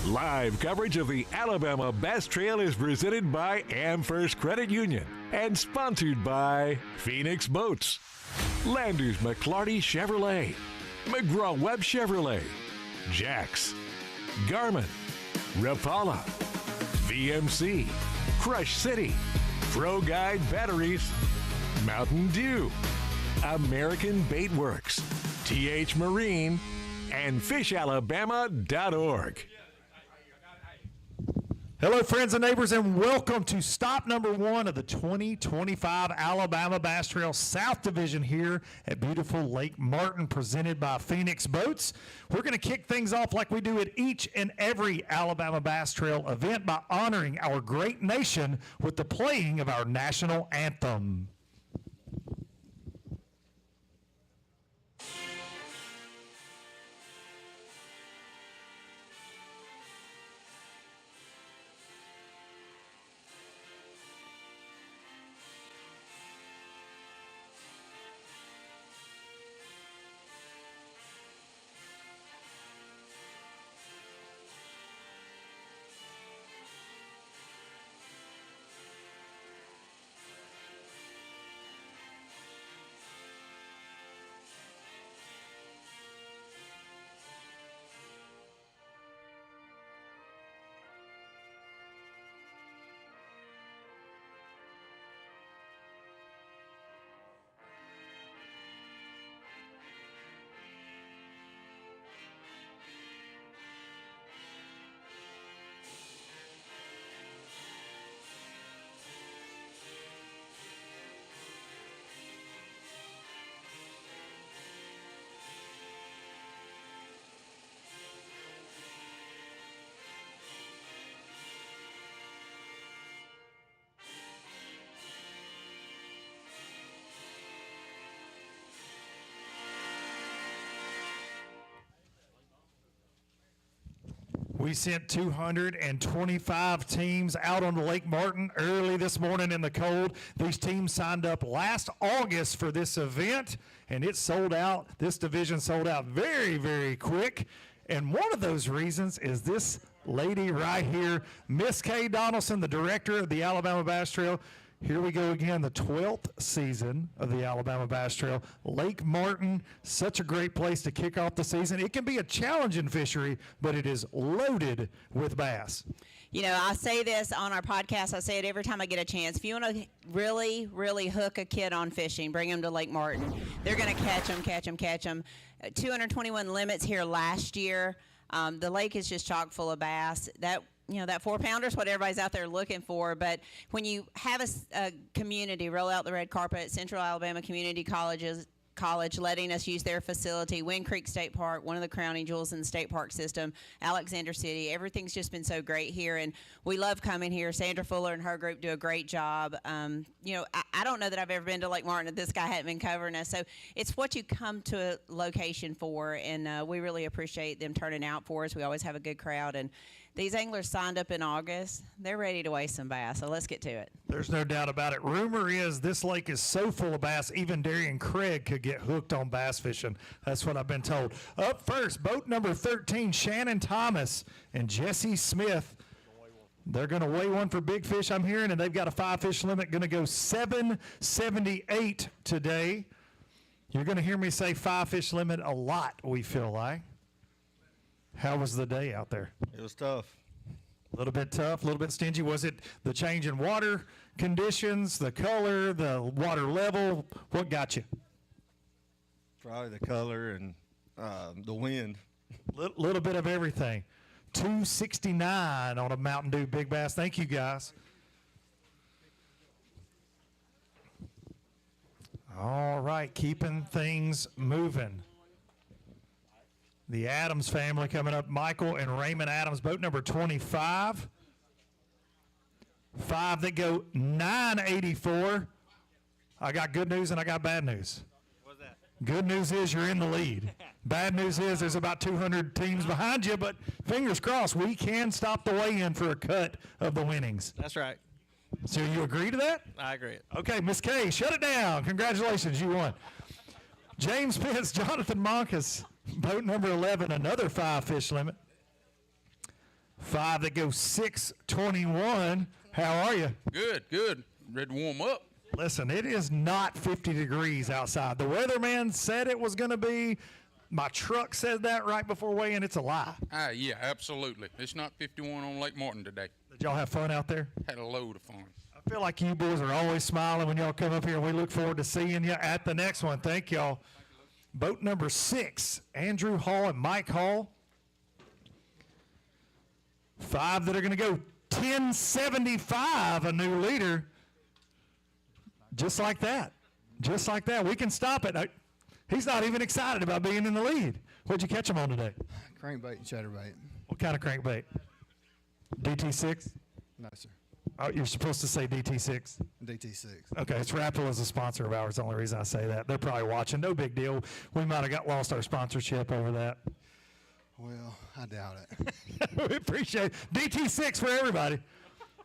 Live coverage of the Alabama Bass Trail is presented by AmFirst Credit Union and sponsored by Phoenix Boats, Landers McClarty Chevrolet, McGraw-Webb Chevrolet, Jax, Garmin, Rapala, VMC, Crush City, Pro Guide Batteries, Mountain Dew, American Bait Works, TH Marine, and FishAlabama.org. Hello, friends and neighbors, and welcome to stop number 1 of the 2025 Alabama Bass Trail South Division here at beautiful Lake Martin, presented by Phoenix Boats. We're going to kick things off like we do at each and every Alabama Bass Trail event by honoring our great nation with the playing of our national anthem. We sent 225 teams out on Lake Martin early this morning in the cold. These teams signed up last August for this event, and it sold out. This division sold out very, very quick. And one of those reasons is this lady right here, Miss Kay Donaldson, the director of the Alabama Bass Trail. Here we go again, the 12th season of the Alabama Bass Trail. Lake Martin, such a great place to kick off the season. It can be a challenging fishery, but it is loaded with bass. You know, I say this on our podcast. I say it every time I get a chance. If you want to really, really hook a kid on fishing, bring them to Lake Martin. They're going to catch them. 221 limits here last year. The lake is just chock full of bass. That 4-pounder is what everybody's out there looking for. But when you have a community roll out the red carpet at Central Alabama Community College, letting us use their facility, Wind Creek State Park, one of the crowning jewels in the state park system, Alexander City, everything's just been so great here, and we love coming here. Sandra Fuller and her group do a great job. I don't know that I've ever been to Lake Martin that this guy hadn't been covering us, so it's what you come to a location for, and we really appreciate them turning out for us. We always have a good crowd, and these anglers signed up in August. They're ready to weigh some bass, so let's get to it. There's no doubt about it. Rumor is this lake is so full of bass, even Darian Craig could get hooked on bass fishing. That's what I've been told. Up first, boat number 13, Shannon Thomas and Jesse Smith. They're going to weigh one for big fish, I'm hearing, and they've got a 5-fish limit, going to go 778 today. You're going to hear me say 5-fish limit a lot, we feel like. How was the day out there? It was tough. A little bit tough, a little bit stingy. Was it the change in water conditions, the color, the water level? What got you? Probably the color and the wind. Little bit of everything. 269 on a Mountain Dew Big Bass. Thank you, guys. All right, keeping things moving. The Adams family coming up, Michael and Raymond Adams, boat number 25. 5 that go 984. I got good news and I got bad news. What's that? Good news is you're in the lead. Bad news is there's about 200 teams behind you, but fingers crossed, we can stop the weigh-in for a cut of the winnings. That's right. So you agree to that? I agree. Okay, Miss Kay, shut it down. Congratulations, you won. James Pitts, Jonathan Monkus, boat number 11, another 5-fish limit. 5 that go 6:21. How are you? Good. Ready to warm up? Listen, it is not 50 degrees outside. The weatherman said it was going to be. My truck said that right before weighing. It's a lie. Yeah, absolutely. It's not 51 on Lake Martin today. Did y'all have fun out there? Had a load of fun. I feel like you boys are always smiling when y'all come up here, and we look forward to seeing you at the next one. Thank y'all. Boat number 6, Andrew Hall and Mike Hall. 5 that are going to go 1075, a new leader. Just like that. Just like that. We can stop it. He's not even excited about being in the lead. What'd you catch him on today? Crankbait and chatterbait. What kind of crankbait? DT6? No, sir. Oh, you're supposed to say DT6. DT6. Okay, it's Rapple is a sponsor of ours. The only reason I say that. They're probably watching. No big deal. We might have lost our sponsorship over that. Well, I doubt it. We appreciate it. DT6 for everybody.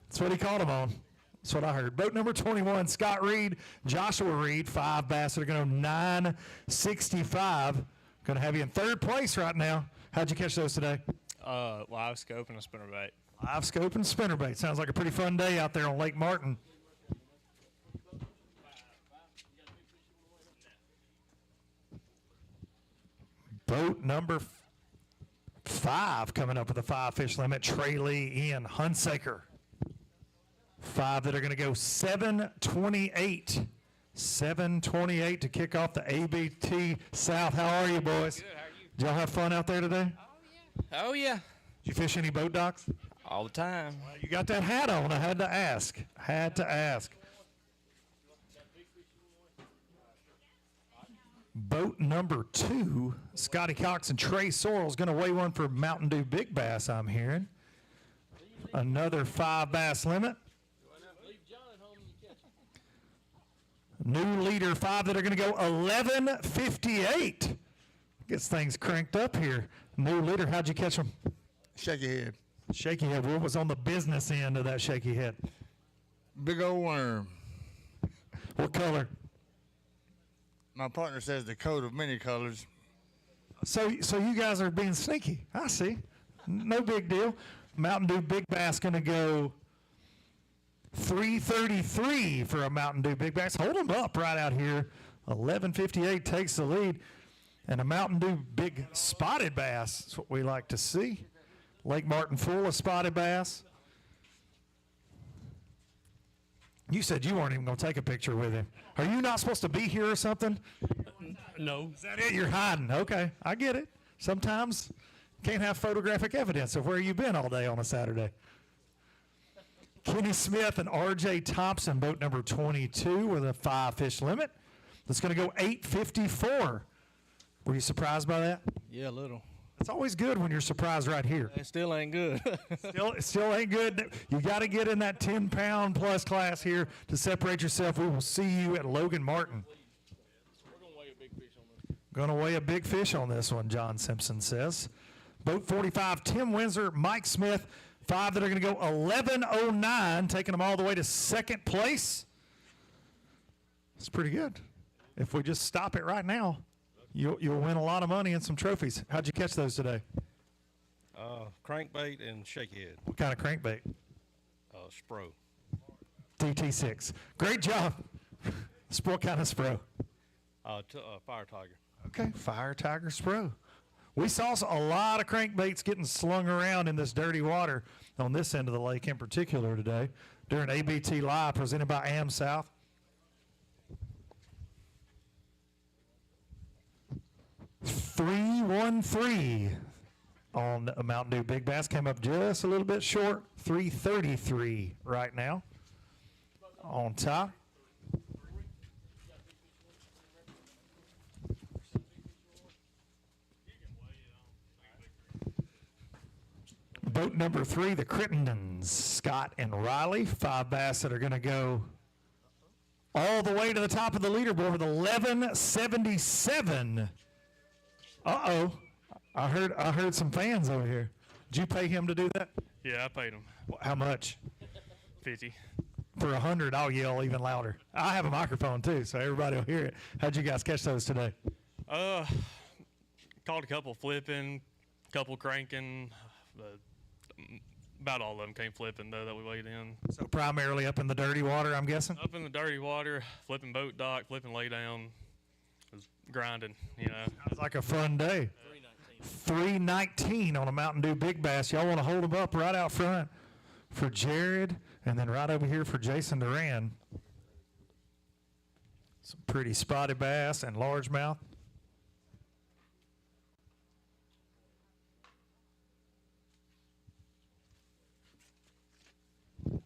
That's what he called them on. That's what I heard. Boat number 21, Scott Reed, Joshua Reed, 5 bass that are going to 965. Going to have you in 3rd place right now. How'd you catch those today? Live scope and a spinnerbait. Live scope and spinnerbait. Sounds like a pretty fun day out there on Lake Martin. Boat number 5 coming up with a 5-fish limit. Trey Lee, Ian Hunsaker. 5 that are going to go 728. 728 to kick off the ABT South. How are you, boys? Good, how are you? Did y'all have fun out there today? Oh, yeah. Did you fish any boat docks? All the time. You got that hat on. I had to ask. Had to ask. Boat number 2, Scotty Cox and Trey Sorrell's going to weigh one for Mountain Dew Big Bass, I'm hearing. Another 5 bass limit. New leader 5 that are going to go 1158. Gets things cranked up here. New leader, how'd you catch them? Shaky head. Shaky head. What was on the business end of that shaky head? Big old worm. What color? My partner says the coat of many colors. So you guys are being sneaky. I see. No big deal. Mountain Dew Big Bass going to go 333 for a Mountain Dew Big Bass. Hold them up right out here. 1158 takes the lead. And a Mountain Dew Big Spotted Bass. That's what we like to see. Lake Martin full of spotted bass. You said you weren't even going to take a picture with him. Are you not supposed to be here or something? No. Is that it? You're hiding. Okay, I get it. Sometimes you can't have photographic evidence of where you've been all day on a Saturday. Kenny Smith and R.J. Thompson, boat number 22 with a 5-fish limit. That's going to go 854. Were you surprised by that? Yeah, a little. It's always good when you're surprised right here. It still ain't good. Still ain't good. You got to get in that 10-pound plus class here to separate yourself. We will see you at Logan Martin. We're going to weigh a big fish on this. Going to weigh a big fish on this one, John Simpson says. Boat 45, Tim Windsor, Mike Smith, 5 that are going to go 1109, taking them all the way to 2nd place. It's pretty good. If we just stop it right now, you'll win a lot of money and some trophies. How'd you catch those today? Crankbait and shaky head. What kind of crankbait? Spro. DT6. Great job. What kind of Spro? Fire tiger. Okay, Fire Tiger Spro. We saw a lot of crankbaits getting slung around in this dirty water on this end of the lake in particular today during ABT Live presented by Am South. $313 on a Mountain Dew Big Bass. Came up just a little bit short. $333 right now on top. Boat number 3, the Crittendens, Scott and Riley, 5 bass that are going to go all the way to the top of the leaderboard with 1177. Uh-oh. I heard some fans over here. Did you pay him to do that? Yeah, I paid him. How much? 50. For 100, I'll yell even louder. I have a microphone too, so everybody will hear it. How'd you guys catch those today? Caught a couple flipping, couple cranking. About all of them came flipping, though, that we weighed in. So primarily up in the dirty water, I'm guessing? Up in the dirty water, flipping boat dock, flipping lay down. It was grinding, you know. Sounds like a fun day. 319 on a Mountain Dew Big Bass. Y'all want to hold them up right out front for Jared, and then right over here for Jason Duran. Some pretty spotted bass and largemouth.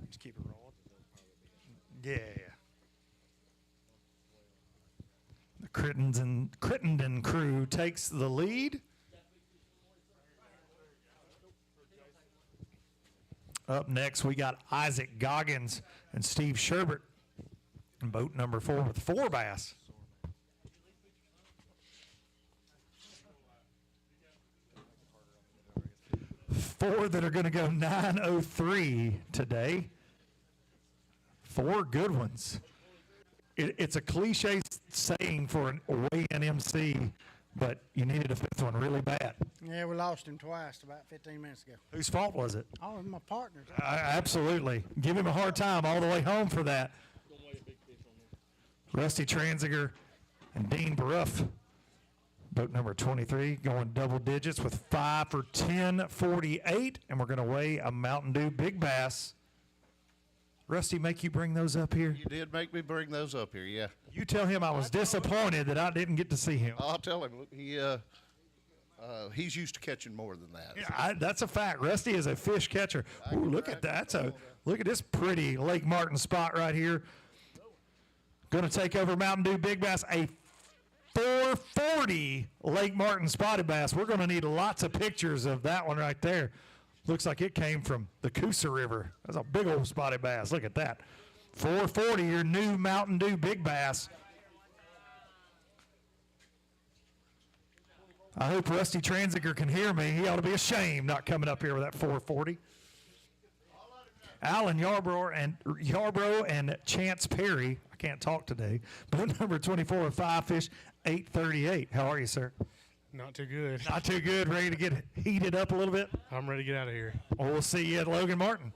Just keep it rolling. Yeah. The Crittenden crew takes the lead. Up next, we got Isaac Goggins and Steve Sherbert in boat number 4 with 4 bass. Four that are going to go 9:03 today. 4 good ones. It's a cliche saying for an away-in MC, but you needed a 5th one really bad. Yeah, we lost him twice about 15 minutes ago. Whose fault was it? Oh, my partners. Absolutely. Give him a hard time all the way home for that. Rusty Transiger and Dean Baruff. Boat number 23 going double digits with 5 for 10.48, and we're going to weigh a Mountain Dew Big Bass. Rusty, make you bring those up here? You did make me bring those up here, yeah. You tell him I was disappointed that I didn't get to see him. I'll tell him. He's used to catching more than that. Yeah, that's a fact. Rusty is a fish catcher. Ooh, look at that. Look at this pretty Lake Martin spot right here. Going to take over Mountain Dew Big Bass, a 440 Lake Martin spotted bass. We're going to need lots of pictures of that one right there. Looks like it came from the Coosa River. That's a big old spotted bass. Look at that. 440, your new Mountain Dew Big Bass. I hope Rusty Transiger can hear me. He ought to be ashamed not coming up here with that 440. Alan Yarbrough and Chance Perry. I can't talk today. Boat number 24 with 5 fish, 838. How are you, sir? Not too good. Not too good. Ready to get heated up a little bit? I'm ready to get out of here. Well, we'll see you at Logan Martin.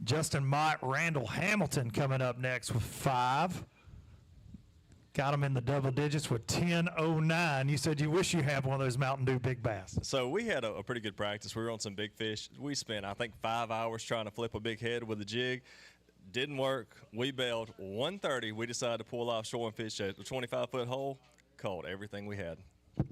Justin Mott, Randall Hamilton coming up next with 5. Got him in the double digits with 10.09. You said you wish you had one of those Mountain Dew Big Bass. So we had a pretty good practice. We were on some big fish. We spent, I think, 5 hours trying to flip a big head with a jig. Didn't work. We bailed. 1:30, we decided to pull offshore and fish at a 25-foot hole. Caught everything we had.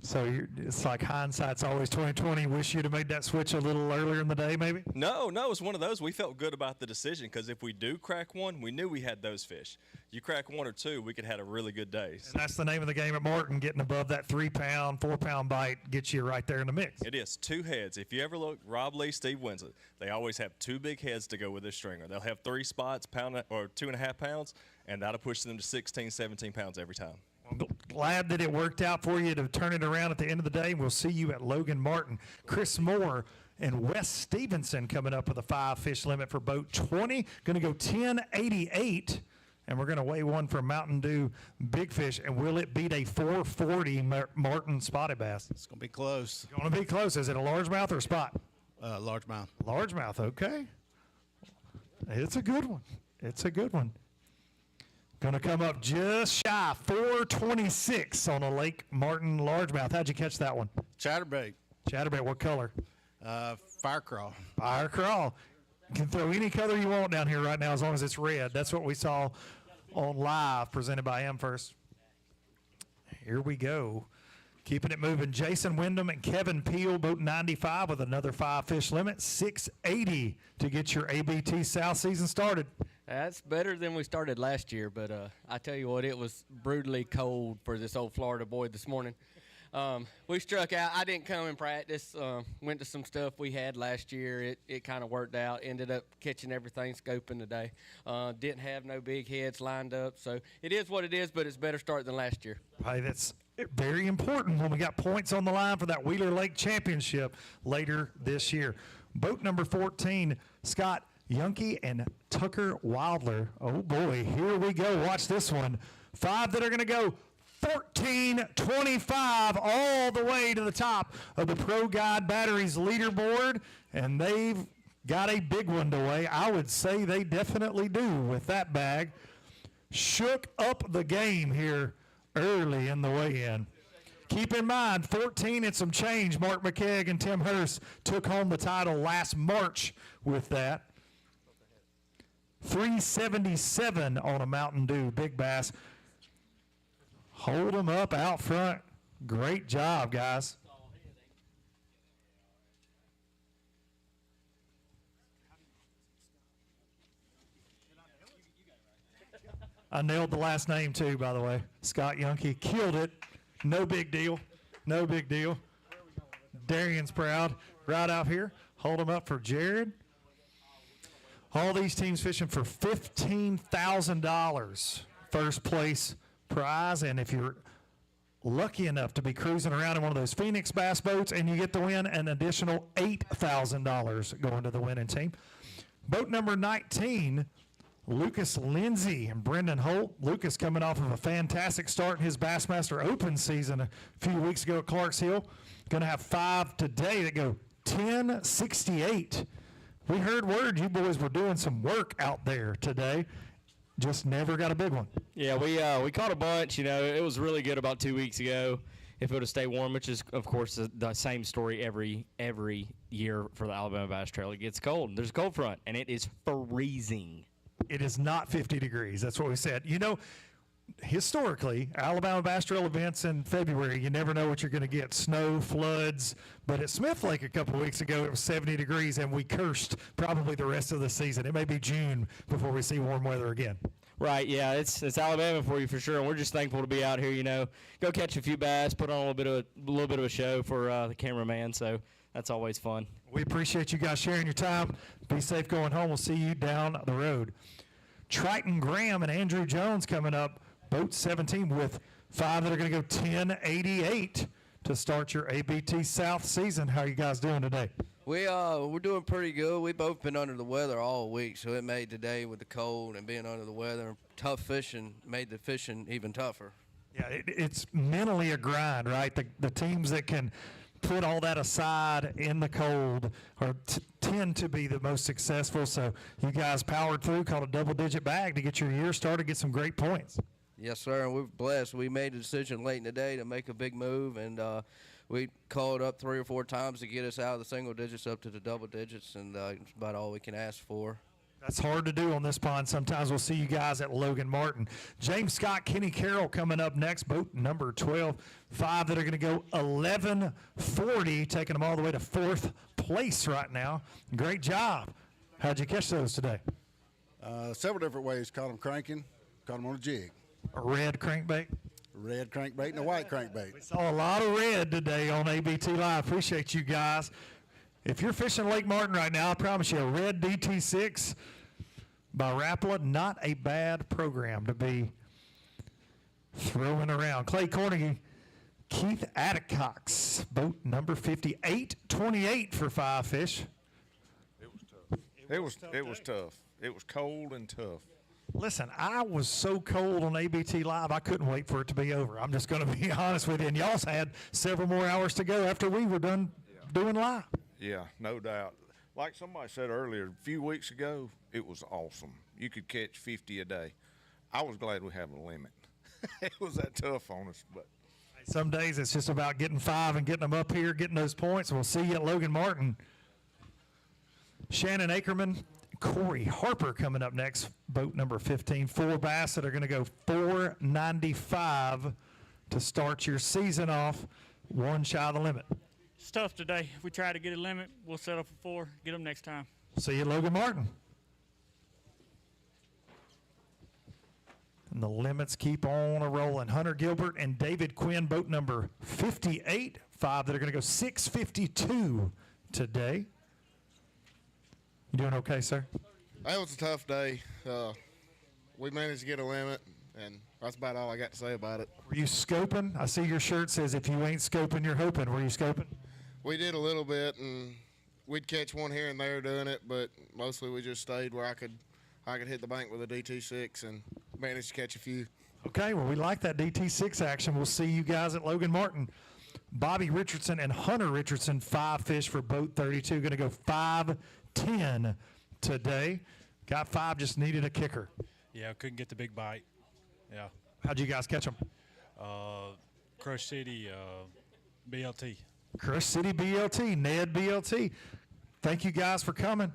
So it's like hindsight's always 20/20. Wish you'd have made that switch a little earlier in the day, maybe? No, it was one of those. We felt good about the decision because if we do crack one, we knew we had those fish. You crack 1 or 2, we could have had a really good day. And that's the name of the game at Martin. Getting above that 3-pound, 4-pound bite gets you right there in the mix. It is 2 heads. If you ever look, Rob Lee, Steve Winslet, they always have 2 big heads to go with their stringer. They'll have 3 spots, pound or 2.5 pounds, and that'll push them to 16, 17 pounds every time. Glad that it worked out for you to turn it around at the end of the day. We'll see you at Logan Martin. Chris Moore and Wes Stevenson coming up with a 5-fish limit for boat 20. Going to go 10.88, and we're going to weigh one for Mountain Dew Big Fish. And will it beat a 440 Martin spotted bass? It's going to be close. Going to be close. Is it a largemouth or a spot? Largemouth. Largemouth, okay. It's a good one. It's a good one. Going to come up just shy, 426 on a Lake Martin largemouth. How'd you catch that one? Chatterbait. Chatterbait, what color? Fire crawl. Fire crawl. You can throw any color you want down here right now as long as it's red. That's what we saw on live, presented by Amherst. Here we go. Keeping it moving. Jason Wyndham and Kevin Peel, boat 95 with another 5-fish limit. 680 to get your ABT South season started. That's better than we started last year, but I tell you what, it was brutally cold for this old Florida boy this morning. We struck out. I didn't come in practice. Went to some stuff we had last year. It kind of worked out. Ended up catching everything scoping today. Didn't have no big heads lined up, so it is what it is, but it's a better start than last year. Hey, that's very important when we got points on the line for that Wheeler Lake Championship later this year. Boat number 14, Scott Yunke and Tucker Wildler. Oh, boy, here we go. Watch this one. 5 that are going to go 14-25 all the way to the top of the Pro Guide Batteries leaderboard, and they've got a big one to weigh. I would say they definitely do with that bag. Shook up the game here early in the weigh-in. Keep in mind, 14 and some change. Mark McKegg and Tim Hurst took home the title last March with that. 377 on a Mountain Dew Big Bass. Hold them up out front. Great job, guys. I nailed the last name too, by the way. Scott Yunke killed it. No big deal. No big deal. Darian's proud. Right out here. Hold them up for Jared. All these teams fishing for $15,000 first place prize. And if you're lucky enough to be cruising around in one of those Phoenix bass boats and you get to win an additional $8,000 going to the winning team. Boat number 19, Lucas Lindsay and Brendan Holt. Lucas coming off of a fantastic start in his Bassmaster Open season a few weeks ago at Clarks Hill. Going to have 5 today that go 10.68. We heard word you boys were doing some work out there today. Just never got a big one. Yeah, we caught a bunch. You know, it was really good about 2 weeks ago. If it would have stayed warm, which is, of course, the same story every year for the Alabama Bass Trail. It gets cold. There's a cold front, and it is freezing. It is not 50 degrees. That's what we said. You know, historically, Alabama Bass Trail events in February, you never know what you're going to get. Snow, floods. But at Smith Lake a couple weeks ago, it was 70 degrees, and we cursed probably the rest of the season. It may be June before we see warm weather again. Right, yeah, it's Alabama for you for sure, and we're just thankful to be out here. You know, go catch a few bass, put on a little bit of a show for the cameraman. So that's always fun. We appreciate you guys sharing your time. Be safe going home. We'll see you down the road. Triton Graham and Andrew Jones coming up, boat 17 with 5 that are going to go 10.88 to start your ABT South season. How are you guys doing today? We're doing pretty good. We've both been under the weather all week, so it made today with the cold and being under the weather, tough fishing made the fishing even tougher. Yeah, it's mentally a grind, right? The teams that can put all that aside in the cold tend to be the most successful. So you guys powered through, caught a double-digit bag to get your year started, get some great points. Yes, sir, and we're blessed. We made a decision late in the day to make a big move, and we called up 3 or 4 times to get us out of the single digits up to the double digits, and it's about all we can ask for. That's hard to do on this pond. Sometimes we'll see you guys at Logan Martin. James Scott, Kenny Carroll coming up next, boat number 12. 5 that are going to go 11.40, taking them all the way to 4th place right now. Great job. How'd you catch those today? Several different ways. Caught them cranking, caught them on a jig. A red crankbait? Red crankbait and a white crankbait. We saw a lot of red today on ABT Live. Appreciate you guys. If you're fishing Lake Martin right now, I promise you a red DT6 by Rapala, not a bad program to be throwing around. Clay Cornegie, Keith Adcox, boat number 58, for 5 fish. It was tough. It was tough. It was cold and tough. Listen, I was so cold on ABT Live, I couldn't wait for it to be over. I'm just going to be honest with you. And y'all's had several more hours to go after we were done doing live. Yeah, no doubt. Like somebody said earlier, a few weeks ago, it was awesome. You could catch 50 a day. I was glad we have a limit. It was that tough on us. But some days it's just about getting 5 and getting them up here, getting those points. We'll see you at Logan Martin. Shannon Ackerman, Corey Harper coming up next, boat number 15. 4 bass that are going to go 4.95 to start your season off, 1 shy of the limit. It's tough today. If we try to get a limit, we'll settle for 4, get them next time. See you at Logan Martin. And the limits keep on a-rolling. Hunter Gilbert and David Quinn, boat number 58. 5 that are going to go 6.52 today. You doing okay, sir? That was a tough day. We managed to get a limit, and that's about all I got to say about it. Were you scoping? I see your shirt says, if you ain't scoping, you're hoping. Were you scoping? We did a little bit, and we'd catch one here and there doing it, but mostly we just stayed where I could hit the bank with a DT6 and managed to catch a few. Okay, well, we like that DT6 action. We'll see you guys at Logan Martin. Bobby Richardson and Hunter Richardson, 5 fish for boat 32. Going to go 5-10 today. Got 5, just needed a kicker. Yeah, couldn't get the big bite. Yeah. How'd you guys catch them? Crush City, BLT. Crush City BLT, Ned BLT. Thank you guys for coming.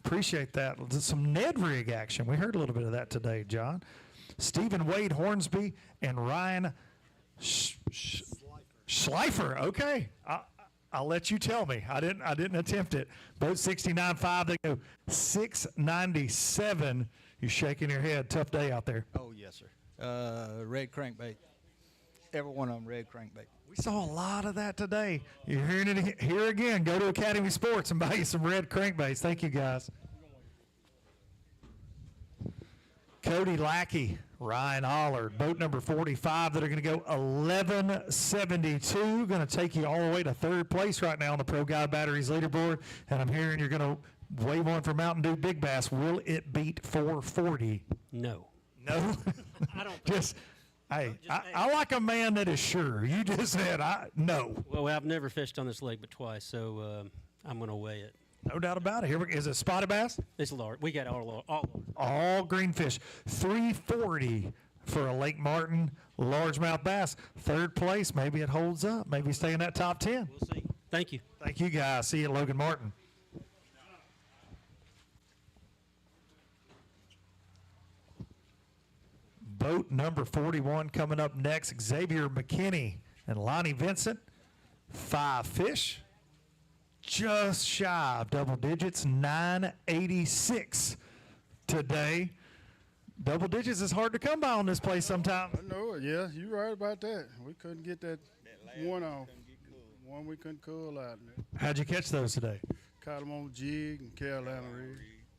Appreciate that. Some Ned rig action. We heard a little bit of that today, John. Stephen Wade Hornsby and Ryan Schleifer. Okay. I'll let you tell me. I didn't attempt it. Boat 69.5. They go 697. You're shaking your head. Tough day out there. Oh, yes, sir. Red crankbait. Every one of them red crankbait. We saw a lot of that today. You're hearing it here again. Go to Academy Sports and buy you some red crankbaits. Thank you, guys. Cody Lackey, Ryan Allard, boat number 45 that are going to go 1172. Going to take you all the way to third place right now on the Pro Guide Batteries leaderboard. And I'm hearing you're going to weigh one for Mountain Dew Big Bass. Will it beat 440? No. No? I don't. Hey, I like a man that is sure. You just said no. Well, I've never fished on this lake but twice, so I'm going to weigh it. No doubt about it. Is it spotted bass? It's large. We got all greenfish. 340 for a Lake Martin largemouth bass. Third place. Maybe it holds up. Maybe stay in that top 10. We'll see. Thank you. Thank you, guys. See you at Logan Martin. Boat number 41 coming up next. Xavier McKinney and Lonnie Vincent. 5 fish. Just shy of double digits. 986 today. Double digits is hard to come by on this place sometimes. I know it. Yeah, you're right about that. We couldn't get that one off. One we couldn't cull out. How'd you catch those today? Caught them on jig and Carolina rig.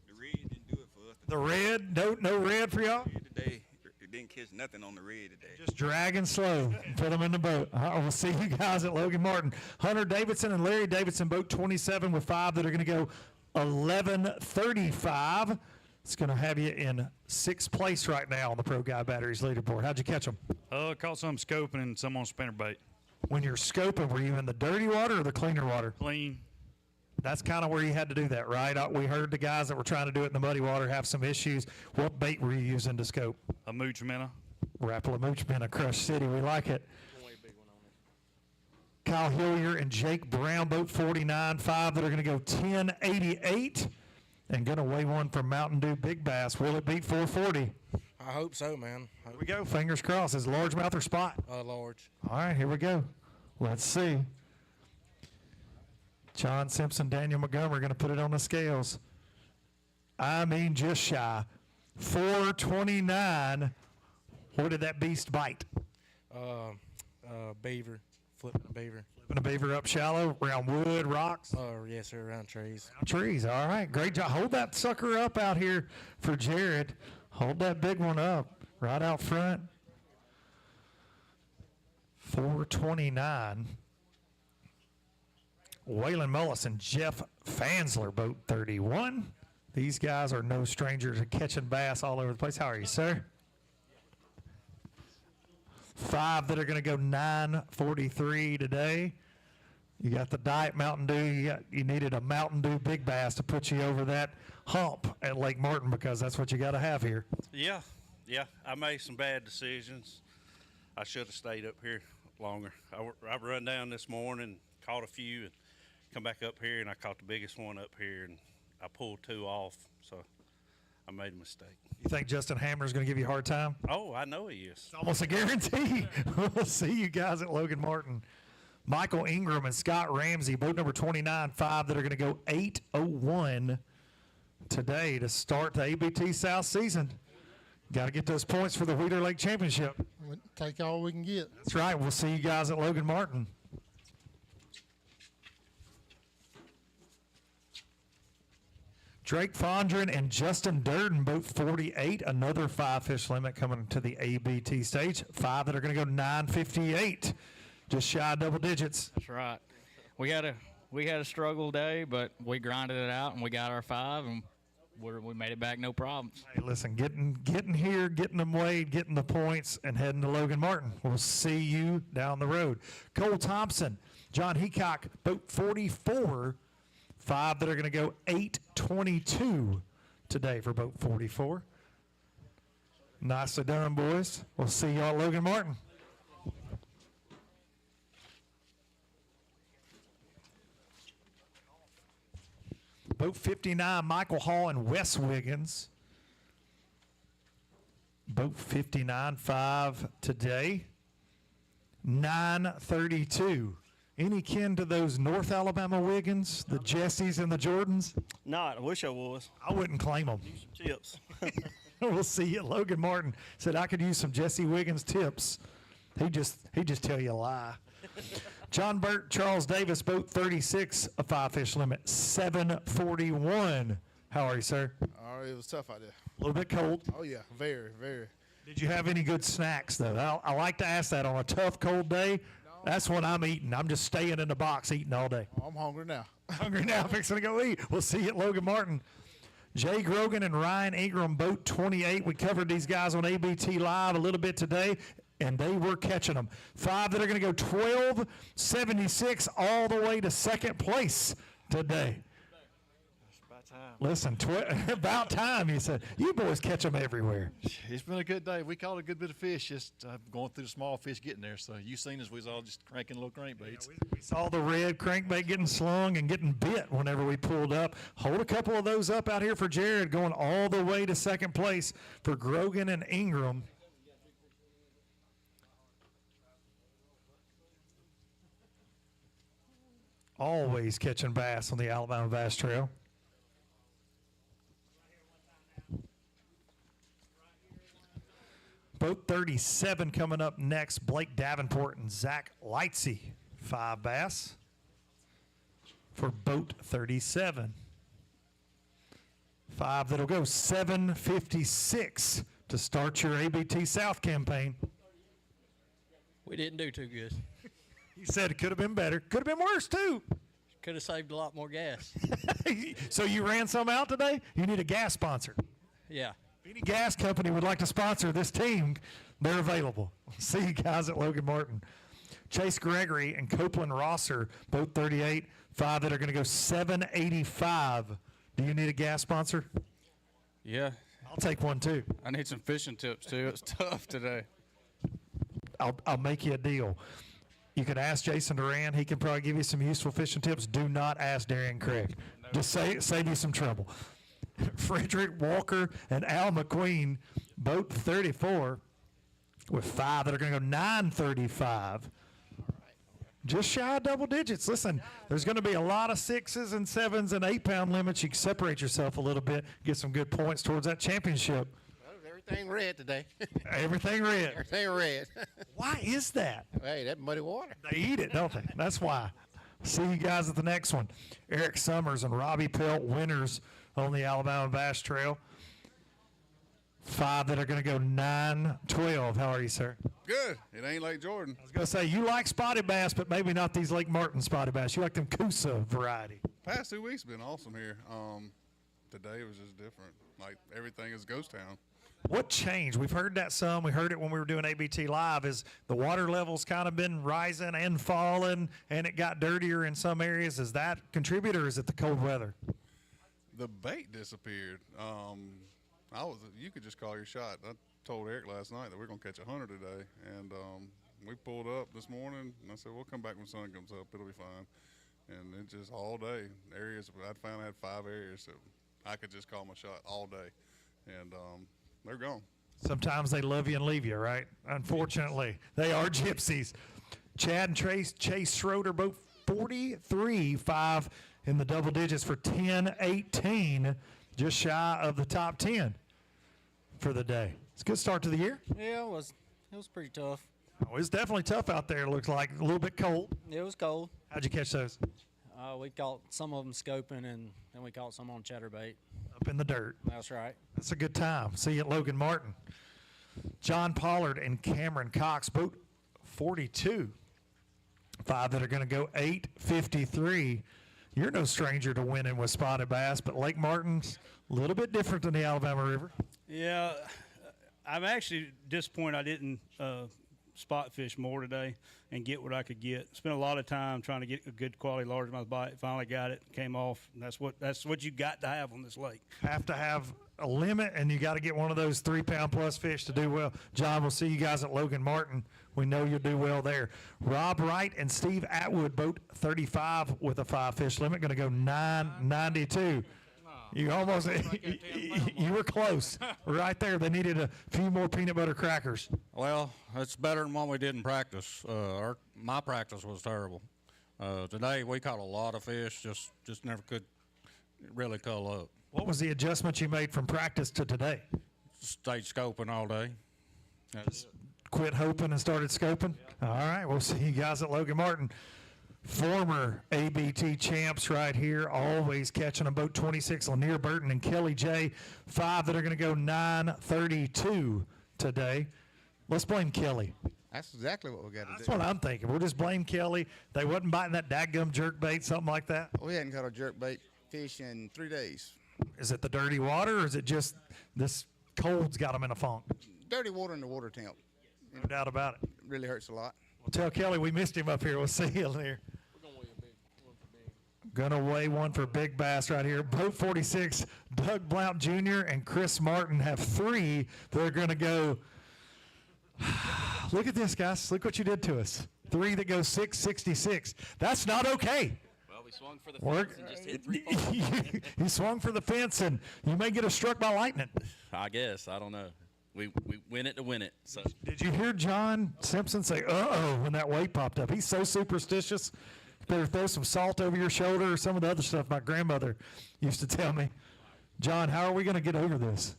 The red didn't do it for us. The red? No red for y'all? Today, it didn't catch nothing on the red today. Just dragging slow and put them in the boat. We'll see you guys at Logan Martin. Hunter Davidson and Larry Davidson, boat 27 with 5 that are going to go 1135. It's going to have you in 6th place right now on the Pro Guide Batteries leaderboard. How'd you catch them? Caught some scoping and some on spinnerbait. When you're scoping, were you in the dirty water or the cleaner water? Clean. That's kind of where you had to do that, right? We heard the guys that were trying to do it in the muddy water have some issues. What bait were you using to scope? A mooch minnow. Rapala mooch minnow, Crush City. We like it. Kyle Hillier and Jake Brown, boat 49, 5 that are going to go 1088 and going to weigh one from Mountain Dew Big Bass. Will it beat 440? I hope so, man. Here we go. Fingers crossed. Is largemouth or spot? Large. All right, here we go. Let's see. John Simpson, Daniel Montgomery going to put it on the scales. I mean, just shy. 429. What did that beast bite? Beaver. Flipping a beaver. Flipping a beaver up shallow, around wood, rocks? Yes, sir, around trees. Around trees, all right. Great job. Hold that sucker up out here for Jared. Hold that big one up right out front. 429. Waylon Mullis and Jeff Fansler, boat 31. These guys are no strangers to catching bass all over the place. How are you, sir? 5 that are going to go 943 today. You got the Diet Mountain Dew. You needed a Mountain Dew Big Bass to put you over that hump at Lake Martin because that's what you got to have here. Yeah. I made some bad decisions. I should have stayed up here longer. I run down this morning, caught a few, and come back up here, and I caught the biggest one up here, and I pulled 2 off, so I made a mistake. You think Justin Hammer is going to give you a hard time? Oh, I know he is. It's almost a guarantee. We'll see you guys at Logan Martin. Michael Ingram and Scott Ramsey, boat number 29, 5 that are going to go 801 today to start the ABT South season. Got to get those points for the Wheeler Lake Championship. We'll take all we can get. That's right. We'll see you guys at Logan Martin. Drake Fondren and Justin Durden, boat 48. Another 5-fish limit coming to the ABT stage. 5 that are going to go 958. Just shy of double digits. That's right. We had a struggle day, but we grinded it out and we got our 5 and we made it back no problems. Hey, listen, getting here, getting them weighed, getting the points, and heading to Logan Martin. We'll see you down the road. Cole Thompson, John Heacock, boat 44. 5 that are going to go 8:22 today for boat 44. Nicely done, boys. We'll see y'all at Logan Martin. Boat 59, Michael Hall and Wes Wiggins. Boat 59, 5 today. 9:32. Any kin to those North Alabama Wiggins, the Jessies and the Jordans? Not. I wish I was. I wouldn't claim them. Chips. We'll see you at Logan Martin. Said I could use some Jesse Wiggins tips. He just tell you a lie. John Burt, Charles Davis, boat 36, a 5-fish limit, 7:41. How are you, sir? It was tough out there. A little bit cold. Oh yeah, very, very. Did you have any good snacks though? I like to ask that on a tough, cold day. That's what I'm eating. I'm just staying in the box eating all day. I'm hungry now. Hungry now, fixing to go eat. We'll see you at Logan Martin. Jay Grogan and Ryan Ingram, boat 28. We covered these guys on ABT Live a little bit today, and they were catching them. 5 that are going to go 12.76 all the way to second place today. Listen, about time, you said. You boys catch them everywhere. It's been a good day. We caught a good bit of fish, just going through the small fish getting there. So you seen us, we was all just cranking little crankbaits. We saw the red crankbait getting slung and getting bit whenever we pulled up. Hold a couple of those up out here for Jared, going all the way to second place for Grogan and Ingram. Always catching bass on the Alabama Bass Trail. Boat 37 coming up next. Blake Davenport and Zach Lightsey, 5 bass for boat 37. 5 that'll go 7:56 to start your ABT South campaign. We didn't do too good. You said it could have been better. Could have been worse too. Could have saved a lot more gas. So you ran some out today? You need a gas sponsor. Yeah. If any gas company would like to sponsor this team, they're available. See you guys at Logan Martin. Chase Gregory and Copeland Rosser, both 38, 5 that are going to go 785. Do you need a gas sponsor? Yeah. I'll take one too. I need some fishing tips too. It's tough today. I'll make you a deal. You can ask Jason Duran. He can probably give you some useful fishing tips. Do not ask Darian Craig. Just save you some trouble. Frederick Walker and Al McQueen, boat 34, with 5 that are going to go 935. Just shy of double digits. Listen, there's going to be a lot of 6s and 7s and 8-pound limits. You can separate yourself a little bit, get some good points towards that championship. Everything red today. Everything red. Everything red. Why is that? Hey, that muddy water. They eat it, don't they? That's why. See you guys at the next one. Eric Summers and Robbie Pelt, winners on the Alabama Bass Trail. 5 that are going to go 9-12. How are you, sir? Good. It ain't like Jordan. I was going to say, you like spotted bass, but maybe not these Lake Martin spotted bass. You like them Coosa variety. Past 2 weeks been awesome here. Today was just different. Like everything is ghost town. What changed? We've heard that some. We heard it when we were doing ABT Live. Is the water levels kind of been rising and falling, and it got dirtier in some areas? Is that contribute, or is it the cold weather? The bait disappeared. You could just call your shot. I told Eric last night that we're gonna catch 100 today, and we pulled up this morning, and I said we'll come back when the sun comes up. It'll be fine. And it just all day areas. I found I had 5 areas that I could just call my shot all day, and they're gone. Sometimes they love you and leave you, right? Unfortunately, they are gypsies. Chad and Chase Schroeder, both 43, 5 in the double digits for 10-18, just shy of the top 10 for the day. It's a good start to the year. Yeah, it was pretty tough. Oh, it's definitely tough out there. It looks like a little bit cold. It was cold. How'd you catch those? We caught some of them scoping, and then we caught some on chatterbait. Up in the dirt. That's right. That's a good time. See you at Logan Martin. John Pollard and Cameron Cox, boat 42. 5 that are going to go 8:53. you're no stranger to winning with spotted bass, but Lake Martin's a little bit different than the Alabama River. Yeah, I'm actually disappointed I didn't spot fish more today and get what I could get. Spent a lot of time trying to get a good quality largemouth bite. Finally got it, came off. And that's what you got to have on this lake. Have to have a limit, and you got to get one of those 3-pound-plus fish to do well. John, we'll see you guys at Logan Martin. We know you'll do well there. Rob Wright and Steve Atwood, boat 35 with a 5-fish limit, going to go 992. You almost, you were close, right there. They needed a few more peanut butter crackers. Well, it's better than what we did in practice. My practice was terrible. Today we caught a lot of fish, just never could really cull up. What was the adjustment you made from practice to today? Stayed scoping all day. Quit hoping and started scoping? All right, we'll see you guys at Logan Martin. Former ABT champs right here, always catching a boat 26, Lanier Burton and Kelly J. 5 that are going to go 932 today. Let's blame Kelly. That's exactly what we got to do. That's what I'm thinking. We'll just blame Kelly. They wasn't biting that dadgum jerk bait, something like that. We hadn't caught a jerk bait fish in 3 days. Is it the dirty water, or is it just this cold's got them in a funk? Dirty water and the water temp. No doubt about it. Really hurts a lot. Well, tell Kelly we missed him up here. We'll see you later. Gonna weigh one for big bass right here. Boat 46, Doug Blount Jr. and Chris Martin have 3. They're gonna go. Look at this, guys. Look what you did to us. 3 that go 666. That's not okay. Well, we swung for the fence and just hit 3 poles. You swung for the fence, and you may get us struck by lightning. I guess. I don't know. We win it to win it. So. Did you hear John Simpson say, uh-oh, when that weight popped up? He's so superstitious. Better throw some salt over your shoulder or some of the other stuff my grandmother used to tell me. John, how are we going to get over this?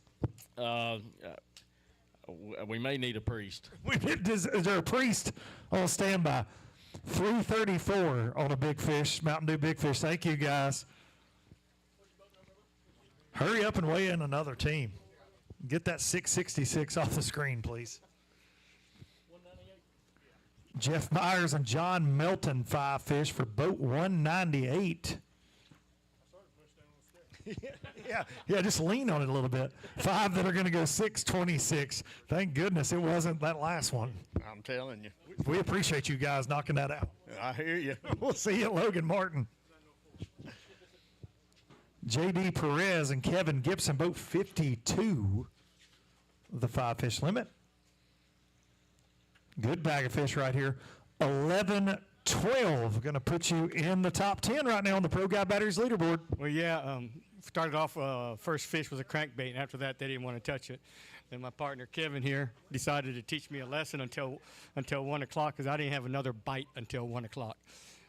We may need a priest. Is there a priest on standby? 334 on a big fish, Mountain Dew big fish. Thank you, guys. Hurry up and weigh in another team. Get that 666 off the screen, please. Jeff Myers and John Melton, 5 fish for boat 198. Yeah, just lean on it a little bit. 5 that are going to go 626. Thank goodness it wasn't that last one. I'm telling you. We appreciate you guys knocking that out. I hear you. We'll see you at Logan Martin. J.D. Perez and Kevin Gibson, boat 52, the 5-fish limit. Good bag of fish right here. 11-12, going to put you in the top 10 right now on the Pro Guy Batteries leaderboard. Well, yeah, started off, first fish was a crankbait, and after that, they didn't want to touch it. Then my partner, Kevin, here, decided to teach me a lesson until 1 o'clock, because I didn't have another bite until 1 o'clock.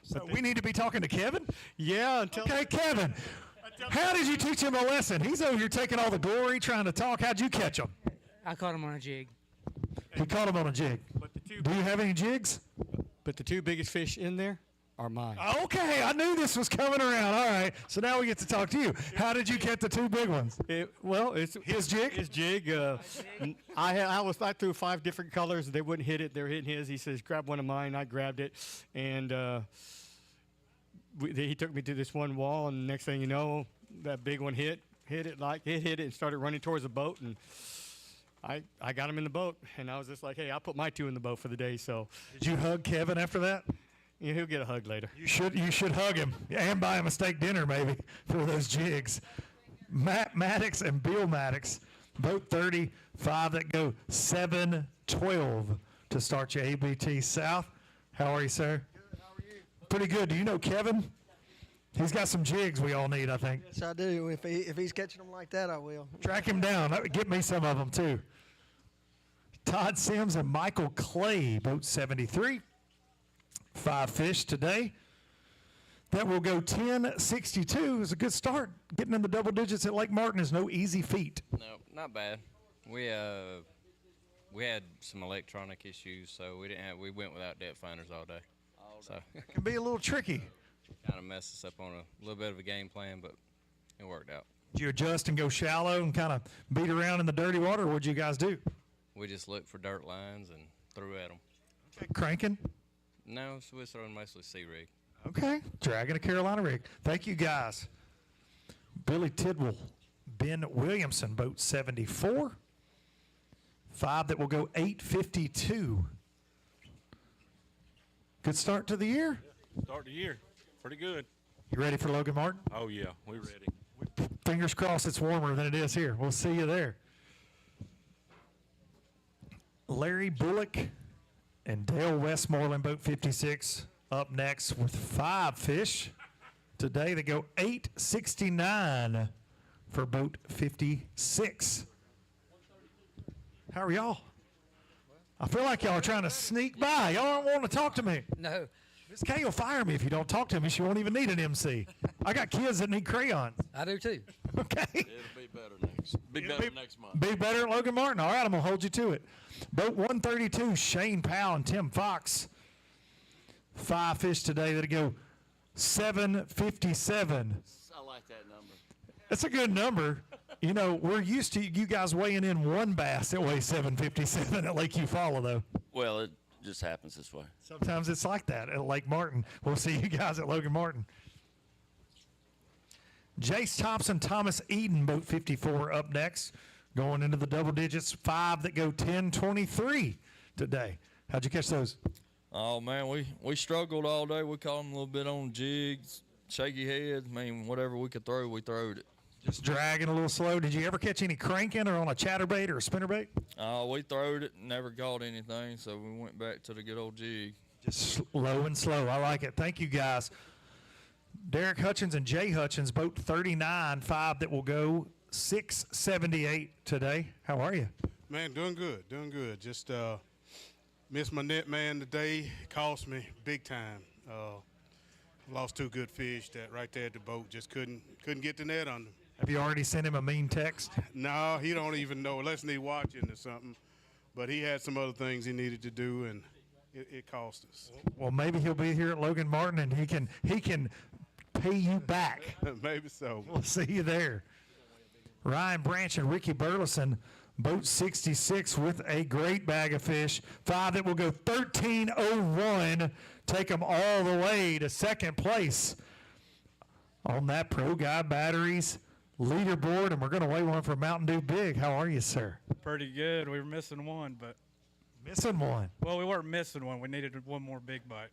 So we need to be talking to Kevin? Yeah. Okay, Kevin, how did you teach him a lesson? He's over here taking all the glory, trying to talk. How'd you catch him? I caught him on a jig. He caught him on a jig. Do you have any jigs? But the 2 biggest fish in there are mine. Okay, I knew this was coming around. All right, so now we get to talk to you. How did you get the 2 big ones? It's his jig. His jig. I threw 5 different colors. They wouldn't hit it. They were hitting his. He says, "Grab one of mine." I grabbed it, and he took me to this one wall. And next thing you know, that big one hit it, and started running towards the boat. And I got him in the boat, and I was just like, hey, I'll put my 2 in the boat for the day. So, did you hug Kevin after that? Yeah, he'll get a hug later. You should hug him and buy him a steak dinner maybe for those jigs. Matt Maddox and Bill Maddox, both 35 that go 7-12 to start your ABT South. How are you, sir? Good. How are you? Pretty good. Do you know Kevin? He's got some jigs we all need, I think. Yes, I do. If he's catching them like that, I will. Track him down. Get me some of them, too. Todd Sims and Michael Clay, boat 73. 5 fish today. That will go 10-62. Is a good start. Getting in the double digits at Lake Martin is no easy feat. No, not bad. We had some electronic issues, so we went without depth finders all day. So it can be a little tricky. Kind of messed us up on a little bit of a game plan, but it worked out. Did you adjust and go shallow and kind of beat around in the dirty water, or what'd you guys do? We just looked for dirt lines and threw at them. Cranking? No, so we're throwing mostly sea rig. Okay, dragging a Carolina rig. Thank you, guys. Billy Tidwell, Ben Williamson, boat 74. 5 that will go 852. Good start to the year. Start the year. Pretty good. You ready for Logan Martin? Oh, yeah. We ready. Fingers crossed it's warmer than it is here. We'll see you there. Larry Bullock and Dale Westmoreland, boat 56, up next with 5 fish. Today they go 869 for boat 56. How are y'all? I feel like y'all are trying to sneak by. Y'all don't want to talk to me. No. Miss Kay will fire me if you don't talk to me. She won't even need an MC. I got kids that need crayons. I do too. Okay. It'll be better next. Be better next month. Be better at Logan Martin. All right, I'm going to hold you to it. Boat 132, Shane Powell and Tim Fox. 5 fish today that'll go 757. I like that number. That's a good number. You know, we're used to you guys weighing in one bass that weighs 757 at Lake Eufaula, though. Well, it just happens this way. Sometimes it's like that at Lake Martin. We'll see you guys at Logan Martin. Jace Thompson, Thomas Eden, boat 54 up next. Going into the double digits, 5 that go 10-23 today. How'd you catch those? Oh, man, we struggled all day. We caught them a little bit on jigs, shaky heads. I mean, whatever we could throw, we throwed it. Just dragging a little slow. Did you ever catch any cranking or on a chatterbait or a spinnerbait? We throwed it, never caught anything, so we went back to the good old jig. Just low and slow. I like it. Thank you, guys. Derek Hutchins and Jay Hutchins, boat 39, 5 that will go 678 today. How are you? Man, doing good, doing good. Just missed my net man today. Cost me big time. Lost 2 good fish that right there at the boat. Just couldn't get the net on them. Have you already sent him a mean text? No, he don't even know unless he's watching or something. But he had some other things he needed to do, and it cost us. Well, maybe he'll be here at Logan Martin, and he can pay you back. Maybe so. We'll see you there. Ryan Branch and Ricky Burleson, boat 66 with a great bag of fish. 5 that will go 13:01. Take them all the way to second place on that Pro Guy Batteries leaderboard, and we're going to weigh one for Mountain Dew Big. How are you, sir? Pretty good. We were missing one, but. Missing one? Well, we weren't missing one. We needed one more big bite.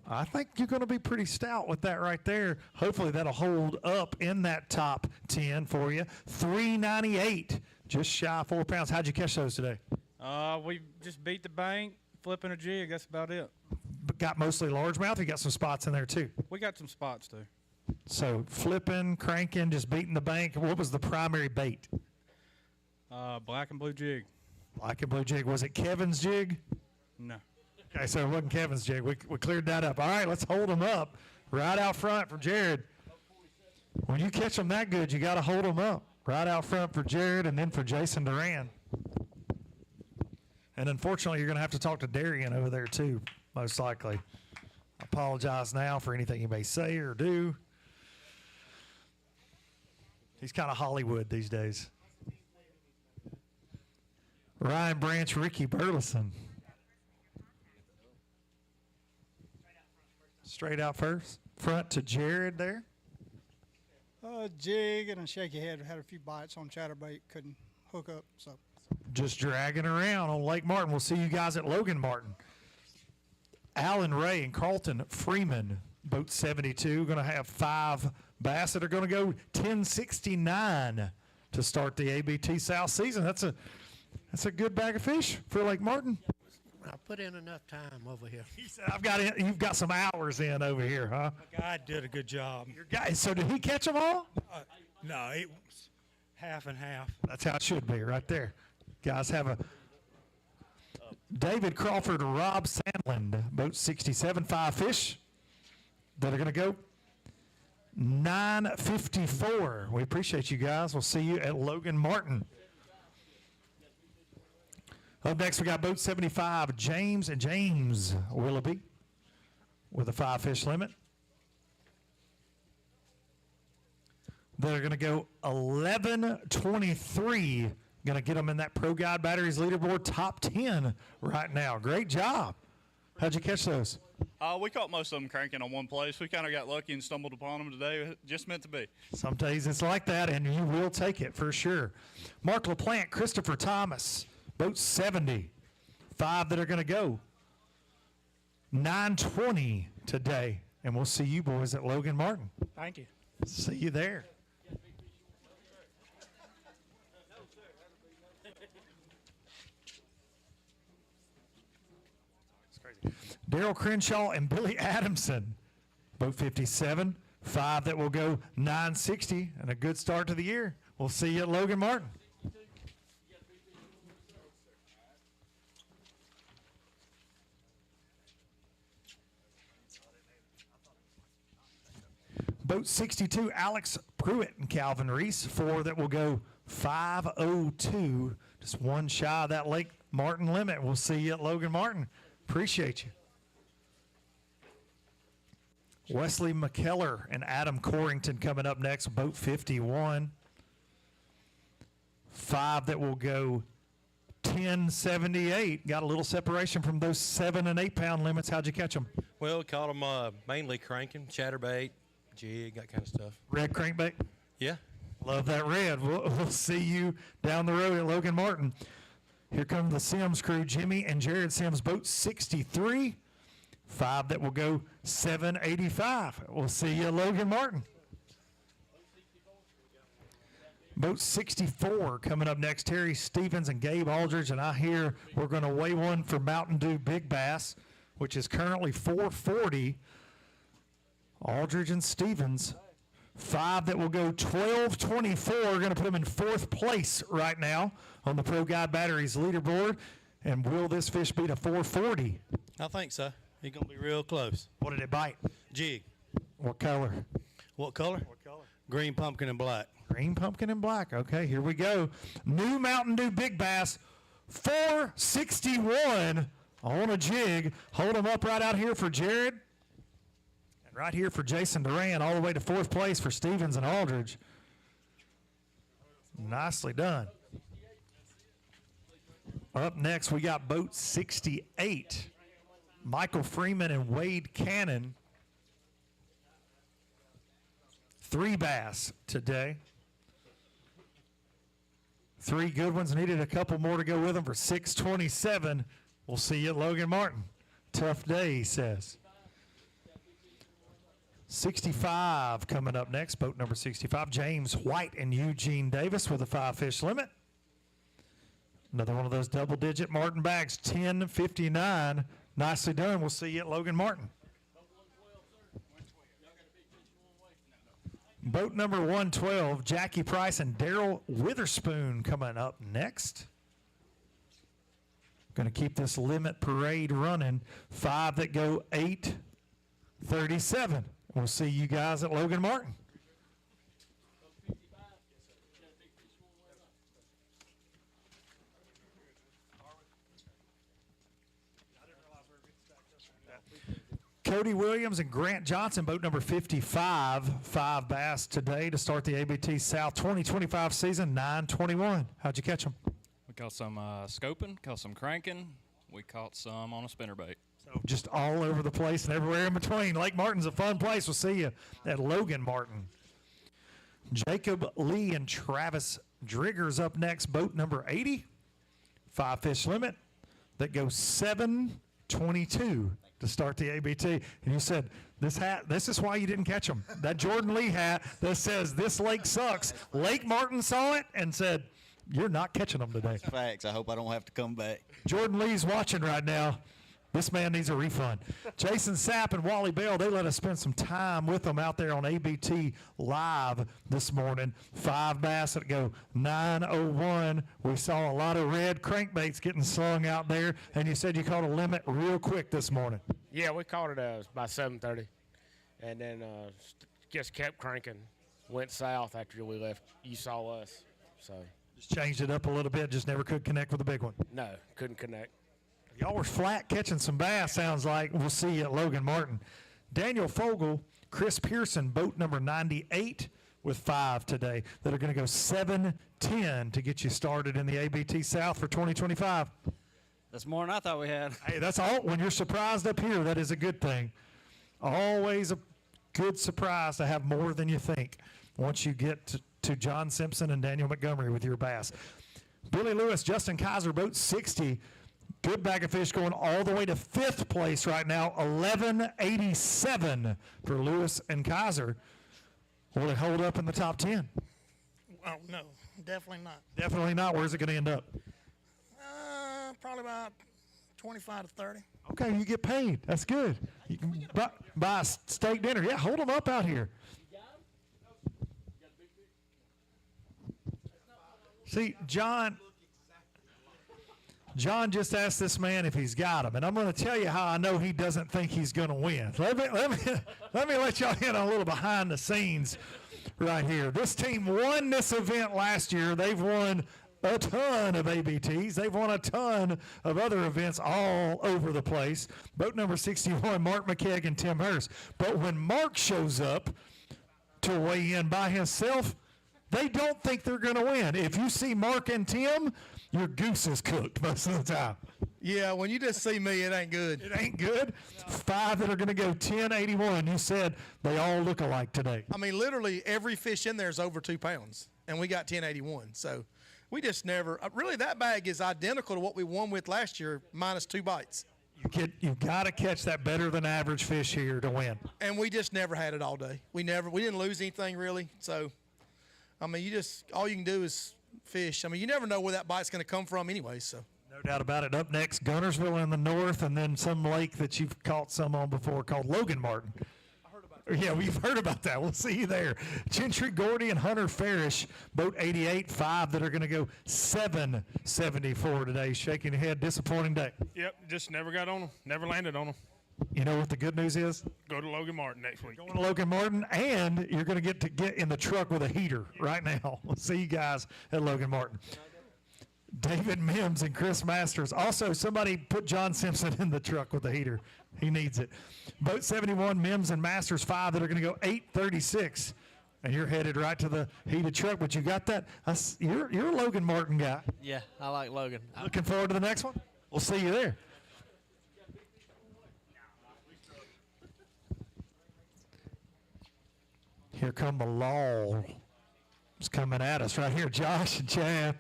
I think you're going to be pretty stout with that right there. Hopefully that'll hold up in that top 10 for you. 398, just shy of 4 pounds. How'd you catch those today? We just beat the bank, flipping a jig. That's about it. Got mostly largemouth. You got some spots in there too. We got some spots too. So flipping, cranking, just beating the bank. What was the primary bait? Black and blue jig. Black and blue jig. Was it Kevin's jig? No. Okay, so it wasn't Kevin's jig. We cleared that up. All right, let's hold them up. Right out front for Jared. When you catch them that good, you got to hold them up. Right out front for Jared and then for Jason Duran. And unfortunately, you're going to have to talk to Darian over there too, most likely. I apologize now for anything you may say or do. He's kind of Hollywood these days. Ryan Branch, Ricky Burleson. Straight out first. Front to Jared there. Jig and a shaky head. Had a few bites on chatterbait. Couldn't hook up. So Just dragging around on Lake Martin. We'll see you guys at Logan Martin. Alan Ray and Carlton Freeman, boat 72, going to have 5 bass that are going to go 1069 to start the ABT South season. That's a good bag of fish for Lake Martin. I put in enough time over here. He said, you've got some hours in over here, huh? My guy did a good job. Your guy, so did he catch them all? No, it was half and half. That's how it should be right there. Guys have a David Crawford, Rob Sandland, boat 67, 5 fish that are going to go 954. We appreciate you guys. We'll see you at Logan Martin. Up next, we got boat 75, James and James Willoughby with a 5 fish limit. They're going to go 11:23. Going to get them in that Pro Guide Batteries leaderboard top 10 right now. Great job. How'd you catch those? We caught most of them cranking on one place. We kind of got lucky and stumbled upon them today. Just meant to be. Some days it's like that, and you will take it for sure. Mark LaPlante, Christopher Thomas, boat 70. 5 that are going to go. 9:20 today, and we'll see you boys at Logan Martin. Thank you. See you there. Daryl Crenshaw and Billy Adamson, boat 57. 5 that will go 960, and a good start to the year. We'll see you at Logan Martin. Boat 62, Alex Pruitt and Calvin Reese. 4 that will go 5:02, just one shy of that Lake Martin limit. We'll see you at Logan Martin. Appreciate you. Wesley McKellar and Adam Corrington coming up next, boat 51. 5 that will go 10:78. Got a little separation from those 7 and 8 pound limits. How'd you catch them? Well, caught them mainly cranking, chatterbait, jig, that kind of stuff. Red crankbait? Yeah. Love that red. We'll see you down the road at Logan Martin. Here come the Sims crew, Jimmy and Jared Sims, boat 63. 5 that will go 785. We'll see you at Logan Martin. Boat 64 coming up next. Terry Stevens and Gabe Aldridge, and I hear we're going to weigh one for Mountain Dew Big Bass, which is currently 440. Aldridge and Stevens. 5 that will go 1224. We're going to put them in 4th place right now on the Pro Guide Batteries leaderboard. And will this fish beat a 440? I think so. He's going to be real close. What did it bite? Jig. What color? What color? Green pumpkin and black. Green pumpkin and black. Okay, here we go. New Mountain Dew Big Bass, 461 on a jig. Hold them up right out here for Jared. And right here for Jason Duran, all the way to 4th place for Stevens and Aldridge. Nicely done. Up next, we got boat 68. Michael Freeman and Wade Cannon. 3 bass today. 3 good ones. Needed a couple more to go with them for 627. We'll see you at Logan Martin. Tough day, he says. 65 coming up next. Boat number 65. James White and Eugene Davis with a 5-fish limit. Another one of those double-digit Martin bags. 10:59. Nicely done. We'll see you at Logan Martin. Boat number 112, Jackie Price and Daryl Witherspoon coming up next. Going to keep this limit parade running. 5 that go 8:37. We'll see you guys at Logan Martin. Cody Williams and Grant Johnson, boat number 55, 5 bass today to start the ABT South 2025 season, 9:21. How'd you catch them? We caught some scoping, caught some cranking. We caught some on a spinnerbait. So just all over the place and everywhere in between. Lake Martin's a fun place. We'll see you at Logan Martin. Jacob Lee and Travis Driggers up next, boat number 80, 5-fish limit that goes 7:22 to start the ABT. And you said, this is why you didn't catch them. That Jordan Lee hat that says, this lake sucks. Lake Martin saw it and said, you're not catching them today. Facts. I hope I don't have to come back. Jordan Lee's watching right now. This man needs a refund. Jason Sapp and Wally Bell, they let us spend some time with them out there on ABT Live this morning. 5 bass that go 9:01. We saw a lot of red crankbaits getting slung out there, and you said you caught a limit real quick this morning. Yeah, we caught it by 7:30, and then just kept cranking. Went south after we left. You saw us, so. Just changed it up a little bit, just never could connect with the big one. No, couldn't connect. Y'all were flat catching some bass, sounds like. We'll see you at Logan Martin. Daniel Fogel, Chris Pearson, boat number 98 with 5 today that are going to go 7:10 to get you started in the ABT South for 2025. That's more than I thought we had. Hey, that's all. When you're surprised up here, that is a good thing. Always a good surprise to have more than you think once you get to John Simpson and Daniel Montgomery with your bass. Billy Lewis, Justin Kaiser, boat 60. Good bag of fish going all the way to 5th place right now, 1187 for Lewis and Kaiser. Will it hold up in the top 10? Oh, no, definitely not. Definitely not. Where's it going to end up? Probably about 25 to 30. Okay, you get paid. That's good. You can buy a steak dinner. Yeah, hold them up out here. See, John just asked this man if he's got them, and I'm going to tell you how I know he doesn't think he's going to win. Let me let y'all in on a little behind the scenes right here. This team won this event last year. They've won a ton of ABTs. They've won a ton of other events all over the place. Boat number 61, Mark McKegg and Tim Hurst. But when Mark shows up to weigh in by himself, they don't think they're going to win. If you see Mark and Tim, your goose is cooked most of the time. Yeah, when you just see me, it ain't good. It ain't good? 5 that are going to go 1081. You said they all look alike today. I mean, literally every fish in there is over 2 pounds, and we got 1081. So we just never really, that bag is identical to what we won with last year, minus 2 bites. You got to catch that better than average fish here to win. And we just never had it all day. We didn't lose anything really. So, I mean, all you can do is fish. I mean, you never know where that bite's going to come from anyway. So. No doubt about it. Up next, Gunnersville in the north, and then some lake that you've caught some on before called Logan Martin. Yeah, we've heard about that. We'll see you there. Gentry Gordy and Hunter Farish, boat 88, 5 that are going to go 774 today. Shaking your head, disappointing day. Yep, just never got on them, never landed on them. You know what the good news is? Go to Logan Martin next week. Going to Logan Martin, and you're going to get in the truck with a heater right now. We'll see you guys at Logan Martin. David Mims and Chris Masters. Also, somebody put John Simpson in the truck with the heater. He needs it. Boat 71, Mims and Masters 5 that are going to go 836. And you're headed right to the heated truck, but you got that. You're a Logan Martin guy. Yeah, I like Logan. Looking forward to the next one? We'll see you there. Here come the law. It's coming at us right here. Josh and Chad.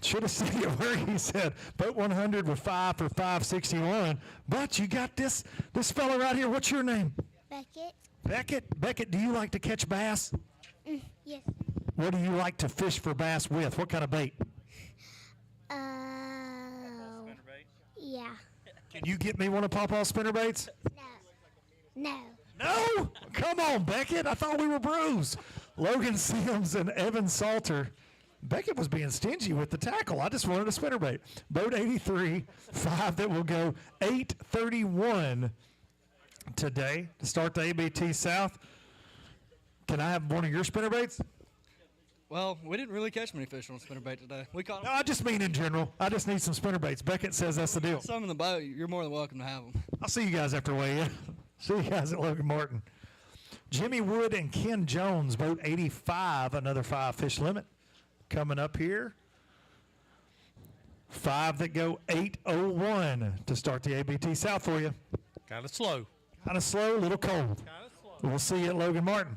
Should have stayed at work, he said. Boat 100 with 5 for 561. But you got this fella right here. What's your name? Beckett. Beckett, do you like to catch bass? Yes. What do you like to fish for bass with? What kind of bait? Yeah. Can you get me one of Pawpaw's spinnerbaits? No. No? Come on, Beckett. I thought we were bros. Logan Sims and Evan Salter. Beckett was being stingy with the tackle. I just wanted a spinnerbait. Boat 83, 5 that will go 831 today to start the ABT South. Can I have one of your spinnerbaits? Well, we didn't really catch many fish on spinnerbait today. We caught. No, I just mean in general. I just need some spinnerbaits. Beckett says that's the deal. Some in the boat. You're more than welcome to have them. I'll see you guys after weigh-in. See you guys at Logan Martin. Jimmy Wood and Ken Jones, boat 85, another 5 fish limit. Coming up here, 5 that go 801 to start the ABT South for you. Kind of slow. Kind of slow, a little cold. We'll see you at Logan Martin.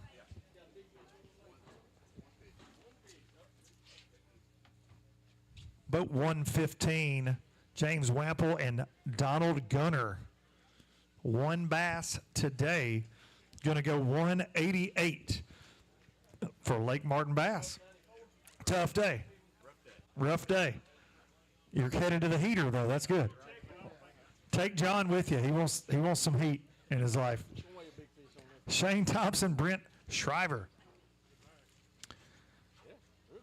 Boat 115, James Wample and Donald Gunner. 1 bass today, going to go 188 for Lake Martin bass. Tough day. Rough day. You're headed to the heater, though. That's good. Take John with you. He wants some heat in his life. Shane Thompson, Brent Shriver.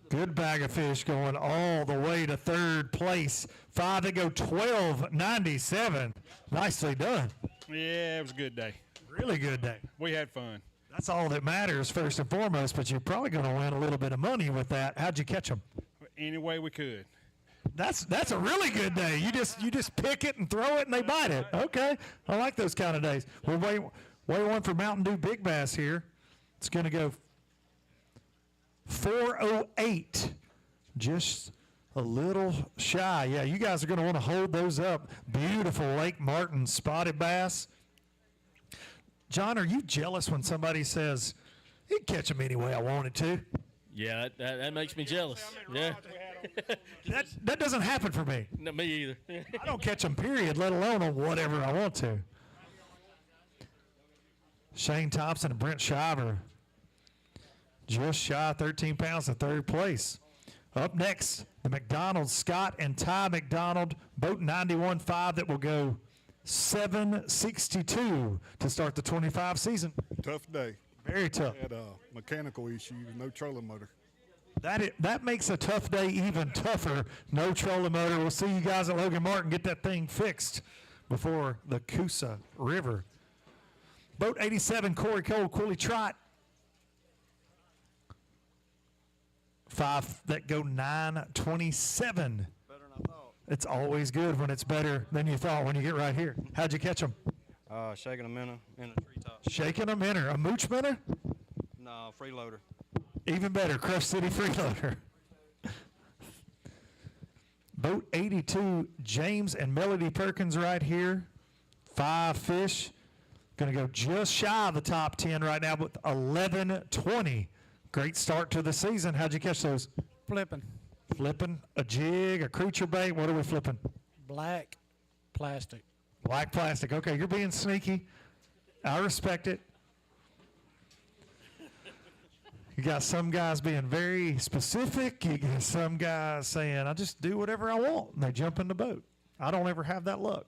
Good bag of fish going all the way to 3rd place. 5 that go 1297. Nicely done. Yeah, it was a good day. Really good day. We had fun. That's all that matters first and foremost, but you're probably going to win a little bit of money with that. How'd you catch them? Any way we could. That's a really good day. You just pick it and throw it and they bite it. Okay, I like those kind of days. We'll weigh one for Mountain Dew Big Bass here. It's going to go 408, just a little shy. Yeah, you guys are going to want to hold those up. Beautiful Lake Martin spotted bass. John, are you jealous when somebody says, you can catch them any way I wanted to? Yeah, that makes me jealous. Yeah. That doesn't happen for me. No, me either. I don't catch them, period, let alone on whatever I want to. Shane Thompson and Brent Shiver just shy of 13 pounds in third place. Up next, the McDonald's, Scott and Ty McDonald, boat 91.5 that will go 762 to start the 25 season. Tough day. Very tough. Had mechanical issues, no trolling motor. That makes a tough day even tougher. No trolling motor. We'll see you guys at Logan Martin get that thing fixed before the Coosa River. Boat 87, Corey Cole, Quilly Trot. 5 that go 927. Better than I thought. It's always good when it's better than you thought when you get right here. How'd you catch them? Shaking a minnow in a treetop. Shaking a minnow. A mooch minnow? No, freeloader. Even better, Crush City freeloader. Boat 82, James and Melody Perkins right here. 5 fish. Going to go just shy of the top 10 right now with 11:20. Great start to the season. How'd you catch those? Flipping. Flipping, a jig, a creature bait. What are we flipping? Black plastic. Black plastic. Okay, you're being sneaky. I respect it. You got some guys being very specific. You got some guys saying, I just do whatever I want, and they jump in the boat. I don't ever have that luck.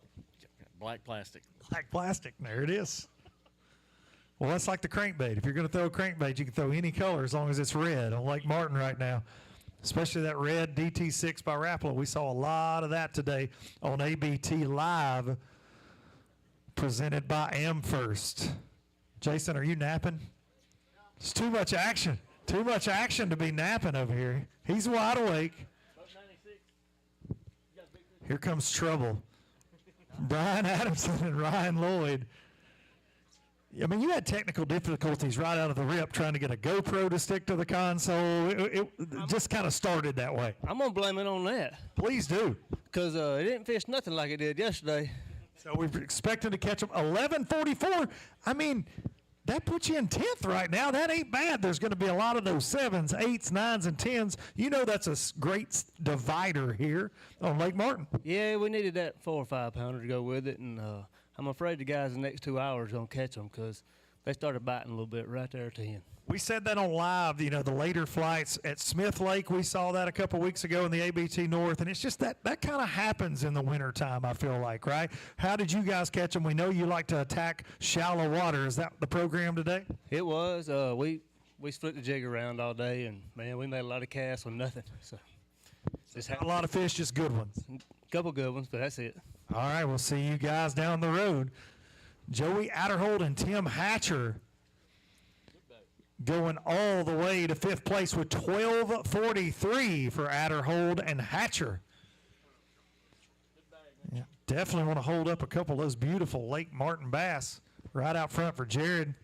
Black plastic. Black plastic. There it is. Well, that's like the crankbait. If you're going to throw a crankbait, you can throw any color as long as it's red on Lake Martin right now, especially that red DT6 by Rapala. We saw a lot of that today on ABT Live, presented by AmFirst. Jason, are you napping? It's too much action. Too much action to be napping over here. He's wide awake. Here comes trouble. Brian Adamson and Ryan Lloyd. I mean, you had technical difficulties right out of the rip trying to get a GoPro to stick to the console. It just kind of started that way. I'm going to blame it on that. Please do. Because it didn't fish nothing like it did yesterday. So we're expecting to catch them 11:44. I mean, that puts you in 10th right now. That ain't bad. There's going to be a lot of those 7s, 8s, 9s, and 10s. You know that's a great divider here on Lake Martin. Yeah, we needed that 4 or 5 pounder to go with it, and I'm afraid the guys in the next 2 hours are going to catch them because they started biting a little bit right there at the end. We said that on live, you know, the later flights at Smith Lake. We saw that a couple weeks ago in the ABT North, and it's just that kind of happens in the wintertime, I feel like, right? How did you guys catch them? We know you like to attack shallow water. Is that the program today? It was. We split the jig around all day, and, man, we made a lot of casts with nothing. So a lot of fish, just good ones. A couple good ones, but that's it. All right, we'll see you guys down the road. Joey Adderhold and Tim Hatcher going all the way to 5th place with 12:43 for Adderhold and Hatcher. Yeah, definitely want to hold up a couple of those beautiful Lake Martin bass right out front for Jared.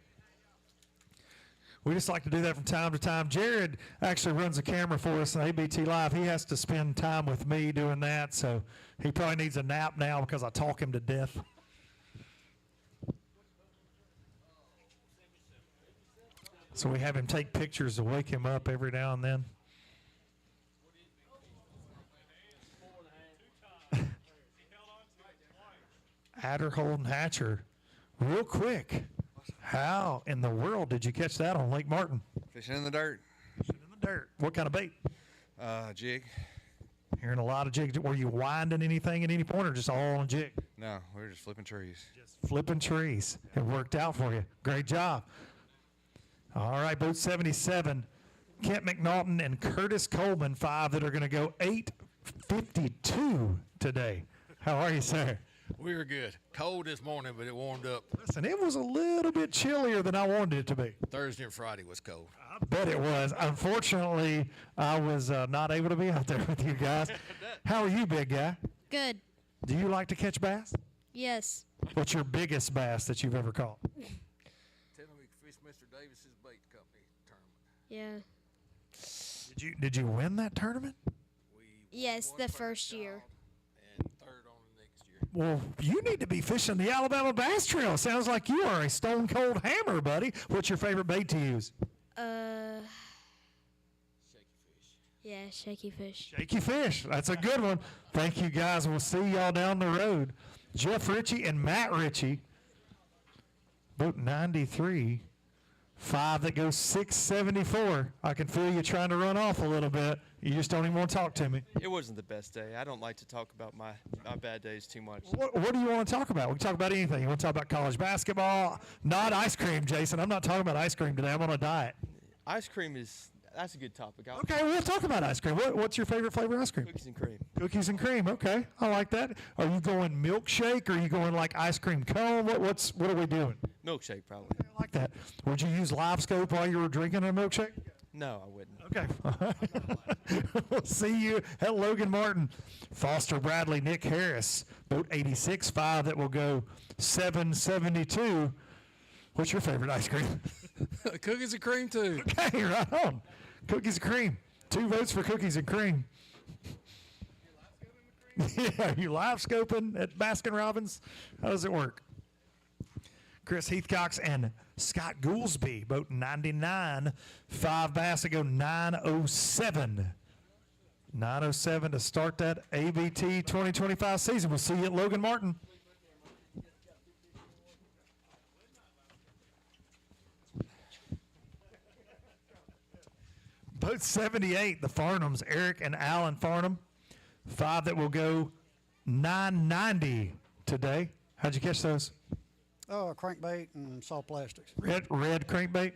We just like to do that from time to time. Jared actually runs the camera for us on ABT Live. He has to spend time with me doing that, so he probably needs a nap now because I talk him to death. So we have him take pictures to wake him up every now and then. Adderhold and Hatcher, real quick. How in the world did you catch that on Lake Martin? Fishing in the dirt. Fishing in the dirt. What kind of bait? Jig. Hearing a lot of jigs. Were you winding anything at any point or just all on a jig? No, we were just flipping trees. Just flipping trees. It worked out for you. Great job. All right, boat 77, Kent McNaughton and Curtis Coleman, 5 that are going to go 8:52 today. How are you, sir? We were good. Cold this morning, but it warmed up. Listen, it was a little bit chillier than I wanted it to be. Thursday and Friday was cold. I bet it was. Unfortunately, I was not able to be out there with you guys. How are you, big guy? Good. Do you like to catch bass? Yes. What's your biggest bass that you've ever caught? Tell me we fished Mr. Davis's bait company tournament. Yeah. Did you win that tournament? Yes, the first year. And third on the next year. Well, you need to be fishing the Alabama Bass Trail. Sounds like you are a stone cold hammer, buddy. What's your favorite bait to use? Yeah, shaky fish. Shaky fish. That's a good one. Thank you, guys. We'll see y'all down the road. Jeff Ritchie and Matt Ritchie, boat 93. 5 that goes 674. I can feel you trying to run off a little bit. You just don't even want to talk to me. It wasn't the best day. I don't like to talk about my bad days too much. What do you want to talk about? We can talk about anything. You want to talk about college basketball? Not ice cream, Jason. I'm not talking about ice cream today. I'm on a diet. Ice cream that's a good topic. Okay, we'll talk about ice cream. What's your favorite flavor of ice cream? Cookies and cream. Cookies and cream. Okay, I like that. Are you going milkshake? Or are you going like ice cream cone? What are we doing? Milkshake, probably. I like that. Would you use live scope while you were drinking a milkshake? No, I wouldn't. Okay. We'll see you at Logan Martin. Foster Bradley, Nick Harris, boat 86, 5 that will go 772. What's your favorite ice cream? Cookies and cream, too. Okay, right on. Cookies and cream. 2 votes for cookies and cream. Yeah, you live scoping at Baskin Robbins? How does it work? Chris Heathcox and Scott Goolsby, boat 99. 5 bass that go 907. 907 to start that ABT 2025 season. We'll see you at Logan Martin. Boat 78, the Farnhams, Eric and Alan Farnham. 5 that will go 990 today. How'd you catch those? Oh, crankbait and soft plastics. Red crankbait?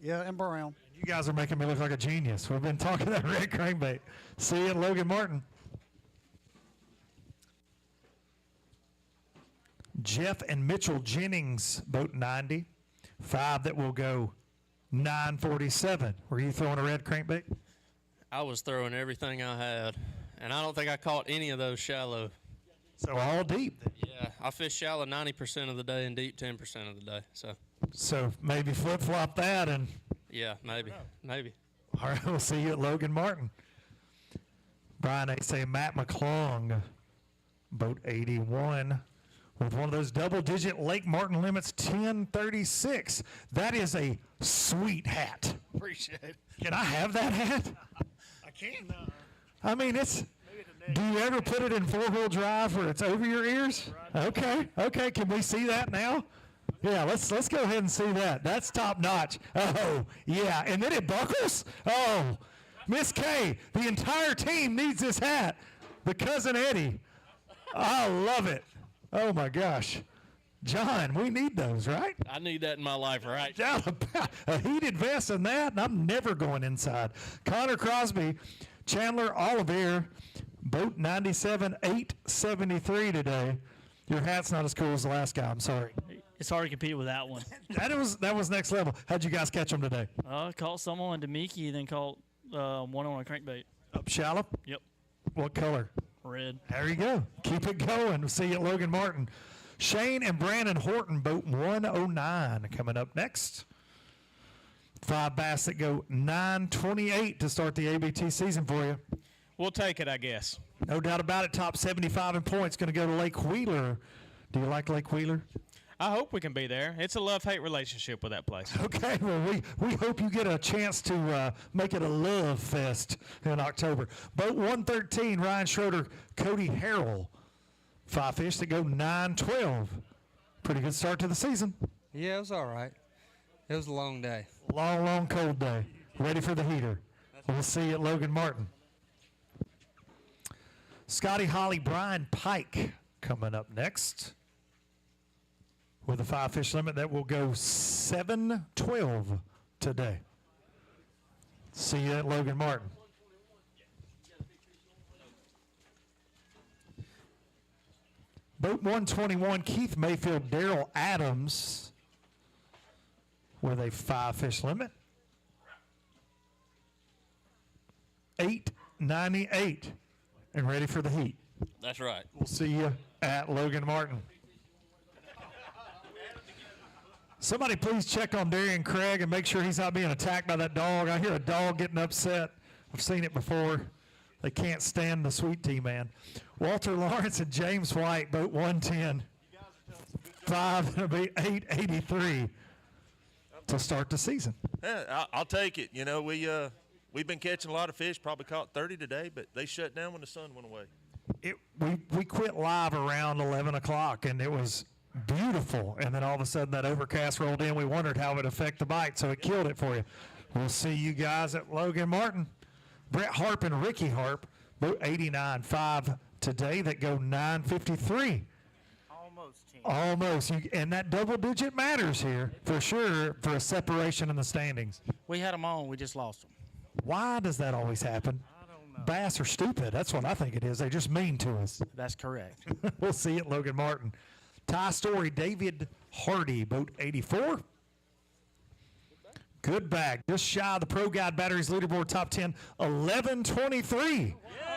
Yeah, and brown. You guys are making me look like a genius. We've been talking that red crankbait. See you at Logan Martin. Jeff and Mitchell Jennings, boat 90. 5 that will go 947. Were you throwing a red crankbait? I was throwing everything I had, and I don't think I caught any of those shallow. So all deep. Yeah, I fish shallow 90% of the day and deep 10% of the day. So maybe flip-flop that and... Yeah, maybe. All right, we'll see you at Logan Martin. Brian, I say Matt McClung, boat 81, with one of those double-digit Lake Martin limits, 1036. That is a sweet hat. Appreciate it. Can I have that hat? I can. I mean, it's... Do you ever put it in 4-wheel drive where it's over your ears? Okay. Can we see that now? Yeah, let's go ahead and see that. That's top notch. Oh, yeah. And then it buckles? Oh, Miss K, the entire team needs this hat. The Cousin Eddie. I love it. Oh, my gosh. John, we need those, right? I need that in my life, right? A heated vest and that, and I'm never going inside. Connor Crosby, Chandler Oliver, boat 97, 873 today. Your hat's not as cool as the last guy. I'm sorry. It's hard to compete with that one. That was next level. How'd you guys catch them today? Caught some on Demiki, then caught one on a crankbait. Up shallow? Yep. What color? Red. There you go. Keep it going. We'll see you at Logan Martin. Shane and Brandon Horton, boat 109, coming up next. 5 bass that go 928 to start the ABT season for you. We'll take it, I guess. No doubt about it. Top 75 in points going to go to Lake Wheeler. Do you like Lake Wheeler? I hope we can be there. It's a love-hate relationship with that place. Okay, well, we hope you get a chance to make it a love fest in October. Boat 113, Ryan Schroeder, Cody Harrell. 5 fish that go 912. Pretty good start to the season. Yeah, it was all right. It was a long day. Long, cold day. Ready for the heater. We'll see you at Logan Martin. Scotty Holly, Brian Pike coming up next with a 5 fish limit that will go 712 today. See you at Logan Martin. Boat 121, Keith Mayfield, Daryl Adams with a 5 fish limit. 898 and ready for the heat. That's right. We'll see you at Logan Martin. Somebody please check on Darian Craig and make sure he's not being attacked by that dog. I hear a dog getting upset. I've seen it before. They can't stand the sweet tea, man. Walter Lawrence and James White, boat 110. 5, it'll be 883 to start the season. Yeah, I'll take it. You know, we've been catching a lot of fish, probably caught 30 today, but they shut down when the sun went away. We quit live around 11 o'clock, and it was beautiful. And then all of a sudden that overcast rolled in. We wondered how it would affect the bite, so it killed it for you. We'll see you guys at Logan Martin. Brett Harp and Ricky Harp, boat 89.5 today that go 953. Almost. And that double digit matters here for sure for a separation in the standings. We had them on. We just lost them. Why does that always happen? I don't know. Bass are stupid. That's what I think it is. They're just mean to us. That's correct. We'll see at Logan Martin. Ty Story, David Hardy, boat 84. Good bag. Just shy of the Pro Guide Batteries leaderboard top 10, 1123.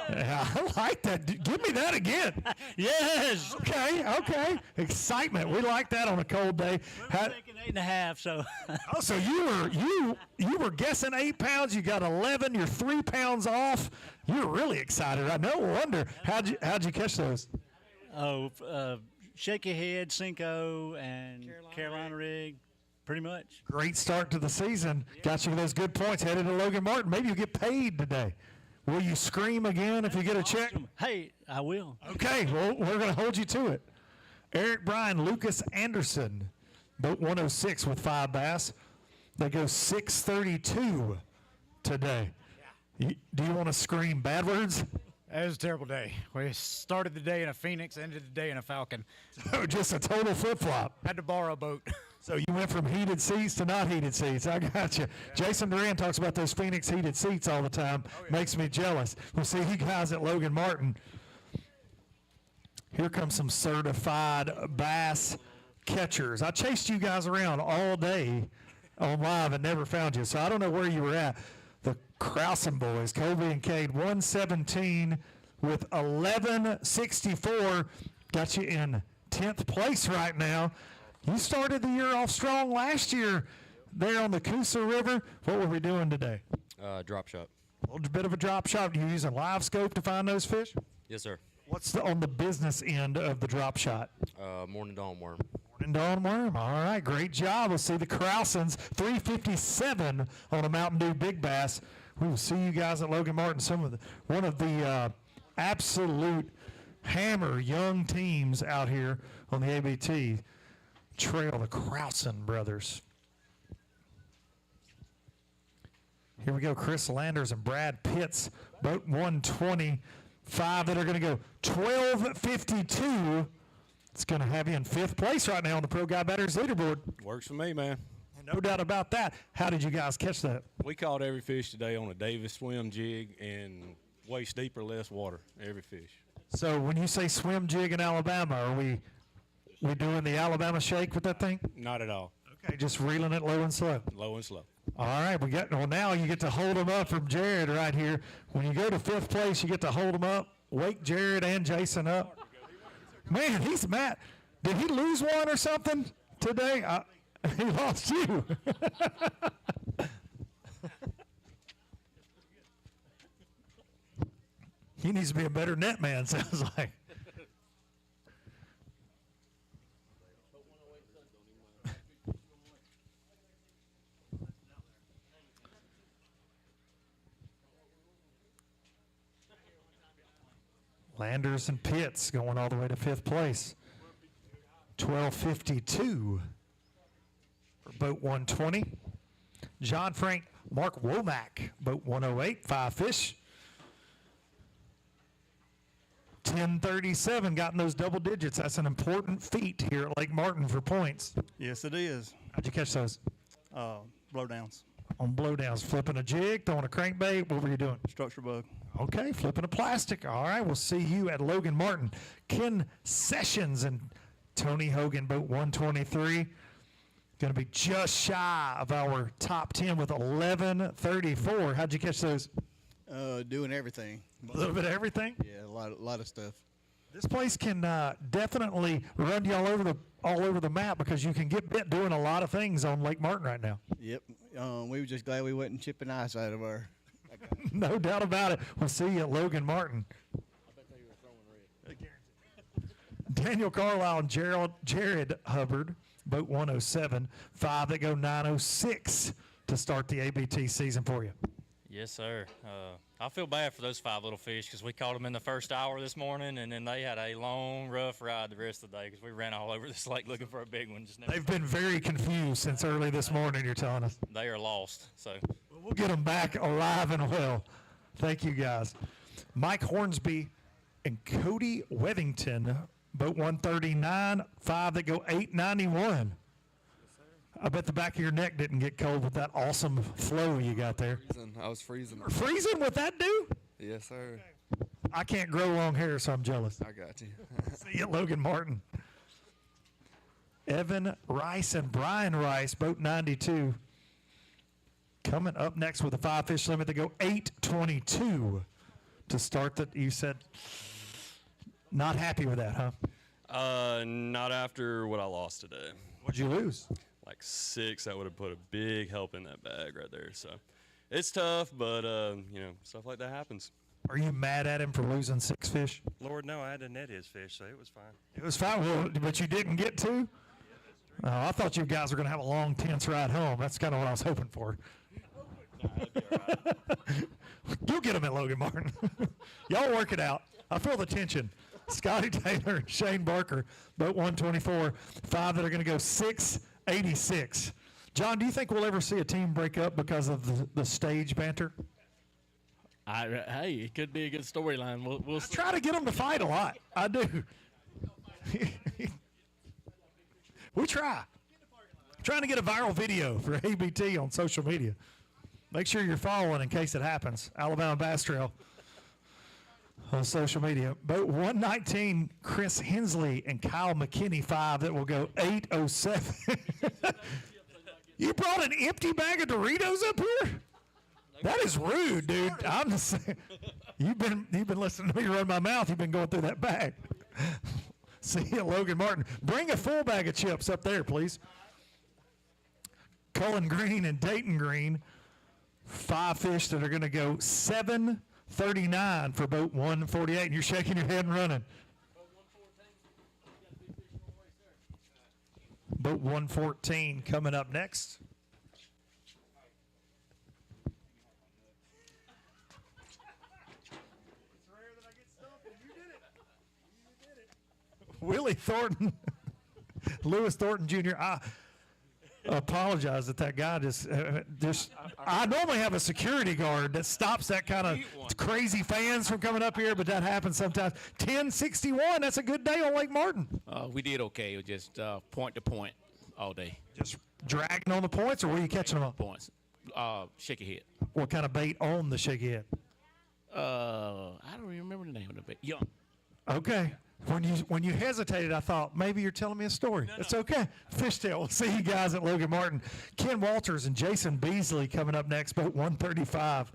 Yeah, I like that. Give me that again. Yes. Okay. Excitement. We like that on a cold day. We're thinking 8.5, so. Oh, so you were guessing 8 pounds. You got 11. You're 3 pounds off. You're really excited. I no wonder. How'd you catch those? Oh, Shaky Head, Cinco, and Carolina Rig. Pretty much. Great start to the season. Got you those good points. Headed to Logan Martin. Maybe you'll get paid today. Will you scream again if you get a check? Hey, I will. Okay, well, we're going to hold you to it. Eric Bryan, Lucas Anderson, boat 106 with 5 bass. They go 632 today. Do you want to scream bad words? It was a terrible day. We started the day in a Phoenix, ended the day in a Falcon. Oh, just a total flip-flop. Had to borrow a boat. So you went from heated seats to not heated seats. I got you. Yeah. Jason Duran talks about those Phoenix heated seats all the time. Oh, yeah. Makes me jealous. We'll see you guys at Logan Martin. Here comes some certified bass catchers. I chased you guys around all day on live and never found you, so I don't know where you were at. The Krausen boys, Kobe and Cade, 117 with 1164. Got you in 10th place right now. You started the year off strong last year there on the Coosa River. What were we doing today? Drop shot. A little bit of a drop shot. You using live scope to find those fish? Yes, sir. What's on the business end of the drop shot? Morning dawn worm. Morning dawn worm. All right, great job. We'll see the Krausens, 357 on a Mountain Dew Big Bass. We will see you guys at Logan Martin. One of the absolute hammer young teams out here on the ABT trail, the Krausen brothers. Here we go, Chris Landers and Brad Pitts, boat 125 that are going to go 1252. It's going to have you in 5th place right now on the Pro Guide Batteries leaderboard. Works for me, man. No doubt about that. How did you guys catch that? We caught every fish today on a Davis swim jig and waist deep or less water, every fish. So when you say swim jig in Alabama, are we doing the Alabama shake with that thing? Not at all. Okay, just reeling it low and slow. Low and slow. All right, now you get to hold them up from Jared right here. When you go to 5th place, you get to hold them up, wake Jared and Jason up. Man, he's mad. Did he lose one or something today? He lost you. He needs to be a better net man, sounds like. Landers and Pitts going all the way to 5th place. 1252 for boat 120. John Frank, Mark Womack, boat 108, 5 fish. 1037, gotten those double digits. That's an important feat here at Lake Martin for points. Yes, it is. How'd you catch those? Blowdowns. On blowdowns, flipping a jig, throwing a crankbait. What were you doing? Structure bug. Okay, flipping a plastic. All right, we'll see you at Logan Martin. Ken Sessions and Tony Hogan, boat 123. Going to be just shy of our top 10 with 1134. How'd you catch those? Doing everything. A little bit of everything? Yeah, a lot of stuff. This place can definitely run you all over the map because you can get bit doing a lot of things on Lake Martin right now. Yep. We were just glad we wasn't chipping ice out of our. No doubt about it. We'll see you at Logan Martin. Daniel Carlisle and Jared Hubbard, boat 107. 5 that go 906 to start the ABT season for you. Yes, sir. I feel bad for those 5 little fish because we caught them in the first hour this morning, and then they had a long, rough ride the rest of the day because we ran all over this lake looking for a big one. They've been very confused since early this morning, you're telling us. They are lost. So we'll get them back alive and well. Thank you, guys. Mike Hornsby and Cody Wethington, boat 139, 5 that go 891. I bet the back of your neck didn't get cold with that awesome flow you got there. I was freezing. Freezing with that dude? Yes, sir. I can't grow long hair, so I'm jealous. I got you. See you at Logan Martin. Evan Rice and Brian Rice, boat 92. Coming up next with a 5-fish limit, they go 822 to start that. You said not happy with that, huh? Not after what I lost today. What'd you lose? Like 6. That would have put a big help in that bag right there. So it's tough, but stuff like that happens. Are you mad at him for losing 6 fish? Lord, no, I had to net his fish, so it was fine. It was fine, well, but you didn't get to? I thought you guys were going to have a long, tense ride home. That's kind of what I was hoping for. You'll get them at Logan Martin. Y'all work it out. I feel the tension. Scotty Taylor and Shane Barker, boat 124, 5 that are going to go 686. John, do you think we'll ever see a team break up because of the stage banter? Hey, it could be a good storyline. We'll see. Try to get them to fight a lot. I do. We try. Trying to get a viral video for ABT on social media. Make sure you're following in case it happens. Alabama Bass Trail on social media. Boat 119, Chris Hensley and Kyle McKinney, 5 that will go 807. You brought an empty bag of Doritos up here? That is rude, dude. I'm just saying. You've been listening to me run my mouth. You've been going through that bag. See you, Logan Martin. Bring a full bag of chips up there, please. Cullen Green and Dayton Green, 5 fish that are going to go 739 for boat 148. And you're shaking your head and running. Boat 114 coming up next. Willie Thornton, Lewis Thornton Jr. I apologize that guy just. I normally have a security guard that stops that kind of crazy fans from coming up here, but that happens sometimes. 1061. That's a good day on Lake Martin. We did okay. It was just point to point all day. Just dragging on the points, or were you catching them up? Points. Shaky head. What kind of bait on the shaky head? I don't even remember the name of the bait. Young. Okay. When you hesitated, I thought maybe you're telling me a story. It's okay. Fishtail. We'll see you guys at Logan Martin. Ken Walters and Jason Beasley coming up next, boat 135.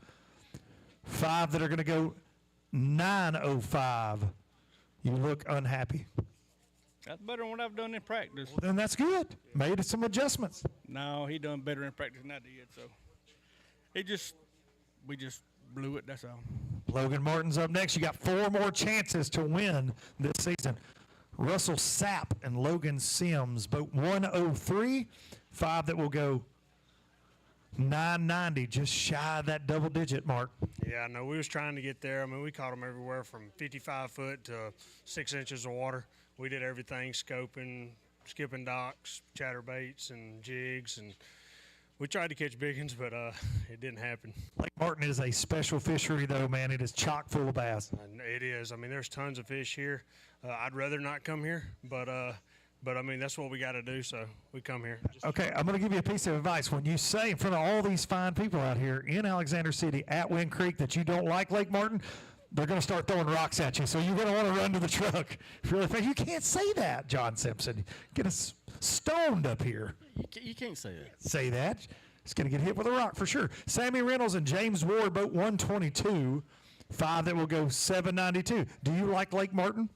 5 that are going to go 905. You look unhappy. That's better than what I've done in practice. Well, then that's good. Made some adjustments. No, he done better in practice than I did. So we just blew it. That's all. Logan Martin's up next. You got 4 more chances to win this season. Russell Sapp and Logan Sims, boat 103. 5 that will go 990, just shy of that double-digit mark. Yeah, no, we was trying to get there. I mean, we caught them everywhere from 55 foot to 6 inches of water. We did everything, scoping, skipping docks, chatterbaits, and jigs, and we tried to catch big ones, but it didn't happen. Lake Martin is a special fishery, though, man. It is chock full of bass. And it is. I mean, there's tons of fish here. I'd rather not come here, but I mean, that's what we got to do, so we come here. Okay, I'm going to give you a piece of advice. When you say in front of all these fine people out here in Alexander City at Wind Creek that you don't like Lake Martin, they're going to start throwing rocks at you, so you're going to want to run to the truck. You can't say that, John Simpson. Get us stoned up here. You can't say that. Say that. It's going to get hit with a rock for sure. Sammy Reynolds and James Ward, boat 122. 5 that will go 792. Do you like Lake Martin?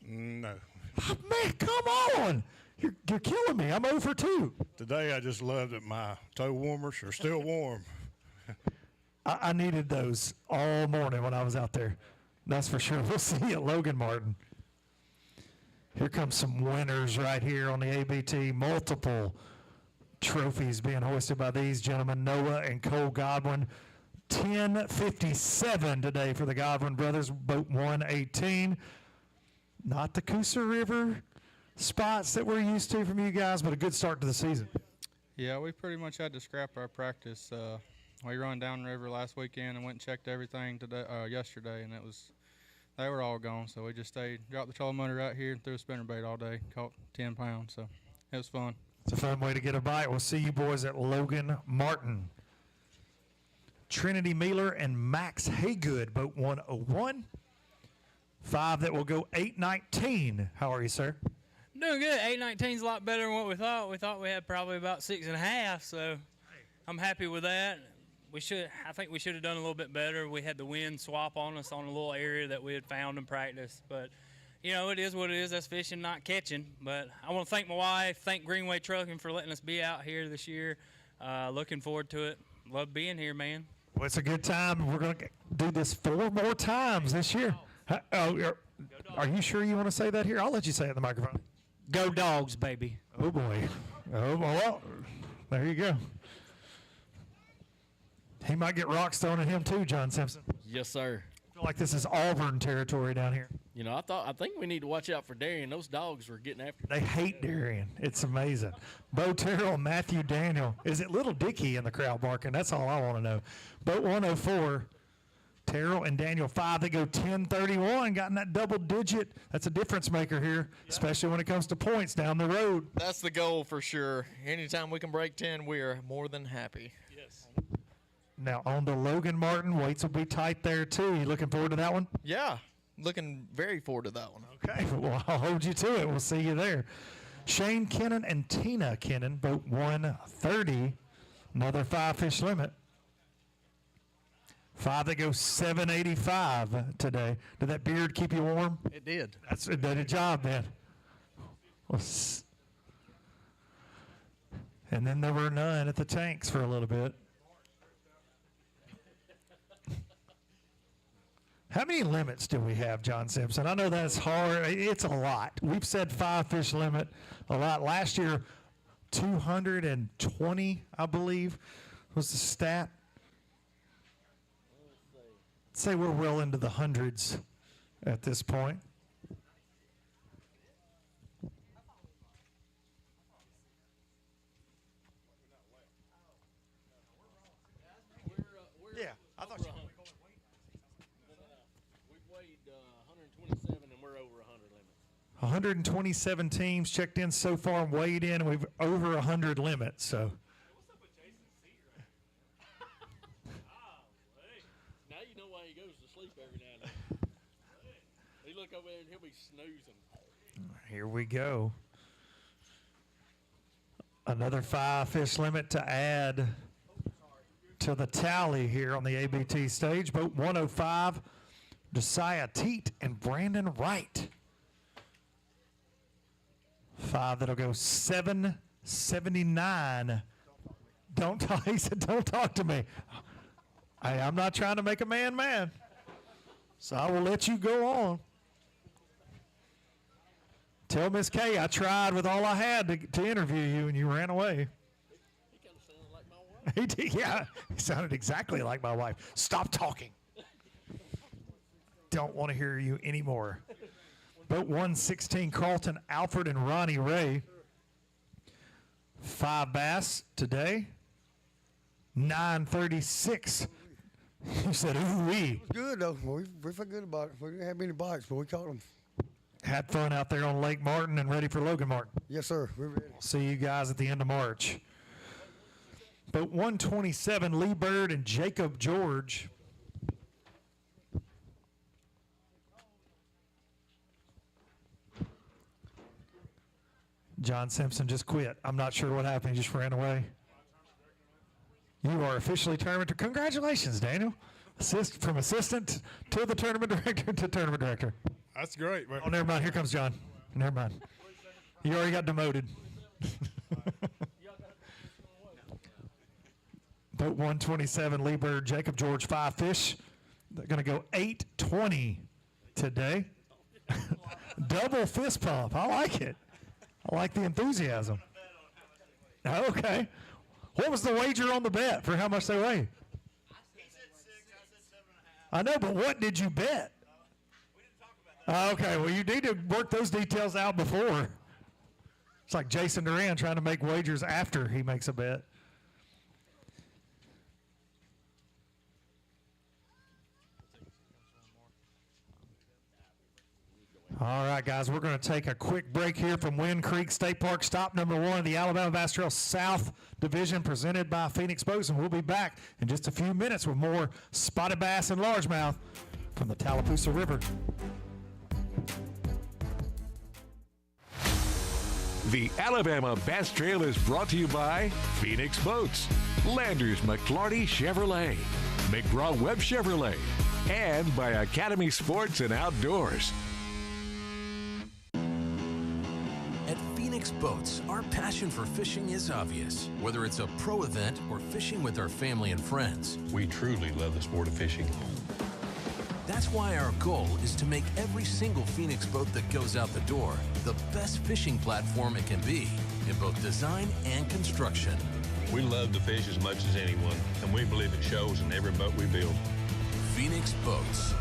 No. Oh, man, come on. You're killing me. I'm 0 for 2. Today I just love that my toe warmers are still warm. I needed those all morning when I was out there. That's for sure. We'll see you at Logan Martin. Here comes some winners right here on the ABT. Multiple trophies being hoisted by these gentlemen, Noah and Cole Godwin. 10:57 today for the Godwin brothers, boat 118. Not the Coosa River spots that we're used to from you guys, but a good start to the season. Yeah, we pretty much had to scrap our practice. We run downriver last weekend and went and checked everything today, yesterday, and they were all gone. So we just dropped the trolling motor right here and threw a spinnerbait all day, caught 10 pounds. So it was fun. It's a fun way to get a bite. We'll see you boys at Logan Martin. Trinity Mealer and Max Haygood, boat 101. 5 that will go 819. How are you, sir? Doing good. 819 is a lot better than what we thought. We thought we had probably about 6.5, so I'm happy with that. I think we should have done a little bit better. We had the wind swap on us on a little area that we had found in practice, but you know, it is what it is. That's fishing, not catching. But I want to thank my wife, thank Greenway Trucking for letting us be out here this year. Looking forward to it. Love being here, man. Well, it's a good time. We're going to do this 4 more times this year. Are you sure you want to say that here? I'll let you say it in the microphone. Go Dogs, baby. Oh, boy. Oh, well, there you go. He might get rocks thrown at him too, John Simpson. Yes, sir. I feel like this is Auburn territory down here. You know, I think we need to watch out for Darian. Those dogs were getting after him. They hate Darian. It's amazing. Bo Terrell, Matthew Daniel. Is it Little Dicky in the crowd barking? That's all I want to know. Boat 104, Terrell and Daniel 5. They go 10:31, got in that double digit. That's a difference maker here, especially when it comes to points down the road. That's the goal for sure. Anytime we can break 10, we are more than happy. Yes. Now on to Logan Martin. Weights will be tight there too. You looking forward to that one? Yeah, looking very forward to that one. Okay, well, I'll hold you to it. We'll see you there. Shane Kennan and Tina Kennan, boat 130. Another 5-fish limit. 5 that goes 785 today. Did that beard keep you warm? It did. It did a job, man. And then there were none at the tanks for a little bit. How many limits do we have, John Simpson? I know that's hard. It's a lot. We've said 5-fish limit a lot. Last year, 220, I believe, was the stat. I'd say we're well into the hundreds at this point. Yeah, I thought you. We've weighed 127 and we're over 100 limits. 127 teams checked in so far and weighed in, and we've over 100 limits. So. Now you know why he goes to sleep every now and then. He look over there and he'll be snoozing. Here we go. Another 5-fish limit to add to the tally here on the ABT stage. Boat 105, Josiah Teat and Brandon Wright. 5 that'll go 779. Don't talk. He said, "Don't talk to me." I'm not trying to make a man mad, so I will let you go on. Tell Miss Kay I tried with all I had to interview you, and you ran away. He kind of sounded like my wife. He did, yeah. He sounded exactly like my wife. Stop talking. Don't want to hear you anymore. Boat 116, Carlton Alfred and Ronnie Ray. 5 bass today. 936. You said, ooh-wee. It was good, though. We felt good about it. We didn't have many bites, but we caught them. Had fun out there on Lake Martin and ready for Logan Martin. Yes, sir. We're ready. See you guys at the end of March. Boat 127, Lee Bird and Jacob George. John Simpson just quit. I'm not sure what happened. He just ran away. You are officially tournament. Congratulations, Daniel. From assistant to the tournament director to tournament director. That's great, man. Oh, never mind. Here comes John. Never mind. You already got demoted. Boat Boat 127, Lee Bird, Jacob George, 5 fish. They're going to go 820 today. Double fist pump. I like it. I like the enthusiasm. Okay. What was the wager on the bet for how much they weigh? He said 6, I said 7.5. I know, but what did you bet? We didn't talk about that. Okay, well, you need to work those details out before. It's like Jason Duran trying to make wagers after he makes a bet. All right, guys, we're going to take a quick break here from Wind Creek State Park. Stop number 1, the Alabama Bass Trail South Division, presented by Phoenix Boats, and we'll be back in just a few minutes with more spotted bass and largemouth from the Tallapoosa River. The Alabama Bass Trail is brought to you by Phoenix Boats, Landers McClarty Chevrolet, McGraw-Webb Chevrolet, and by Academy Sports and Outdoors. At Phoenix Boats, our passion for fishing is obvious. Whether it's a pro event or fishing with our family and friends, we truly love the sport of fishing. That's why our goal is to make every single Phoenix boat that goes out the door the best fishing platform it can be in both design and construction. We love to fish as much as anyone, and we believe it shows in every boat we build. Phoenix Boats,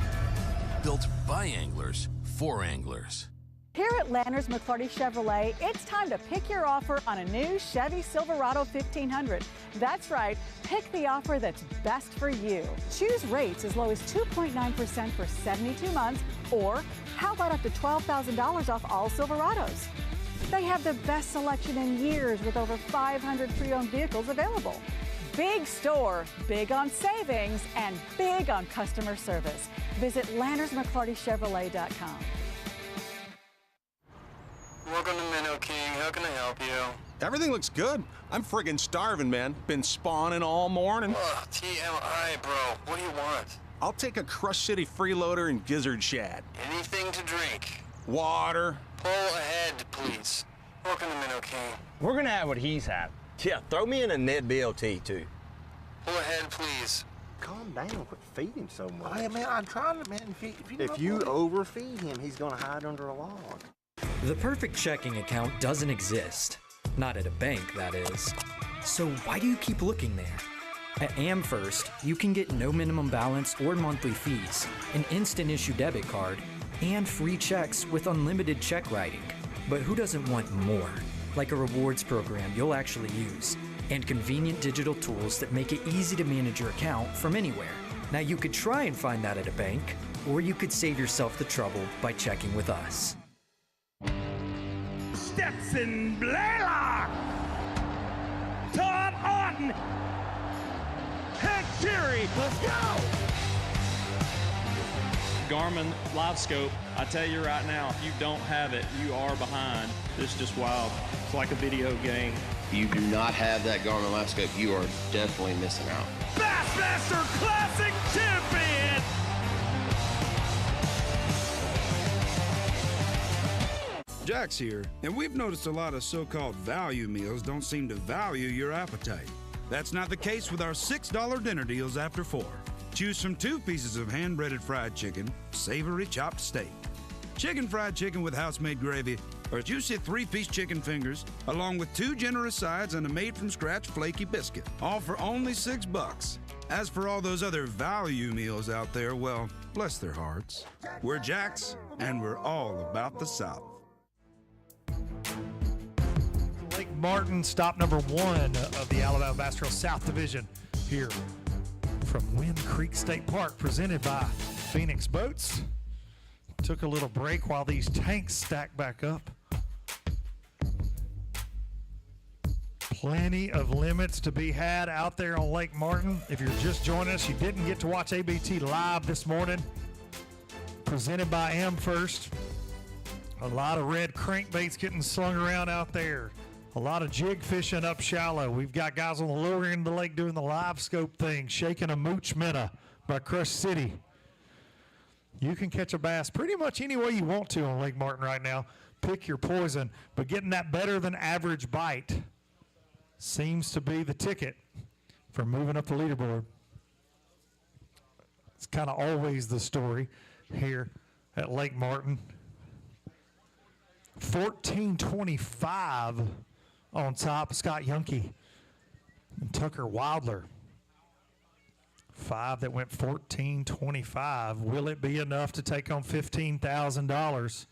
built by anglers for anglers. Here at Landers McClarty Chevrolet, it's time to pick your offer on a new Chevy Silverado 1500. That's right, pick the offer that's best for you. Choose rates as low as 2.9% for 72 months, or how about up to $12,000 off all Silverados? They have the best selection in years with over 500 pre-owned vehicles available. Big store, big on savings, and big on customer service. Visit LandersMcClartyChevrolet.com. Welcome to Minnow King. How can I help you? Everything looks good. I'm friggin' starving, man. Been spawning all morning. Ugh, TMI, bro. What do you want? I'll take a Crush City freeloader and gizzard shad. Anything to drink. Water. Pull ahead, please. Welcome to Minnow King. We're gonna have what he's had. Yeah, throw me in a Ned BLT, too. Pull ahead, please. Calm down. Quit feeding so much. Hey, man, I'm trying to, man. If you overfeed him, he's gonna hide under a log. The perfect checking account doesn't exist. Not at a bank, that is. So why do you keep looking there? At AmFirst, you can get no minimum balance or monthly fees, an instant issue debit card, and free checks with unlimited check writing. But who doesn't want more? Like a rewards program you'll actually use, and convenient digital tools that make it easy to manage your account from anywhere. Now you could try and find that at a bank, or you could save yourself the trouble by checking with us. Stetson Blaylock, Todd Otten, Hank Terry, let's go! Garmin LiveScope, I tell you right now, if you don't have it, you are behind. This is just wild. It's like a video game. If you do not have that Garmin LiveScope, you are definitely missing out. Bassmaster Classic Champion! Jack's here, and we've noticed a lot of so-called value meals don't seem to value your appetite. That's not the case with our $6 dinner deals after 4. Choose from 2 pieces of hand-breaded fried chicken, savory chopped steak, chicken fried chicken with house-made gravy, or juicy 3-piece chicken fingers, along with 2 generous sides and a made-from-scratch flaky biscuit, all for only $6. As for all those other value meals out there, well, bless their hearts. We're Jack's, and we're all about the South. Lake Martin, stop number 1 of the Alabama Bass Trail South Division here from Wind Creek State Park, presented by Phoenix Boats. Took a little break while these tanks stack back up. Plenty of limits to be had out there on Lake Martin. If you're just joining us, you didn't get to watch ABT live this morning. Presented by AmFirst. A lot of red crankbaits getting slung around out there. A lot of jig fishing up shallow. We've got guys on the lower end of the lake doing the live scope thing, shaking a mooch minnow by Crush City. You can catch a bass pretty much any way you want to on Lake Martin right now. Pick your poison, but getting that better than average bite seems to be the ticket for moving up the leaderboard. It's kind of always the story here at Lake Martin. 1425 on top, Scott Yunke and Tucker Wilder. 5 that went 1425. Will it be enough to take on $15,000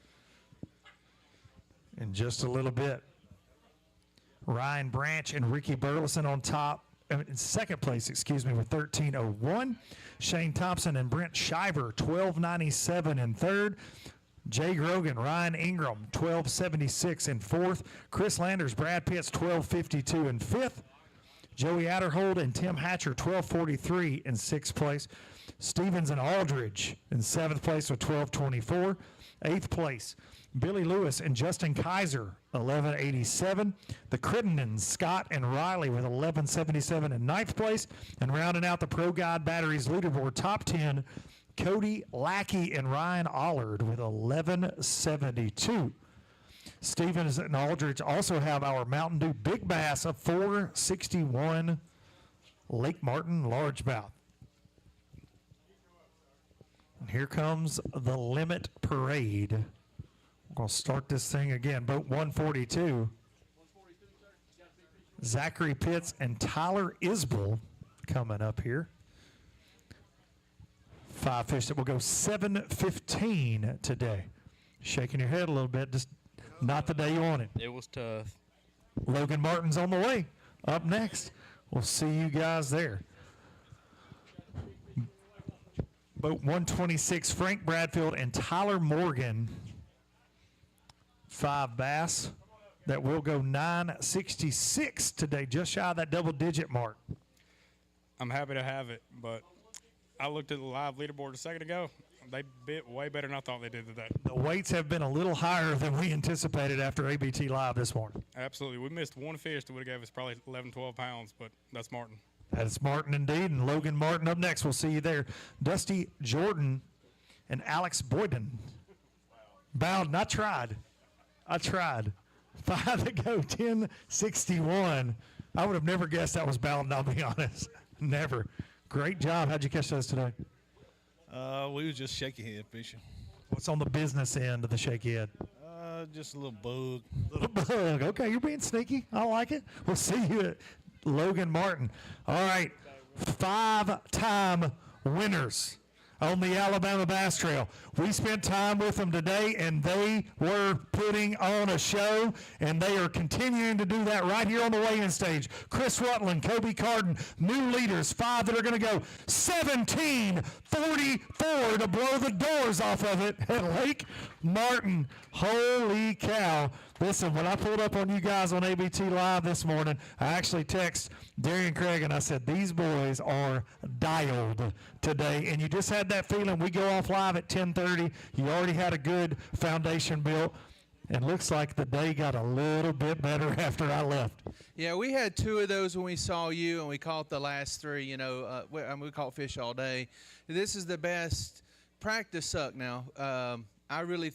in just a little bit? Ryan Branch and Ricky Burleson on top. In second place, with 1301. Shane Thompson and Brent Shiver, 1297 in third. Jay Grogan, Ryan Ingram, 1276 in fourth. Chris Landers, Brad Pitts, 1252 in fifth. Joey Adderhold and Tim Hatcher, 1243 in sixth place. Stevens and Aldridge in seventh place with 1224. Eighth place, Billy Lewis and Justin Kaiser, 1187. The Crittenens, Scott and Riley with 1177 in ninth place. And rounding out the Pro Guide Batteries leaderboard top 10, Cody Lackey and Ryan Allard with 1172. Stevens and Aldridge also have our Mountain Dew Big Bass of 461 Lake Martin largemouth. And here comes the Limit Parade. We're going to start this thing again. Boat 142. Zachary Pitts and Tyler Isbell coming up here. 5 fish that will go 7:15 today. Shaking your head a little bit, just not the day you wanted. It was tough. Logan Martin's on the way. Up next. We'll see you guys there. Boat 126, Frank Bradfield and Tyler Morgan. 5 bass that will go 966 today, just shy of that double-digit mark. I'm happy to have it, but I looked at the live leaderboard a second ago. They bit way better than I thought they did today. The weights have been a little higher than we anticipated after ABT Live this morning. Absolutely. We missed one fish that would have gave us probably 11, 12 pounds, but that's Martin. That's Martin indeed, and Logan Martin up next. We'll see you there. Dusty Jordan and Alex Boyden. Bowden, I tried. 5 to go, 1061. I would have never guessed that was Bowden, I'll be honest. Never. Great job. How'd you catch those today? We was just shaky head fishing. What's on the business end of the shaky head? Just a little bug. Little bug. Okay, you're being sneaky. I like it. We'll see you at Logan Martin. All right, 5-time winners on the Alabama Bass Trail. We spent time with them today, and they were putting on a show, and they are continuing to do that right here on the weigh-in stage. Chris Rutland, Kobe Carden, new leaders, 5 that are going to go 17:44 to blow the doors off of it at Lake Martin. Holy cow. Listen, when I pulled up on you guys on ABT Live this morning, I actually texted Darian Craig and I said, these boys are dialed today. And you just had that feeling. We go off live at 10:30. You already had a good foundation built. And looks like the day got a little bit better after I left. Yeah, we had 2 of those when we saw you, and we caught the last 3. You know, we caught fish all day. This is the best practice suck now.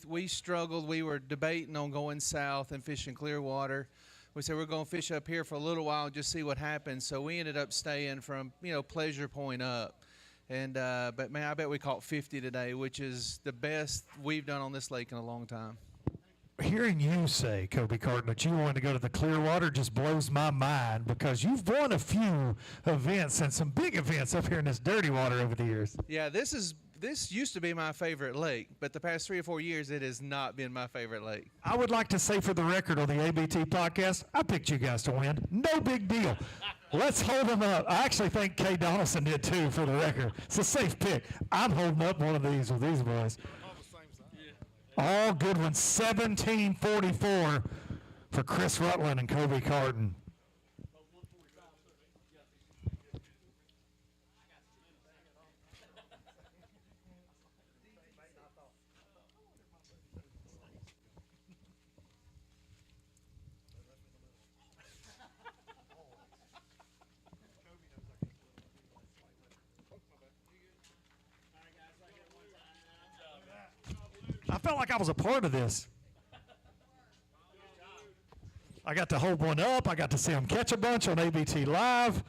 We struggled. We were debating on going south and fishing Clearwater. We said we're going to fish up here for a little while and just see what happens. So we ended up staying from, Pleasure Point up. And but man, I bet we caught 50 today, which is the best we've done on this lake in a long time. Hearing you say, Kobe Carton, that you wanted to go to the Clearwater just blows my mind, because you've won a few events and some big events up here in this dirty water over the years. Yeah, this used to be my favorite lake, but the past 3 or 4 years, it has not been my favorite lake. I would like to say for the record on the ABT podcast, I picked you guys to win. No big deal. Let's hold them up. I actually think Kay Donaldson did too, for the record. It's a safe pick. I'm holding up one of these with these boys. All good ones. 17:44 for Chris Rutland and Kobe Carton. I felt like I was a part of this. I got to hold one up. I got to see him catch a bunch on ABT Live.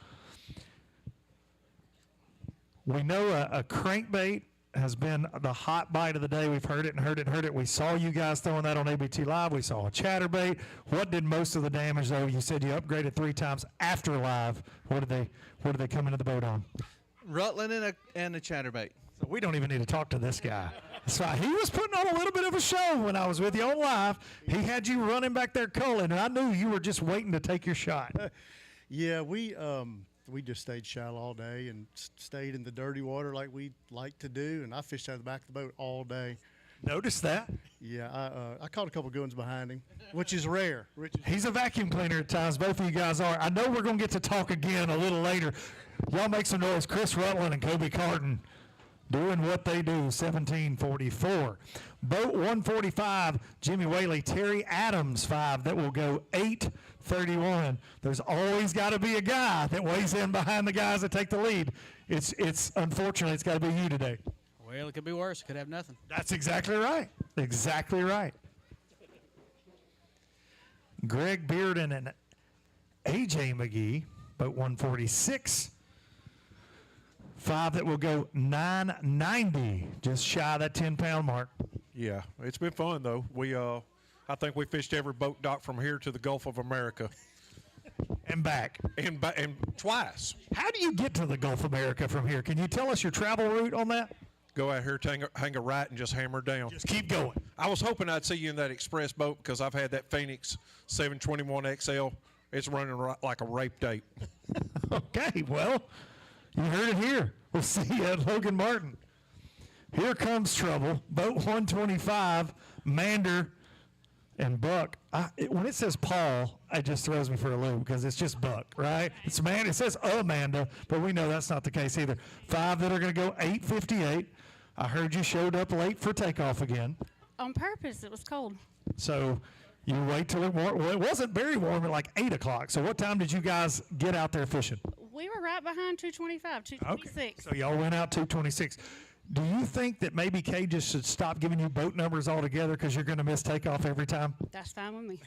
We know a crankbait has been the hot bite of the day. We've heard it and heard it and heard it. We saw you guys throwing that on ABT Live. We saw a chatterbait. What did most of the damage, though? You said you upgraded 3 times after live. What did they come into the boat on? Rutland and a chatterbait. So we don't even need to talk to this guy. So he was putting on a little bit of a show when I was with you on live. He had you running back there culling, and I knew you were just waiting to take your shot. Yeah, we just stayed shallow all day and stayed in the dirty water like we like to do, and I fished out of the back of the boat all day. Notice that? Yeah, I caught a couple good ones behind him, which is rare. He's a vacuum cleaner at times. Both of you guys are. I know we're going to get to talk again a little later. Y'all make some noise. Chris Rutland and Kobe Carton doing what they do, 1744. Boat 145, Jimmy Whaley, Terry Adams 5, that will go 831. There's always got to be a guy that weighs in behind the guys that take the lead. It's unfortunately, it's got to be you today. Well, it could be worse. It could have nothing. That's exactly right. Exactly right. Greg Bearden and AJ McGee, boat 146. 5 that will go 990, just shy of that 10-pound mark. Yeah, it's been fun though. I think we fished every boat dock from here to the Gulf of America. And back. And twice. How do you get to the Gulf of America from here? Can you tell us your travel route on that? Go out here, hang a right, and just hammer down. Just keep going. I was hoping I'd see you in that express boat because I've had that Phoenix 721 XL. It's running like a rape date. Okay, well, you heard it here. We'll see you at Logan Martin. Here comes trouble. Boat 125, Mander and Buck. When it says Paul, it just throws me for a loop because it's just Buck, right? It's Amanda. It says Amanda, but we know that's not the case either. 5 that are going to go 858. I heard you showed up late for takeoff again. On purpose. It was cold. So you wait till it warm. Well, it wasn't very warm at like 8 o'clock. So what time did you guys get out there fishing? We were right behind 225, 226. Okay. So y'all went out 226. Do you think that maybe Kay just should stop giving you boat numbers altogether because you're going to miss takeoff every time? That's fine with me.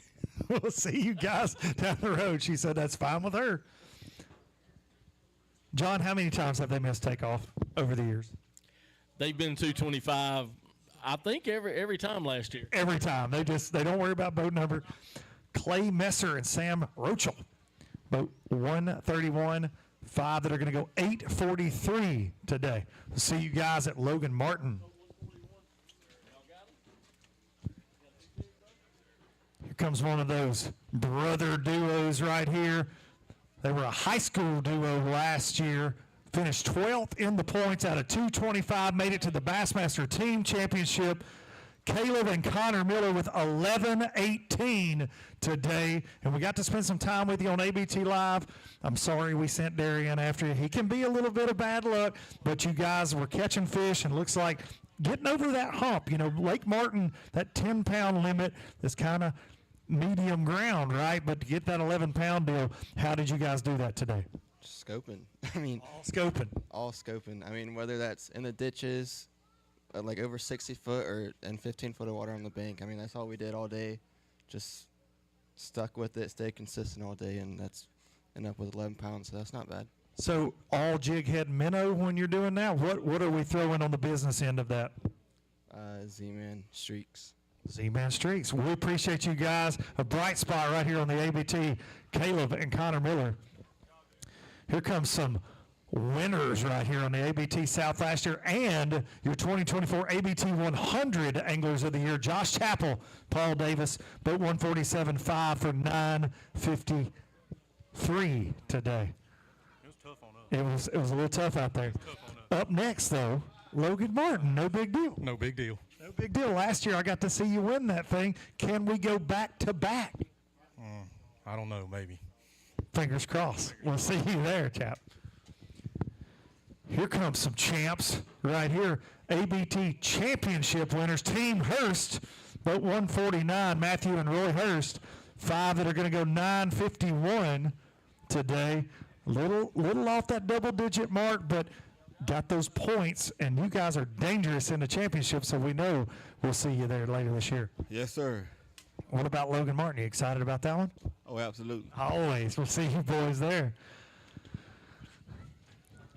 We'll see you guys down the road. She said that's fine with her. John, how many times have they missed takeoff over the years? They've been 225, I think, every time last year. Every time. They don't worry about boat number. Clay Messer and Sam Rochel. Boat 131, 5 that are going to go 843 today. We'll see you guys at Logan Martin. Here comes one of those brother duos right here. They were a high school duo last year. Finished 12th in the points out of 225. Made it to the Bassmaster Team Championship. Caleb and Connor Miller with 11-18 today. And we got to spend some time with you on ABT Live. I'm sorry we sent Darian after you. He can be a little bit of bad luck, but you guys were catching fish and looks like getting over that hump. You know, Lake Martin, that 10-pound limit is kind of medium ground, right? But to get that 11-pound deal, how did you guys do that today? Scoping. I mean, all scoping. All scoping. I mean, whether that's in the ditches, like over 60 foot or and 15 foot of water on the bank. I mean, that's all we did all day. Just stuck with it, stayed consistent all day, and that's ended up with 11 pounds, so that's not bad. So all jig head minnow when you're doing that? What are we throwing on the business end of that? Z-Man streaks. Z-Man streaks. We appreciate you guys. A bright spot right here on the ABT. Caleb and Connor Miller. Here comes some winners right here on the ABT South last year and your 2024 ABT 100 Anglers of the Year. Josh Chappell, Paul Davis, boat 147.5 for 953 today. It was tough on us. It was a little tough out there. Up next, though, Logan Martin. No big deal. No big deal. No big deal. Last year I got to see you win that thing. Can we go back to back? I don't know, maybe. Fingers crossed. We'll see you there, chap. Here comes some champs right here. ABT championship winners. Team Hurst, boat 149, Matthew and Roy Hurst. 5 that are going to go 951 today. Little off that double-digit mark, but got those points, and you guys are dangerous in the championship, so we know we'll see you there later this year. Yes, sir. What about Logan Martin? You excited about that one? Oh, absolutely. Always. We'll see you boys there.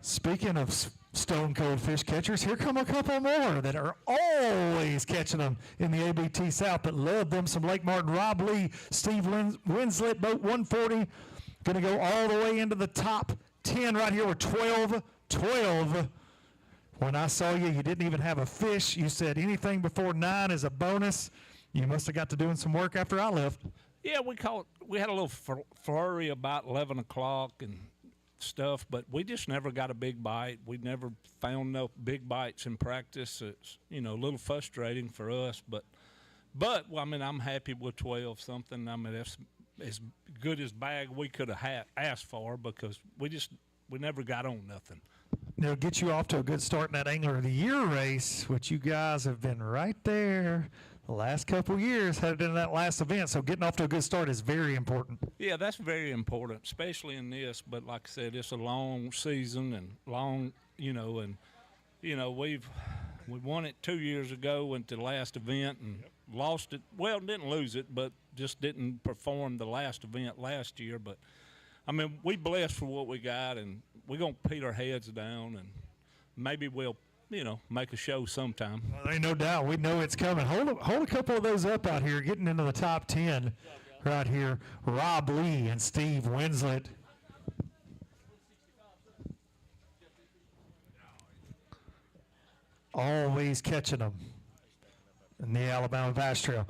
Speaking of Stone cold fish catchers. Here come a couple more that are always catching them in the ABT South that love them some Lake Martin. Rob Lee, Steve Winslet, boat 140. Going to go all the way into the top 10 right here with 12. When I saw you, you didn't even have a fish. You said anything before 9 is a bonus. You must have got to doing some work after I left. Yeah, we had a little flurry about 11 o'clock and stuff, but we just never got a big bite. We never found no big bites in practice. It's, a little frustrating for us, but well, I mean, I'm happy with 12 something. I mean, that's as good as bag we could have asked for because we never got on nothing. It'll get you off to a good start in that Angler of the Year race, which you guys have been right there the last couple of years headed into that last event. So getting off to a good start is very important. Yeah, that's very important, especially in this. But like I said, it's a long season and long, we won it 2 years ago, went to the last event and lost it. Well, didn't lose it, but just didn't perform the last event last year. But I mean, we blessed for what we got, and we're gonna put our heads down, and maybe we'll make a show sometime. Well, there ain't no doubt. We know it's coming. Hold a couple of those up out here, getting into the top 10 right here. Rob Lee and Steve Winslet. Always catching them in the Alabama Bass Trail.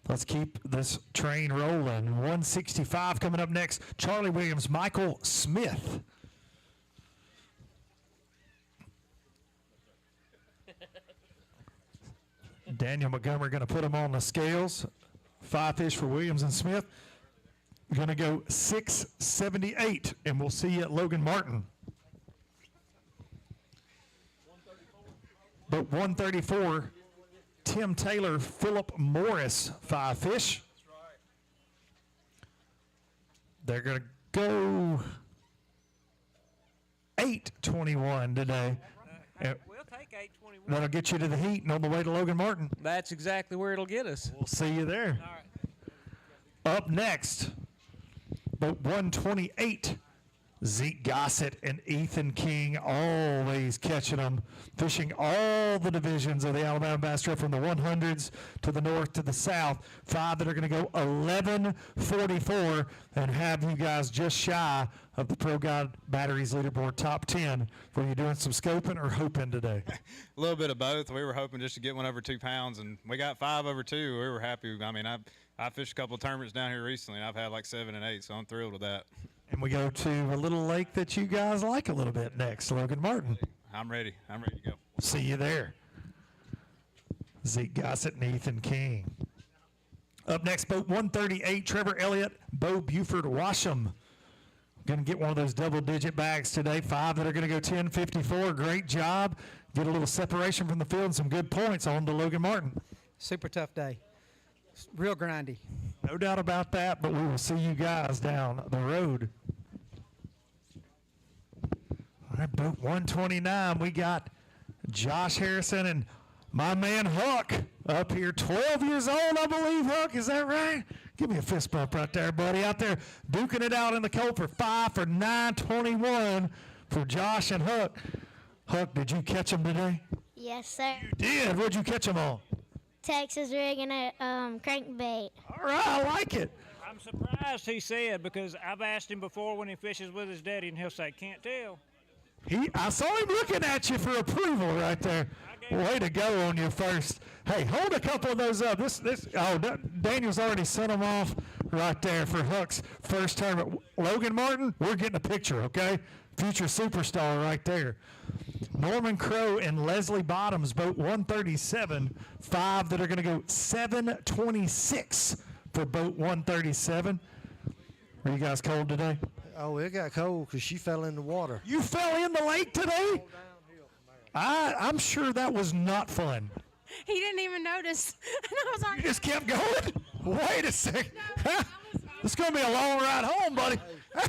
Let's keep this train rolling. 165 coming up next. Charlie Williams, Michael Smith. Daniel Montgomery going to put them on the scales. 5 fish for Williams and Smith. Going to go 678, and we'll see you at Logan Martin. But 134, Tim Taylor, Philip Morris, 5 fish. They're going to go 821 today. We'll take 821. That'll get you to the heat and on the way to Logan Martin. That's exactly where it'll get us. We'll see you there. All right. Up next, boat 128, Zeke Gossett and Ethan King, always catching them, fishing all the divisions of the Alabama Bass Trail from the 100s to the north to the south. 5 that are going to go 11:44 and have you guys just shy of the Pro Guide Batteries leaderboard top 10. Were you doing some scoping or hoping today? A little bit of both. We were hoping just to get one over 2 pounds, and we got 5 over 2. We were happy. I mean, I fished a couple of tournaments down here recently, and I've had like 7 and 8, so I'm thrilled with that. And we go to a little lake that you guys like a little bit next, Logan Martin. I'm ready. I'm ready to go. See you there. Zeke Gossett and Ethan King. Up next, boat 138, Trevor Elliott, Bo Buford Washam. Going to get one of those double-digit bags today. 5 that are going to go 10:54. Great job. Get a little separation from the field and some good points on to Logan Martin. Super tough day. Real grindy. No doubt about that, but we will see you guys down the road. All right, boat 129, we got Josh Harrison and my man Huck up here, 12 years old, I believe, Huck. Is that right? Give me a fist bump right there, buddy. Out there duking it out in the cold for 5 for 921 for Josh and Huck. Huck, did you catch them today? Yes, sir. You did. What'd you catch them on? Texas rig and a crankbait. All right, I like it. I'm surprised he said, because I've asked him before when he fishes with his daddy, and he'll say, can't tell. I saw him looking at you for approval right there. Way to go on your first. Hey, hold a couple of those up. Daniel's already sent them off right there for Huck's first tournament. Logan Martin, we're getting a picture, okay? Future superstar right there. Norman Crow and Leslie Bottoms, boat 137. 5 that are going to go 726 for boat 137. Are you guys cold today? Oh, it got cold because she fell in the water. You fell in the lake today? I'm sure that was not fun. He didn't even notice. And I was already. You just kept going? Wait a second. It's going to be a long ride home, buddy.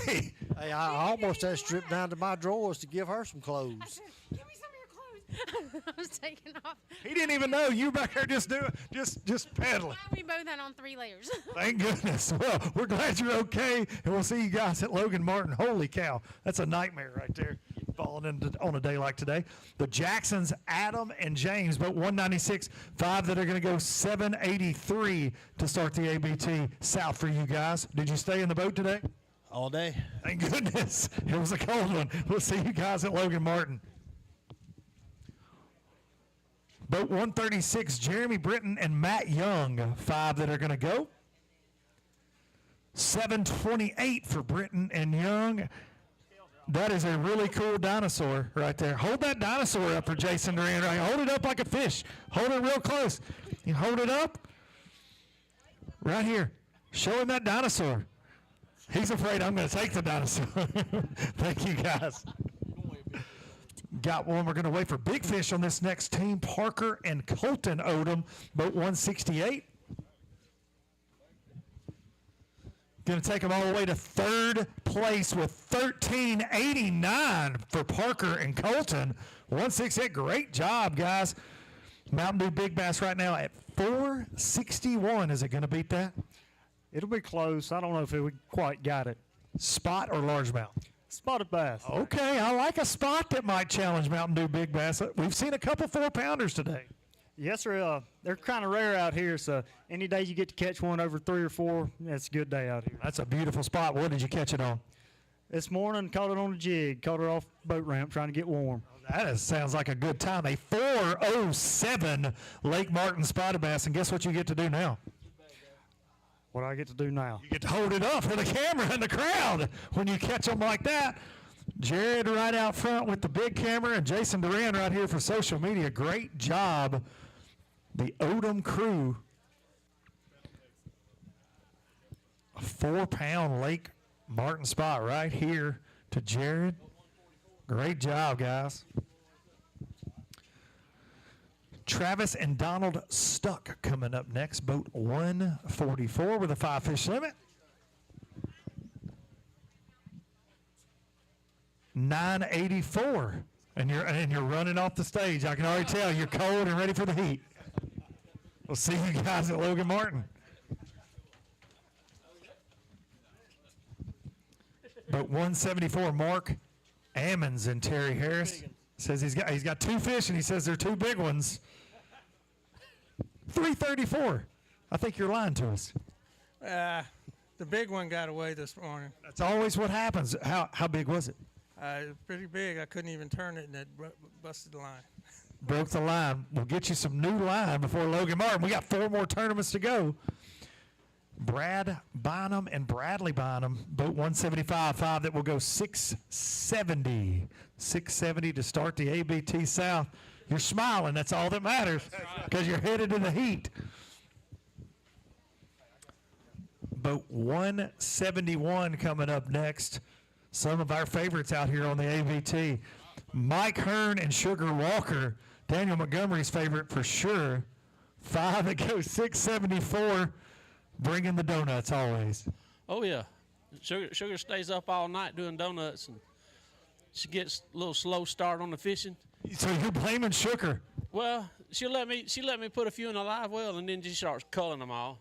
Hey. Hey, I almost had stripped down to my drawers to give her some clothes. I said, give me some of your clothes. I was taking off. He didn't even know you back there just pedaling. We both had on 3 layers. Thank goodness. Well, we're glad you're okay, and we'll see you guys at Logan Martin. Holy cow, that's a nightmare right there. falling on a day like today. The Jacksons, Adam and James, boat 196, 5 that are going to go 783 to start the ABT South for you guys. Did you stay in the boat today? All day. Thank goodness. It was a cold one. We'll see you guys at Logan Martin. Boat 136, Jeremy Britton and Matt Young, 5 that are going to go. 728 for Britton and Young. That is a really cool dinosaur right there. Hold that dinosaur up for Jason Duran. Right? Hold it up like a fish. Hold it real close. You hold it up. Right here. Show him that dinosaur. He's afraid I'm going to take the dinosaur. Thank you, guys. Got one. We're going to wait for big fish on this next team. Parker and Colton Odom, boat 168. Going to take them all the way to third place with 1389 for Parker and Colton. 168. Great job, guys. Mountain Dew Big Bass right now at 461. Is it going to beat that? It'll be close. I don't know if we quite got it. Spot or largemouth? Spotted bass. Okay, I like a spot that might challenge Mountain Dew Big Bass. We've seen a couple 4-pounders today. Yes, sir. They're kind of rare out here, so any day you get to catch one over 3 or 4, that's a good day out here. That's a beautiful spot. What did you catch it on? This morning, caught it on a jig. Caught it off boat ramp trying to get warm. Sounds like a good time. A 407 Lake Martin spotted bass, and guess what you get to do now? What do I get to do now? You get to hold it up for the camera and the crowd when you catch them like that. Jared right out front with the big camera, and Jason Duran right here for social media. Great job, the Odom crew. A 4-pound Lake Martin spot right here to Jared. Great job, guys. Travis and Donald Stuck coming up next. Boat 144 with a 5-fish limit. 984. And you're running off the stage. I can already tell you're cold and ready for the heat. We'll see you guys at Logan Martin. Boat 174, Mark Ammons and Terry Harris. Says he's got 2 fish, and he says they're 2 big ones. 334. I think you're lying to us. The big one got away this morning. That's always what happens. How big was it? Pretty big. I couldn't even turn it, and it busted the line. Broke the line. We'll get you some new line before Logan Martin. We got 4 more tournaments to go. Brad Bynum and Bradley Bynum, boat 175, 5 that will go 670. 670 to start the ABT South. You're smiling. That's all that matters because you're headed to the heat. Boat 171 coming up next. Some of our favorites out here on the ABT. Mike Hearn and Sugar Walker. Daniel Montgomery's favorite for sure. 5 that goes 674. Bringing the donuts always. Oh, yeah. Sugar stays up all night doing donuts, and she gets a little slow start on the fishing. So you're blaming Sugar? Well, she let me put a few in a live well, and then she starts culling them all.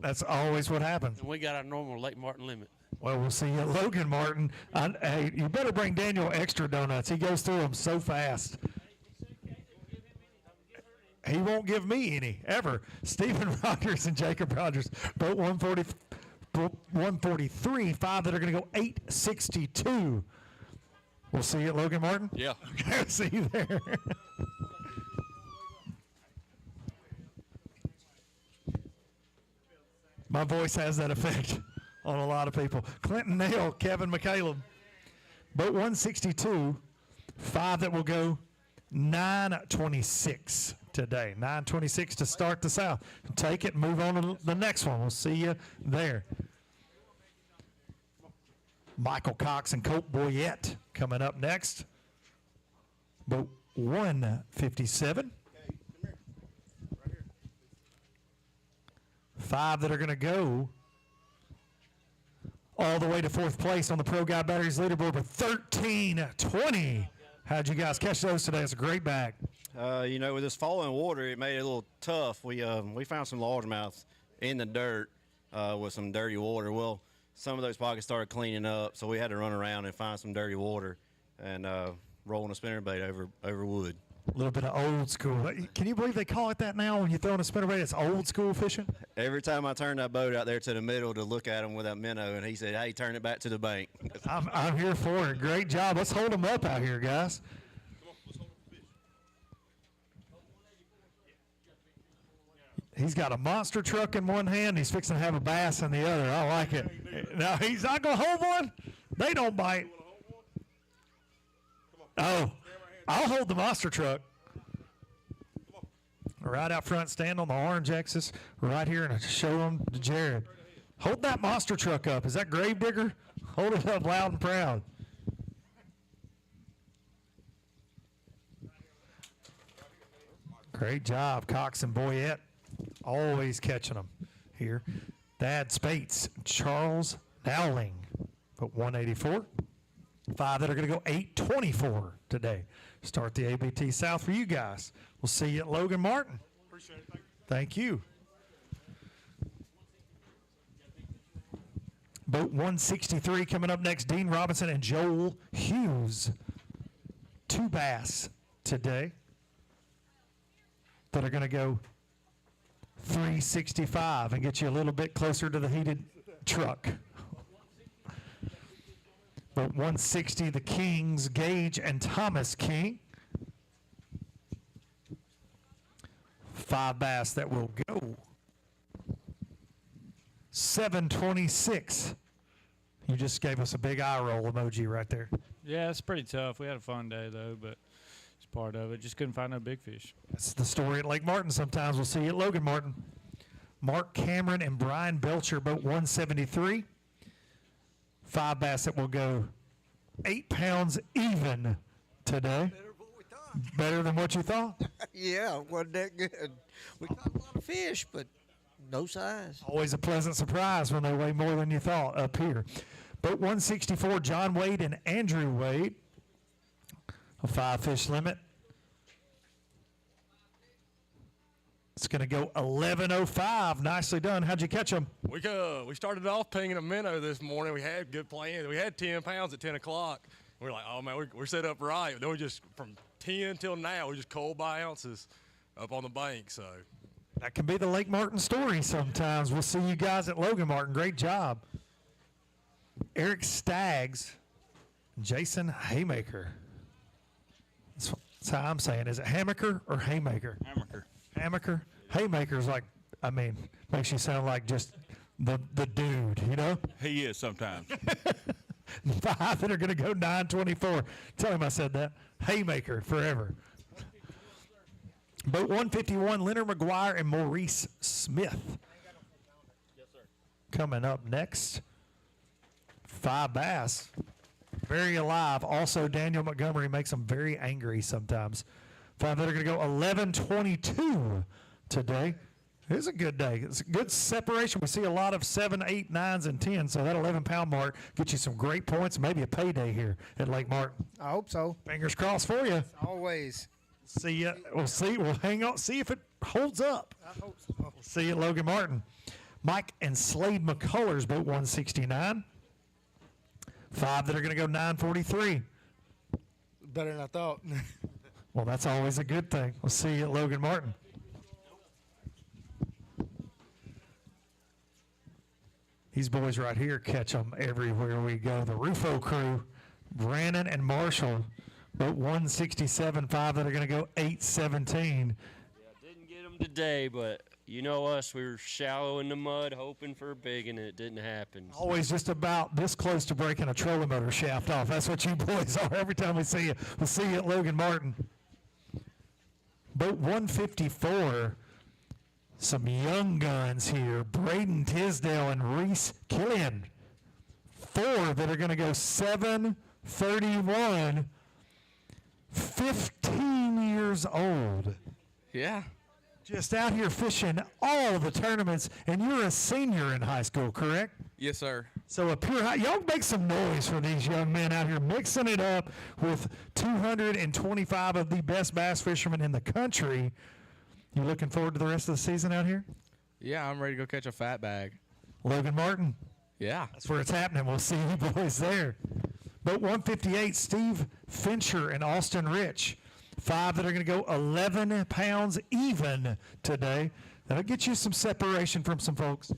That's always what happens. And we got our normal Lake Martin limit. Well, we'll see you at Logan Martin. Hey, you better bring Daniel extra donuts. He goes through them so fast. He won't give me any, ever. Stephen Rogers and Jacob Rogers, boat 143, 5 that are going to go 862. We'll see you at Logan Martin? Yeah. Okay, see you there. My voice has that effect on a lot of people. Clinton Nail, Kevin McCaleb, boat 162, 5 that will go 926 today. 926 to start the South. Take it and move on to the next one. We'll see you there. Michael Cox and Colt Boyette coming up next. Boat 157. 5 that are going to go all the way to 4th place on the Pro Guide Batteries leaderboard with 1320. How'd you guys catch those today? It's a great bag. You know, with this falling water, it made it a little tough. We found some largemouths in the dirt with some dirty water. Well, some of those pockets started cleaning up, so we had to run around and find some dirty water. And rolling a spinnerbait over wood. A little bit of old school. Can you believe they call it that now when you're throwing a spinnerbait? It's old school fishing? Every time I turn that boat out there to the middle to look at him with that minnow, and he said, hey, turn it back to the bank. I'm here for it. Great job. Let's hold them up out here, guys. He's got a monster truck in one hand. He's fixing to have a bass in the other. I like it. Now, he's not going to hold one. They don't bite. Oh, I'll hold the monster truck. Right out front, stand on the orange X's right here and show them to Jared. Hold that monster truck up. Is that Gravedigger? Hold it up loud and proud. Great job, Cox and Boyette. Always catching them here. Thad Spates, Charles Dowling, put 184. 5 that are going to go 824 today. Start the ABT South for you guys. We'll see you at Logan Martin. Appreciate it. Thank you. Boat 163 coming up next. Dean Robinson and Joel Hughes. 2 bass today that are going to go 365 and get you a little bit closer to the heated truck. But 160, the Kings, Gage and Thomas King. 5 bass that will go 726. You just gave us a big eye roll emoji right there. Yeah, it's pretty tough. We had a fun day, though, but it's part of it. Just couldn't find no big fish. That's the story at Lake Martin sometimes. We'll see you at Logan Martin. Mark Cameron and Brian Belcher, boat 173. 5 bass that will go 8 pounds even today. Better than what you thought? Yeah, wasn't that good. We caught a lot of fish, but no size. Always a pleasant surprise when they weigh more than you thought up here. Boat 164, John Wade and Andrew Wade. A 5-fish limit. It's going to go 11:05. Nicely done. How'd you catch them? We started off pinging a minnow this morning. We had good plans. We had 10 pounds at 10 o'clock. We were like, oh, man, we're set up right. Then we just, from 10 till now, we just cold by ounces up on the bank. So that can be the Lake Martin story sometimes. We'll see you guys at Logan Martin. Great job. Eric Staggs, Jason Haymaker. That's how I'm saying. Is it Hammaker or Haymaker? Hammaker. Hammaker. Haymaker's like, I mean, makes you sound like just the dude, you know? He is sometimes. 5 that are going to go 924. Tell him I said that. Haymaker forever. Boat 151, Leonard McGuire and Maurice Smith. Yes, sir. Coming up next. 5 bass. Very alive. Also, Daniel Montgomery makes them very angry sometimes. 5 that are going to go 11:22 today. It is a good day. It's a good separation. We see a lot of 7, 8, 9s, and 10s. So that 11-pound mark gets you some great points. Maybe a payday here at Lake Martin. I hope so. Fingers crossed for you. Always. See ya. We'll see. We'll hang on. See if it holds up. I hope so. We'll see you at Logan Martin. Mike and Slade McCullers, boat 169. 5 that are going to go 943. Better than I thought. Well, that's always a good thing. We'll see you at Logan Martin. These boys right here catch them everywhere we go. The Rufo crew, Brandon and Marshall, boat 167, 5 that are going to go 817. Didn't get them today, but you know us, we were shallow in the mud hoping for a big, and it didn't happen. Always just about this close to breaking a trolling motor shaft off. That's what you boys are every time we see you. We'll see you at Logan Martin. Boat 154, some young guns here. Braden Tisdale and Reese Killian. 4 that are going to go 731. 15 years old. Yeah. Just out here fishing all the tournaments, and you're a senior in high school, correct? Yes, sir. So a pure high, y'all make some noise for these young men out here mixing it up with 225 of the best bass fishermen in the country. You looking forward to the rest of the season out here? Yeah, I'm ready to go catch a fat bag. Logan Martin. Yeah. That's where it's happening. We'll see you boys there. Boat 158, Steve Fincher and Austin Rich. 5 that are going to go 11 pounds even today. That'll get you some separation from some folks.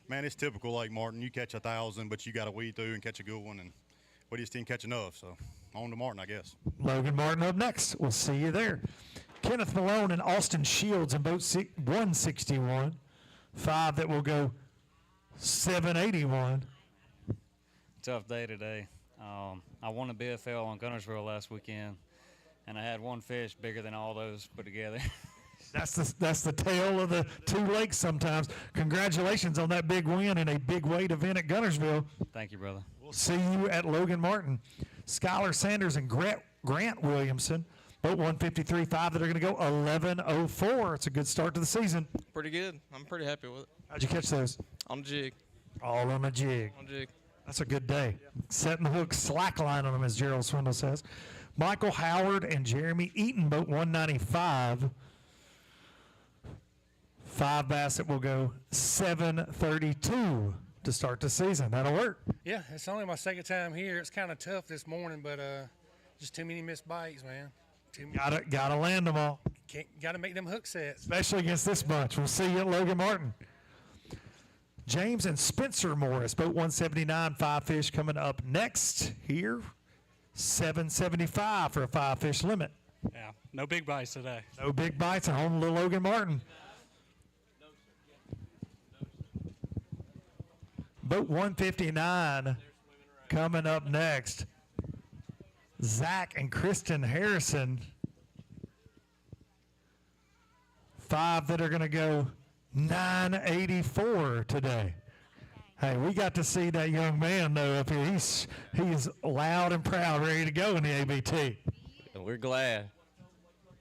Man, it's typical Lake Martin. You catch 1,000, but you got to weed through and catch a good one, and we just didn't catch enough. So on to Martin, I guess. Logan Martin up next. We'll see you there. Kenneth Malone and Austin Shields in boat 161. 5 that will go 781. Tough day today. I won a BFL on Gunnersville last weekend, and I had one fish bigger than all those put together. That's the tale of the two lakes sometimes. Congratulations on that big win in a big weight event at Gunnersville. Thank you, brother. We'll see you at Logan Martin. Skylar Sanders and Grant Williamson, boat 153, 5 that are going to go 11:04. It's a good start to the season. Pretty good. I'm pretty happy with it. How'd you catch those? On the jig. All on a jig. On the jig. That's a good day. Setting the hook, slack line on them, as Gerald Swindle says. Michael Howard and Jeremy Eaton, boat 195. 5 bass that will go 732 to start the season. That'll work. Yeah, it's only my second time here. It's kind of tough this morning, but just too many missed bites, man. Too many. Gotta land them all. Got to make them hook sets. Especially against this bunch. We'll see you at Logan Martin. James and Spencer Morris, boat 179, 5 fish coming up next here. 775 for a 5 fish limit. Yeah, no big bites today. No big bites at home to Logan Martin. Boat 159 coming up next. Zach and Kristen Harrison. 5 that are going to go 984 today. Hey, we got to see that young man though up here. He's loud and proud, ready to go in the ABT. We're glad.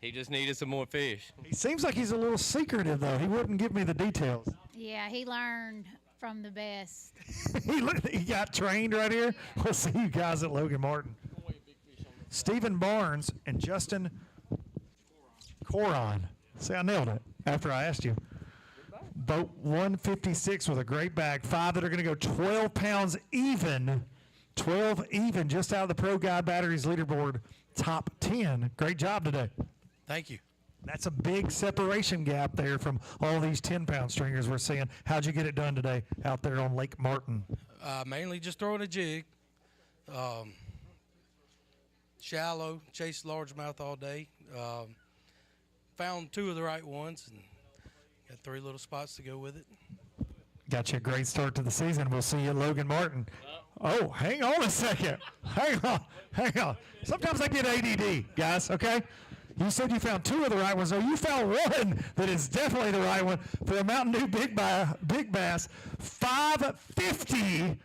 He just needed some more fish. He seems like he's a little secretive though. He wouldn't give me the details. Yeah, he learned from the best. He got trained right here. We'll see you guys at Logan Martin. Stephen Barnes and Justin Coron. See, I nailed it after I asked you. Boat 156 with a great bag. 5 that are going to go 12 pounds even. 12 even, just out of the Pro Guide Batteries leaderboard top 10. Great job today. Thank you. That's a big separation gap there from all these 10-pound stringers we're seeing. How'd you get it done today out there on Lake Martin? Mainly just throwing a jig. Shallow, chased largemouth all day. Found 2 of the right ones and got 3 little spots to go with it. Got you a great start to the season. We'll see you at Logan Martin. Oh, hang on a second. Hang on. Sometimes I get ADD, guys, okay? You said you found 2 of the right ones. Oh, you found one that is definitely the right one for a Mountain Dew Big Bass. 550.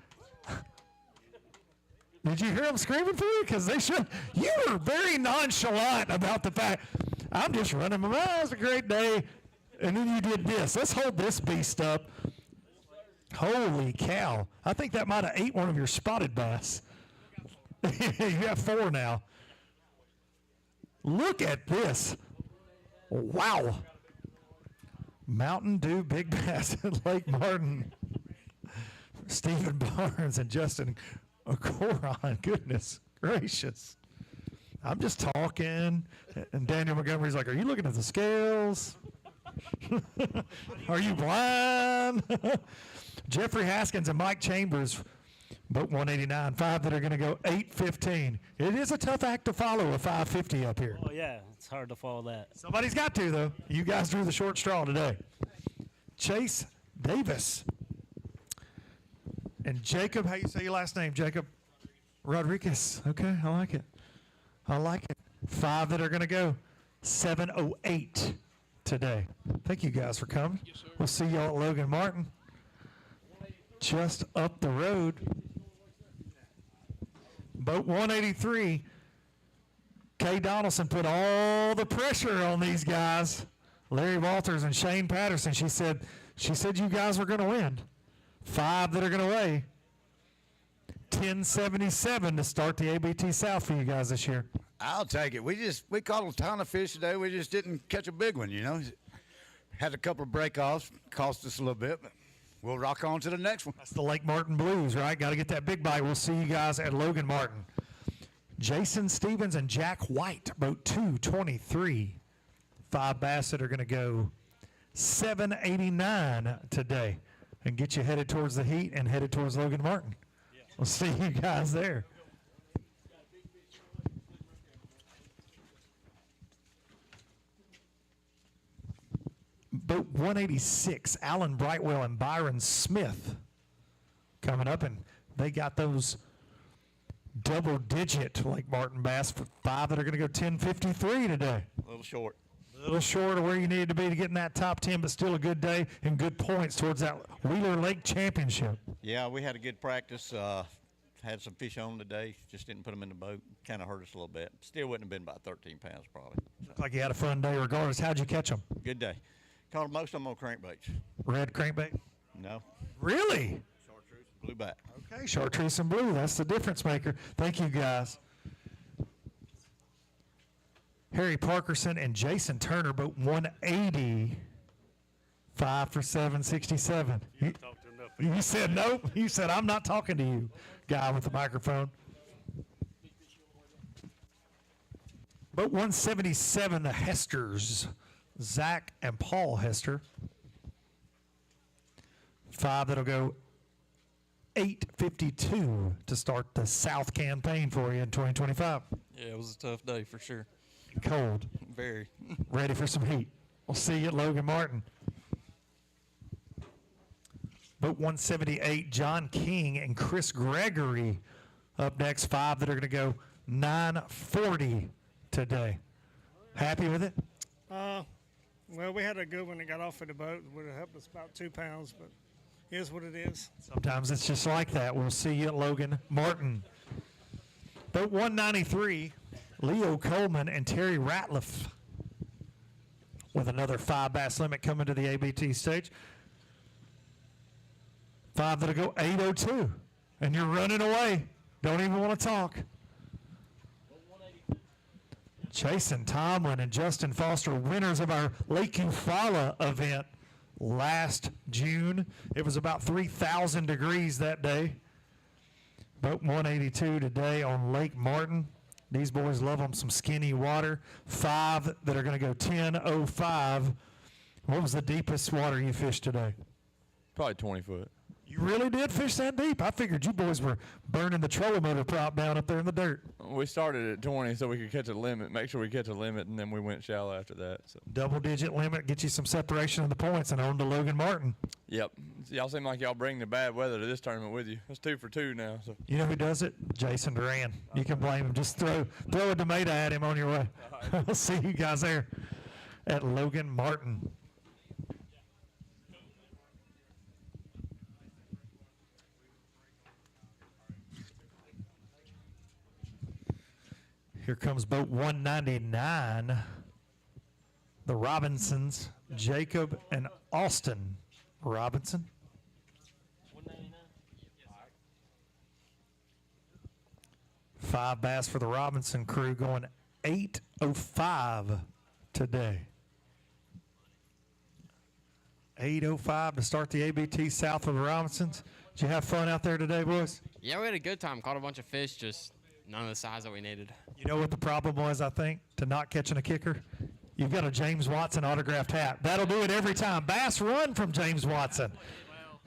Did you hear them screaming for you? Because they should. You were very nonchalant about the fact, I'm just running my mouth. It was a great day. And then you did this. Let's hold this beast up. Holy cow. I think that might have ate one of your spotted bass. You have 4 now. Look at this. Wow. Mountain Dew Big Bass at Lake Martin. Stephen Barnes and Justin Coron. Goodness gracious. I'm just talking. And Daniel Montgomery's like, are you looking at the scales? Are you blind? Jeffrey Haskins and Mike Chambers, boat 189, 5 that are going to go 815. It is a tough act to follow a 550 up here. Oh, yeah, it's hard to follow that. Somebody's got to, though. You guys drew the short straw today. Chase Davis and Jacob, how you say your last name, Jacob? Rodriguez. Okay, I like it. 5 that are going to go 708 today. Thank you guys for coming. Yes, we'll see y'all at Logan Martin. Just up the road. Boat 183. Kay Donaldson put all the pressure on these guys. Larry Walters and Shane Patterson. She said you guys were going to win. 5 that are going to weigh 1077 to start the ABT South for you guys this year. I'll take it. We caught a ton of fish today. We just didn't catch a big one, you know. Had a couple of break-offs, cost us a little bit, but we'll rock on to the next one. That's the Lake Martin Blues, right? Got to get that big bite. We'll see you guys at Logan Martin. Jason Stevens and Jack White, boat 223. 5 bass that are going to go 789 today and get you headed towards the heat and headed towards Logan Martin. We'll see you guys there. Boat 186, Alan Brightwell and Byron Smith coming up, and they got those double-digit Lake Martin bass for 5 that are going to go 10.53 today. A little short. A little short of where you needed to be to get in that top 10, but still a good day and good points towards that Wheeler Lake Championship. Yeah, we had a good practice. Had some fish on today. Just didn't put them in the boat. Kind of hurt us a little bit. Still wouldn't have been about 13 pounds probably. Looked like you had a fun day regardless. How'd you catch them? Good day. Caught most of them on crankbaits. Red crankbait? No. Really? Chartreuse, blue back. Okay, chartreuse and blue. That's the difference maker. Thank you, guys. Harry Parkerson and Jason Turner, boat 180. 5 for 767. You said nope. You said I'm not talking to you, guy with the microphone. Boat 177, the Hesters, Zach and Paul Hester. 5 that'll go 852 to start the South campaign for you in 2025. Yeah, it was a tough day for sure. Cold. Very. Ready for some heat. We'll see you at Logan Martin. Boat 178, John King and Chris Gregory up next. 5 that are going to go 940 today. Happy with it? Well, we had a good one that got off of the boat. Would have helped us about 2 pounds, but it is what it is. Sometimes it's just like that. We'll see you at Logan Martin. Boat 193, Leo Coleman and Terry Ratliff with another 5 bass limit coming to the ABT stage. 5 that'll go 802. And you're running away. Don't even want to talk. Jason Tomlin and Justin Foster, winners of our Lake Eufaula event last June. It was about 3,000 degrees that day. Boat 182 today on Lake Martin. These boys love them some skinny water. 5 that are going to go 10:05. What was the deepest water you fished today? Probably 20 foot. You really did fish that deep? I figured you boys were burning the trolling motor prop down up there in the dirt. We started at 20 so we could catch a limit, make sure we catch a limit, and then we went shallow after that. So. Double-digit limit, get you some separation of the points, and on to Logan Martin. Yep. Y'all seem like y'all bring the bad weather to this tournament with you. It's 2 for 2 now. So. You know who does it? Jason Duran. You can blame him. Just throw a tomato at him on your way. I'll see you guys there at Logan Martin. Here comes boat 199. The Robinsons, Jacob and Austin Robinson. 5 bass for the Robinson crew going 8:05 today. 8:05 to start the ABT south of the Robinsons. Did you have fun out there today, boys? Yeah, we had a good time. Caught a bunch of fish, just none of the size that we needed. You know what the problem was, I think, to not catching a kicker? You've got a James Watson autographed hat. That'll do it every time. Bass run from James Watson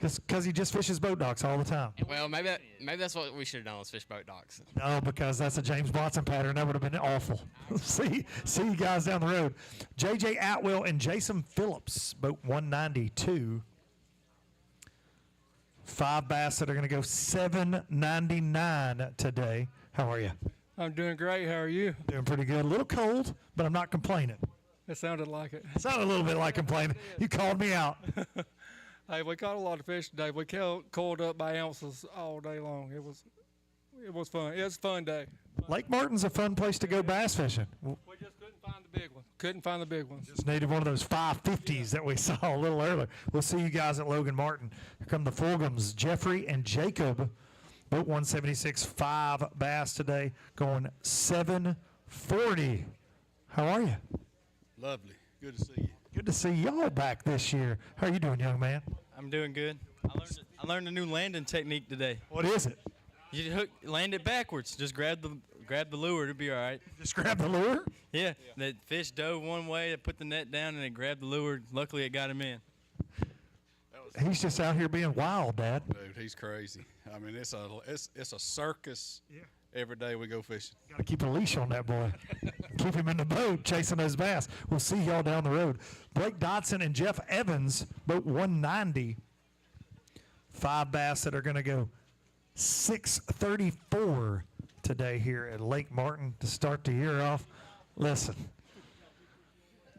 because he just fishes boat docks all the time. Well, maybe that's what we should have done, was fish boat docks. No, because that's a James Watson pattern. That would have been awful. see you guys down the road. J.J. Atwell and Jason Phillips, boat 192. 5 bass that are going to go $7.99 today. How are you? I'm doing great. How are you? Doing pretty good. A little cold, but I'm not complaining. It sounded like it. It sounded a little bit like complaining. You called me out. Hey, we caught a lot of fish today. We coiled up by ounces all day long. It was fun. It was a fun day. Lake Martin's a fun place to go bass fishing. We just couldn't find the big one. Couldn't find the big ones. Just needed one of those 550s that we saw a little earlier. We'll see you guys at Logan Martin. Here come the Fulghams, Jeffrey and Jacob. Boat 176, 5 bass today, going 740. How are you? Lovely. Good to see you. Good to see y'all back this year. How are you doing, young man? I'm doing good. I learned a new landing technique today. What is it? You land it backwards. Just grab grab the lure, it'll be all right. Just grab the lure? Yeah, the fish dove one way, I put the net down, and it grabbed the lure. Luckily, it got him in. He's just out here being wild, Dad. Dude, he's crazy. I mean, it's a circus. Yeah. Every day we go fishing. Got to keep a leash on that boy. Keep him in the boat chasing those bass. We'll see y'all down the road. Blake Dodson and Jeff Evans, boat 190. 5 bass that are going to go 634 today here at Lake Martin to start the year off. Listen,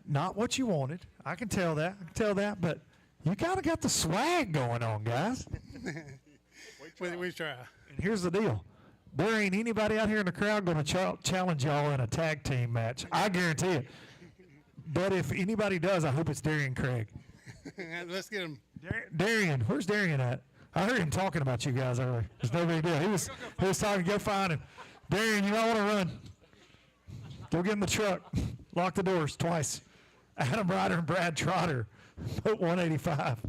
not what you wanted. I can tell that. But you kind of got the swag going on, guys. we try. And here's the deal. There ain't anybody out here in the crowd going to challenge y'all in a tag team match. I guarantee it. But if anybody does, I hope it's Darian Craig. Let's get him. Darian, where's Darian at? I heard him talking about you guys earlier. It's no big deal. He was talking, go find him. Darian, you might want to run. Go get in the truck. Lock the doors twice. Adam Ryder and Brad Trotter, boat 185.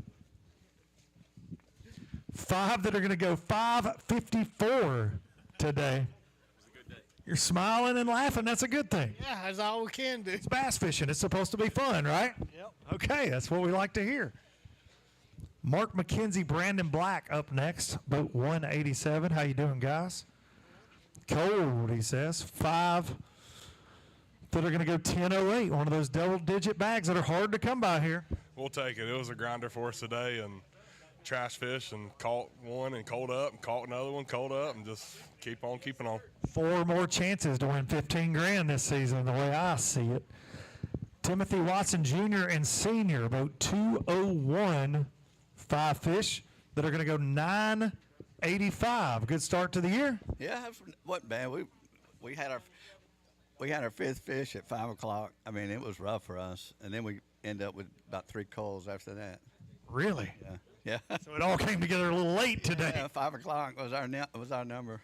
5 that are going to go 554 today. You're smiling and laughing. That's a good thing. Yeah, that's all we can do. It's bass fishing. It's supposed to be fun, right? Yep. Okay, that's what we like to hear. Mark McKenzie, Brandon Black up next, boat 187. How you doing, guys? Cold, he says. 5 that are going to go 1008, one of those double-digit bags that are hard to come by here. We'll take it. It was a grinder for us today, and trash fish, and caught one and cold up, and caught another one, cold up, and just keep on keeping on. 4 more chances to win 15 grand this season, the way I see it. Timothy Watson Jr. and Senior, boat 201, 5 fish that are going to go 985. Good start to the year. Yeah, wasn't bad. We had our 5th fish at 5 o'clock. I mean, it was rough for us, and then we end up with about 3 calls after that. Really? Yeah. Yeah. So it all came together a little late today. Yeah, 5 o'clock was our number.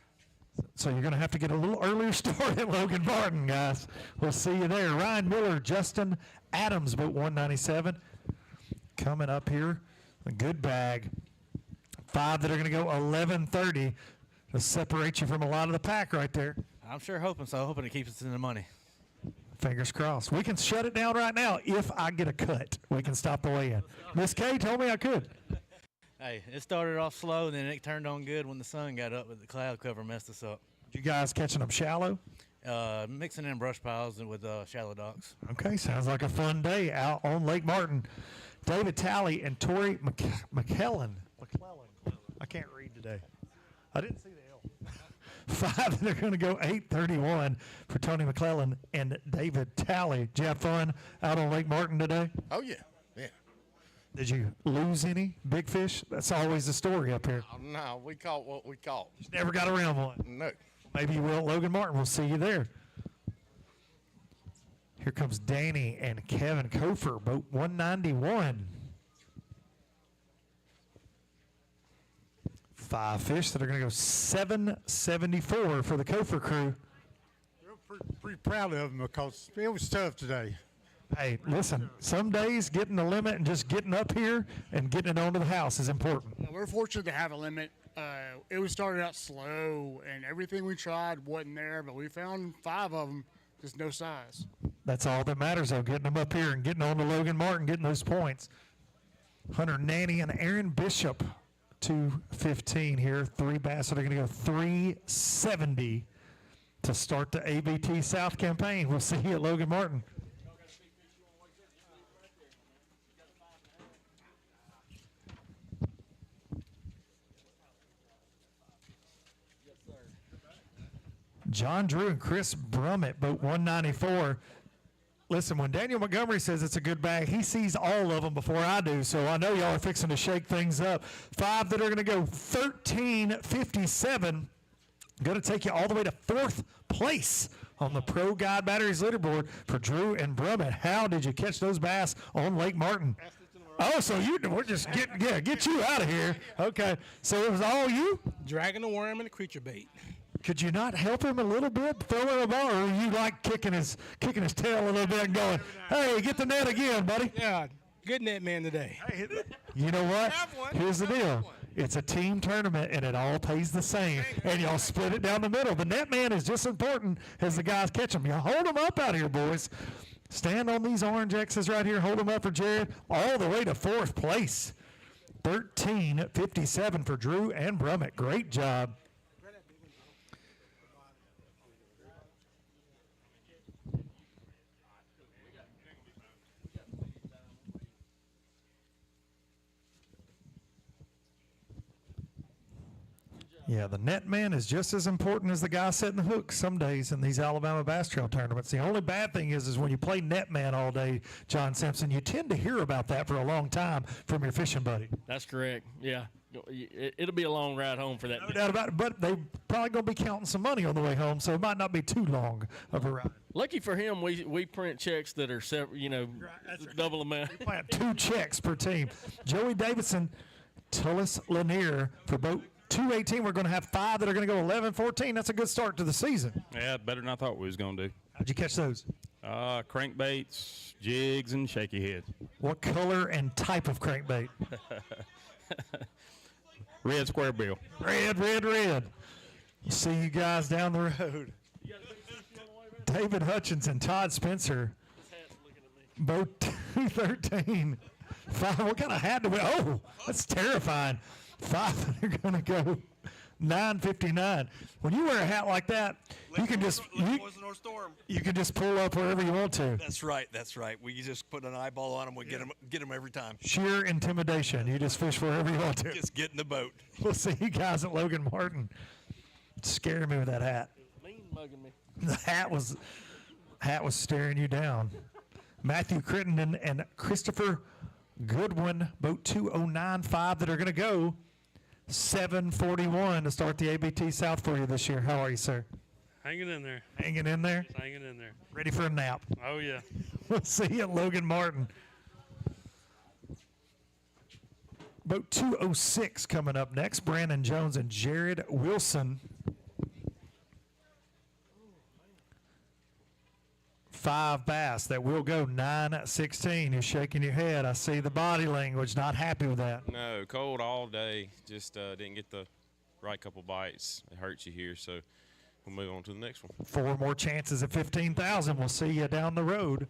So you're going to have to get a little earlier start at Logan Martin, guys. We'll see you there. Ryan Miller, Justin Adams, boat 197. Coming up here, a good bag. 5 that are going to go 1130 to separate you from a lot of the pack right there. I'm sure hoping so. Hoping it keeps us in the money. Fingers crossed. We can shut it down right now if I get a cut. We can stop the weigh-in. Miss Kay told me I could. Hey, it started off slow, and then it turned on good when the sun got up, but the cloud cover messed us up. You guys catching them shallow? Mixing in brush piles and with shallow docks. Okay, sounds like a fun day out on Lake Martin. David Talley and Tori McClellan. I can't read today. I didn't see the L. 5 that are going to go 831 for Tony McClellan and David Talley. Did you have fun out on Lake Martin today? Oh, yeah. Yeah. Did you lose any big fish? That's always the story up here. No, we caught what we caught. Just never got around one. No. Maybe you will at Logan Martin. We'll see you there. Here comes Danny and Kevin Kofer, boat 191. 5 fish that are going to go 774 for the Kofer crew. We're pretty proud of them because it was tough today. Hey, listen, some days getting the limit and just getting up here and getting it onto the house is important. We're fortunate to have a limit. It was started out slow, and everything we tried wasn't there, but we found 5 of them, just no size. That's all that matters, though, getting them up here and getting on to Logan Martin, getting those points. Hunter Nanny and Aaron Bishop, 215 here. 3 bass that are going to go 370 to start the ABT South campaign. We'll see you at Logan Martin. John Drew and Chris Brummett, boat 194. Listen, when Daniel Montgomery says it's a good bag, he sees all of them before I do, so I know y'all are fixing to shake things up. 5 that are going to go 1357. Going to take you all the way to 4th place on the Pro Guide Batteries leaderboard for Drew and Brummett. How did you catch those bass on Lake Martin? Oh, so we're just get you out of here. Okay, so it was all you? Dragging a worm and a creature bait. Could you not help him a little bit, throw him a ball, or are you like kicking his tail a little bit and going, hey, get the net again, buddy? Yeah, good net man today. You know what? Here's the deal. It's a team tournament, and it all pays the same. And y'all split it down the middle. The net man is just as important as the guys catch them. Y'all hold them up out here, boys. Stand on these orange X's right here. Hold them up for Jared all the way to 4th place. 13:57 for Drew and Brummett. Great job. Yeah, the net man is just as important as the guy setting the hook some days in these Alabama Bass Trail tournaments. The only bad thing is when you play net man all day, John Simpson, you tend to hear about that for a long time from your fishing buddy. That's correct. Yeah. It'll be a long ride home for that. No doubt about it, but they're probably going to be counting some money on the way home, so it might not be too long of a ride. Lucky for him, we print checks that are double amount. We plant 2 checks per team. Joey Davidson, Tullis Lanier for boat 218. We're going to have 5 that are going to go 11-14. That's a good start to the season. Yeah, better than I thought we was going to do. How'd you catch those? Crankbaits, jigs, and shaky heads. What color and type of crankbait? Red square bill. Red. We'll see you guys down the road. David Hutchinson, Todd Spencer, boat 213. 5. What kind of hat do we? Oh, that's terrifying. 5 that are going to go 9:59. When you wear a hat like that, you can just pull up wherever you want to. That's right. We just put an eyeball on them. We get them every time. Sheer intimidation. You just fish wherever you want to. Just get in the boat. We'll see you guys at Logan Martin. Scared me with that hat. Mean mugging me. The hat was staring you down. Matthew Crittenden and Christopher Goodwin, boat 209.5 that are going to go 7:41 to start the ABT South for you this year. How are you, sir? Hanging in there. Hanging in there? Just hanging in there. Ready for a nap? Oh, yeah. We'll see you at Logan Martin. Boat 206 coming up next. Brandon Jones and Jared Wilson. 5 bass that will go 9:16. You're shaking your head. I see the body language. Not happy with that. No, cold all day. Just didn't get the right couple bites. It hurts you here, so we'll move on to the next one. 4 more chances at 15,000. We'll see you down the road.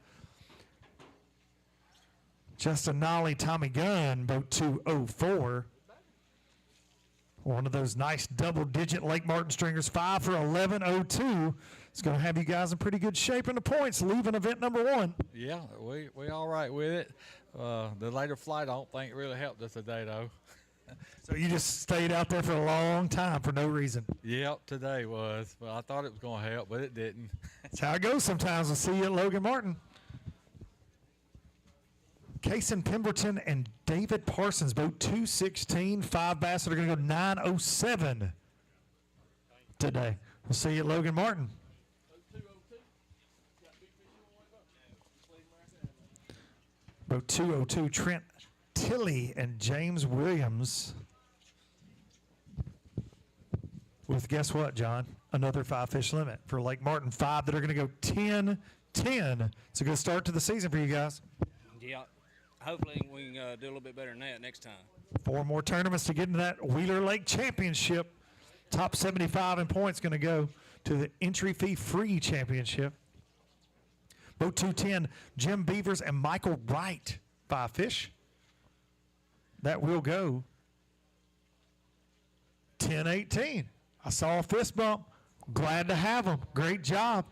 Justin Nolly, Tommy Gunn, boat 204. One of those nice double-digit Lake Martin stringers, 5 for 11.02. It's going to have you guys in pretty good shape in the points, leaving event number 1. Yeah, we all right with it. The later flight, I don't think really helped us today, though. So you just stayed out there for a long time for no reason. Yep, today was. Well, I thought it was going to help, but it didn't. That's how it goes sometimes. We'll see you at Logan Martin. Kason Pemberton and David Parsons, boat 216, 5 bass that are going to go 9:07 today. We'll see you at Logan Martin. Boat 202, Trent Tilley and James Williams. With guess what, John? Another 5-fish limit for Lake Martin. 5 that are going to go 10-10. It's a good start to the season for you guys. Yeah. Hopefully we can do a little bit better than that next time. 4 more tournaments to get into that Wheeler Lake Championship. Top 75 in points going to go to the entry fee free championship. Boat 210, Jim Beavers and Michael Wright, 5 fish. That will go 10-18. I saw a fist bump. Glad to have them. Great job.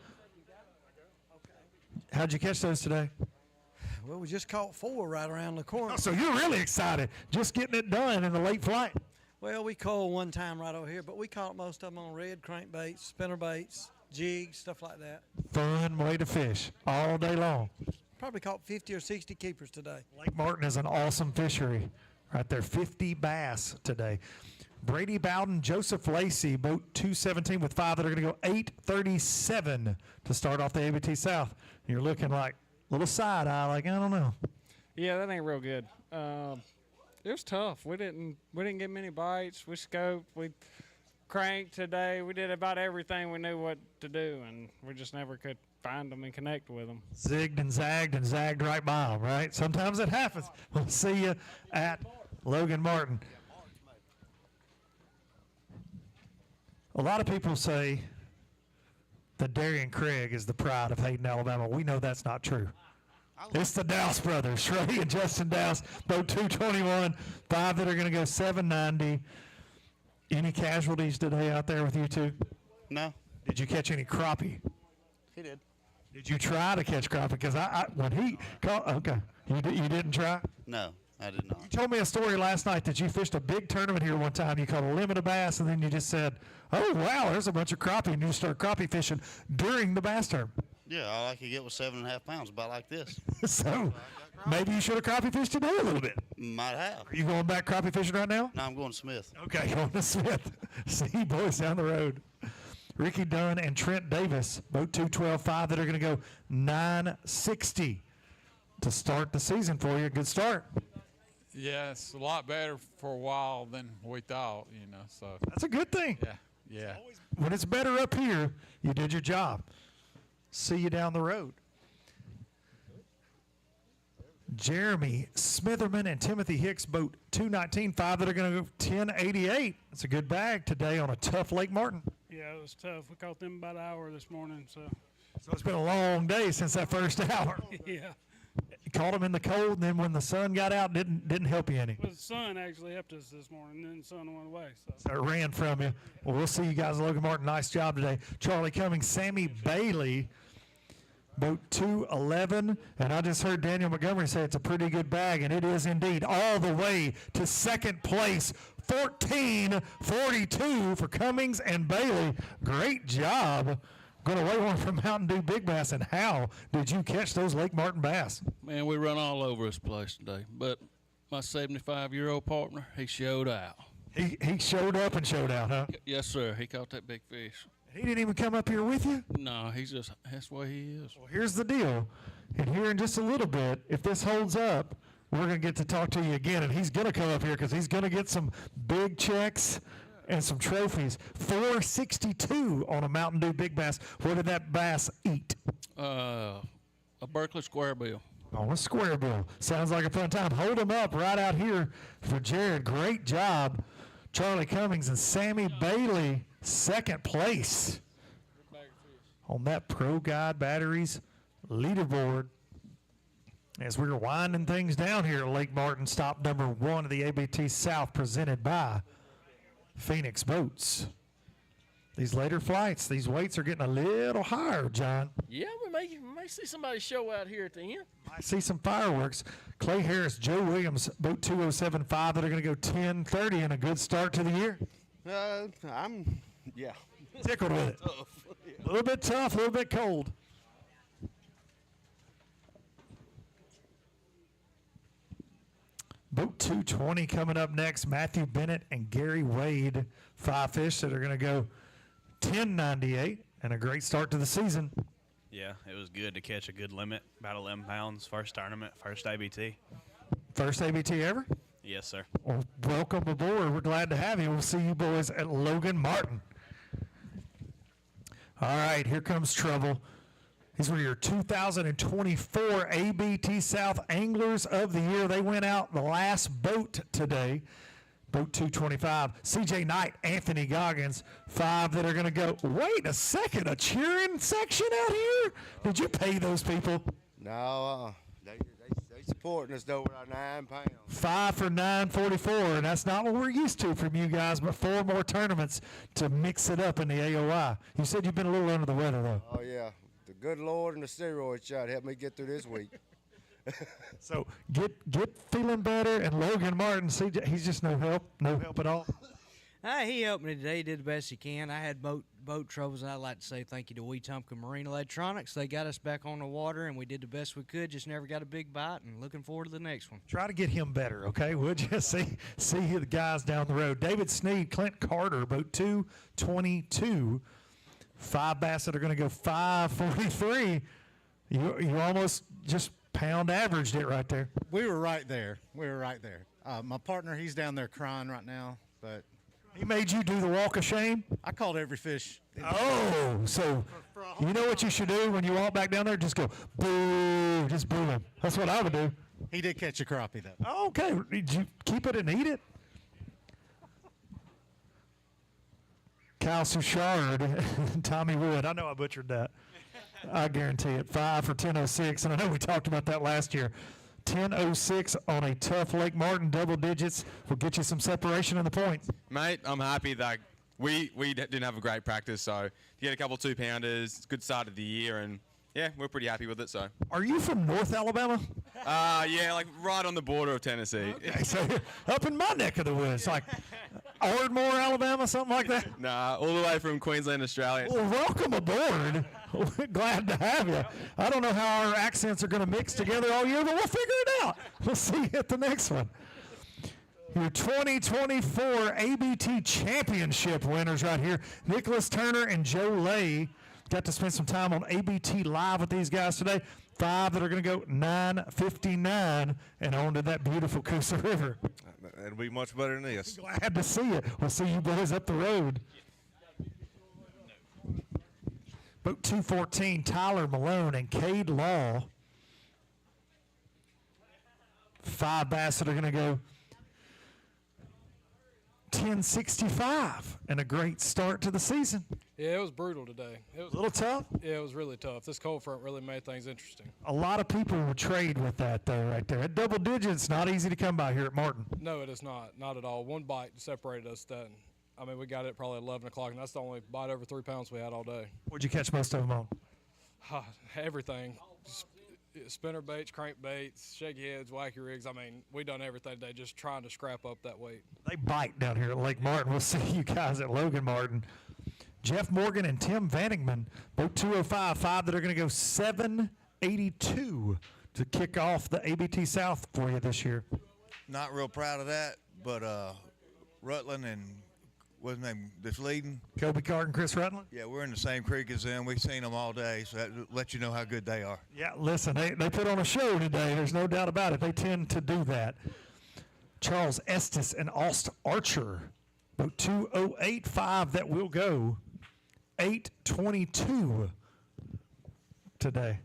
How'd you catch those today? Well, we just caught 4 right around the corner. Oh, so you're really excited. Just getting it done in the late flight. Well, we caught one time right over here, but we caught most of them on red crankbaits, spinnerbaits, jigs, stuff like that. Fun way to fish all day long. Probably caught 50 or 60 keepers today. Lake Martin is an awesome fishery right there. 50 bass today. Brady Bowden, Joseph Lacey, boat 217 with 5 that are going to go 8:37 to start off the ABT South. You're looking like a little side eye, like, I don't know. Yeah, that ain't real good. It was tough. We didn't get many bites. We scoped. We cranked today. We did about everything we knew what to do, and we just never could find them and connect with them. Zigged and zagged right by them, right? Sometimes it happens. We'll see you at Logan Martin. A lot of people say that Darian Craig is the pride of Hayden, Alabama. We know that's not true. It's the Dowse brothers, Trey and Justin Dowse, both 221, 5 that are going to go 790. Any casualties today out there with you two? No. Did you catch any crappie? He did. Did you try to catch crappie? Because when he caught, okay, you didn't try? No, I did not. You told me a story last night that you fished a big tournament here one time. You caught a limit of bass, and then you just said, oh, wow, there's a bunch of crappie, and you start crappie fishing during the bass tournament. Yeah, all I could get was 7.5 pounds, about like this. So maybe you should have crappie fished today a little bit. Might have. Are you going back crappie fishing right now? No, I'm going to Smith. Okay, going to Smith. See, boys down the road. Ricky Dunn and Trent Davis, both 212.5 that are going to go 960 to start the season for you. Good start. Yeah, it's a lot better for a while than we thought, so. That's a good thing. Yeah. When it's better up here, you did your job. See you down the road. Jeremy Smitherman and Timothy Hicks, boat 219.5 that are going to go 1088. That's a good bag today on a tough Lake Martin. Yeah, it was tough. We caught them about an hour this morning, so. So it's been a long day since that first hour. Yeah. You caught them in the cold, and then when the sun got out, didn't help you any. Well, the sun actually helped us this morning, and then the sun went away. So it ran from you. Well, we'll see you guys, Logan Martin. Nice job today. Charlie Cummings, Sammy Bailey, boat 211. And I just heard Daniel Montgomery say it's a pretty good bag, and it is indeed, all the way to second place. 14.42 for Cummings and Bailey. Great job. Going to weigh one from Mountain Dew Big Bass. And how did you catch those Lake Martin bass? Man, we run all over this place today. But my 75-year-old partner, he showed out. He showed up and showed out, huh? Yes, sir. He caught that big fish. He didn't even come up here with you? No, that's the way he is. Well, here's the deal. And here in just a little bit, if this holds up, we're going to get to talk to you again. And he's going to come up here because he's going to get some big checks and some trophies. 462 on a Mountain Dew Big Bass. What did that bass eat? A Berkeley square bill. On a square bill. Sounds like a fun time. Hold them up right out here for Jared. Great job. Charlie Cummings and Sammy Bailey, second place on that Pro Guide Batteries leaderboard. As we're winding things down here at Lake Martin, stop number 1 of the ABT South, presented by Phoenix Boats. These later flights, these weights are getting a little higher, John. Yeah, we may see somebody show out here at the end. I see some fireworks. Clay Harris, Joe Williams, boat 207.5 that are going to go 10:30 and a good start to the year. I'm tickled with it. A little bit tough, a little bit cold. Boat 220 coming up next. Matthew Bennett and Gary Wade, 5 fish that are going to go 10.98 and a great start to the season. Yeah, it was good to catch a good limit, about 11 pounds, first tournament, first ABT. First ABT ever? Yes, sir. Well, welcome aboard. We're glad to have you. We'll see you boys at Logan Martin. All right, here comes trouble. These were your 2024 ABT South Anglers of the Year. They went out the last boat today, boat 225. CJ Knight, Anthony Goggins, 5 that are going to go. Wait a second, a cheering section out here? Did you pay those people? No, they supporting us though with our 9 pounds. 5 for $9.44, and that's not what we're used to from you guys, but 4 more tournaments to mix it up in the AOI. You said you've been a little under the weather, though. Oh, yeah. The good Lord and the steroid shot helped me get through this week. So get feeling better, and Logan Martin, CJ, he's just no help at all. He helped me today. He did the best he can. I had boat troubles, and I'd like to say thank you to Wetumpka Marine Electronics. They got us back on the water, and we did the best we could. Just never got a big bite, and looking forward to the next one. Try to get him better, okay? We'll just see the guys down the road. David Sneed, Clint Carter, boat 222. 5 bass that are going to go 5.43. You almost just pound averaged it right there. We were right there. My partner, he's down there crying right now, but he made you do the walk of shame? I caught every fish. Oh, so you know what you should do when you walk back down there? Just go, boo, just boo him. That's what I would do. He did catch a crappie, though. Oh, okay. Did you keep it and eat it? Kyle Souchard and Tommy Wood. I know I butchered that. I guarantee it. 5 for 10.06, and I know we talked about that last year. 10.06 on a tough Lake Martin, double digits will get you some separation in the points. Mate, I'm happy that we didn't have a great practice, so to get a couple 2-pounders, it's a good start of the year, and yeah, we're pretty happy with it. So. Are you from North Alabama? Yeah, like right on the border of Tennessee. Okay, so up in my neck of the woods, like Ardmore, Alabama, something like that? Nah, all the way from Queensland, Australia. Well, welcome aboard. We're glad to have you. I don't know how our accents are going to mix together all year, but we'll figure it out. We'll see you at the next one. Your 2024 ABT Championship winners right here. Nicholas Turner and Joe Lay got to spend some time on ABT Live with these guys today. 5 that are going to go 9:59 and on to that beautiful Coosa River. It'll be much better than this. Glad to see you. We'll see you boys up the road. Boat 214, Tyler Malone and Cade Law. 5 bass that are going to go 10.65 and a great start to the season. Yeah, it was brutal today. It was a little tough? Yeah, it was really tough. This cold front really made things interesting. A lot of people will trade with that, though, right there. At double digits, not easy to come by here at Martin. No, it is not. Not at all. One bite separated us then. I mean, we got it probably at 11 o'clock, and that's the only bite over 3 pounds we had all day. What'd you catch most of them on? Everything. Spinner baits, crank baits, shaky heads, wacky rigs. I mean, we done everything today just trying to scrap up that weight. They bite down here at Lake Martin. We'll see you guys at Logan Martin. Jeff Morgan and Tim Vanningman, boat 205, 5 that are going to go 7.82 to kick off the ABT South for you this year. Not real proud of that, but Rutland and what's his name, this leading? Kobe Cart and Chris Rutland? Yeah, we're in the same creek as them. We've seen them all day, so that lets you know how good they are. Yeah, listen, they put on a show today. There's no doubt about it. They tend to do that. Charles Estes and Aust Archer, boat 208, 5 that will go 8.22 today.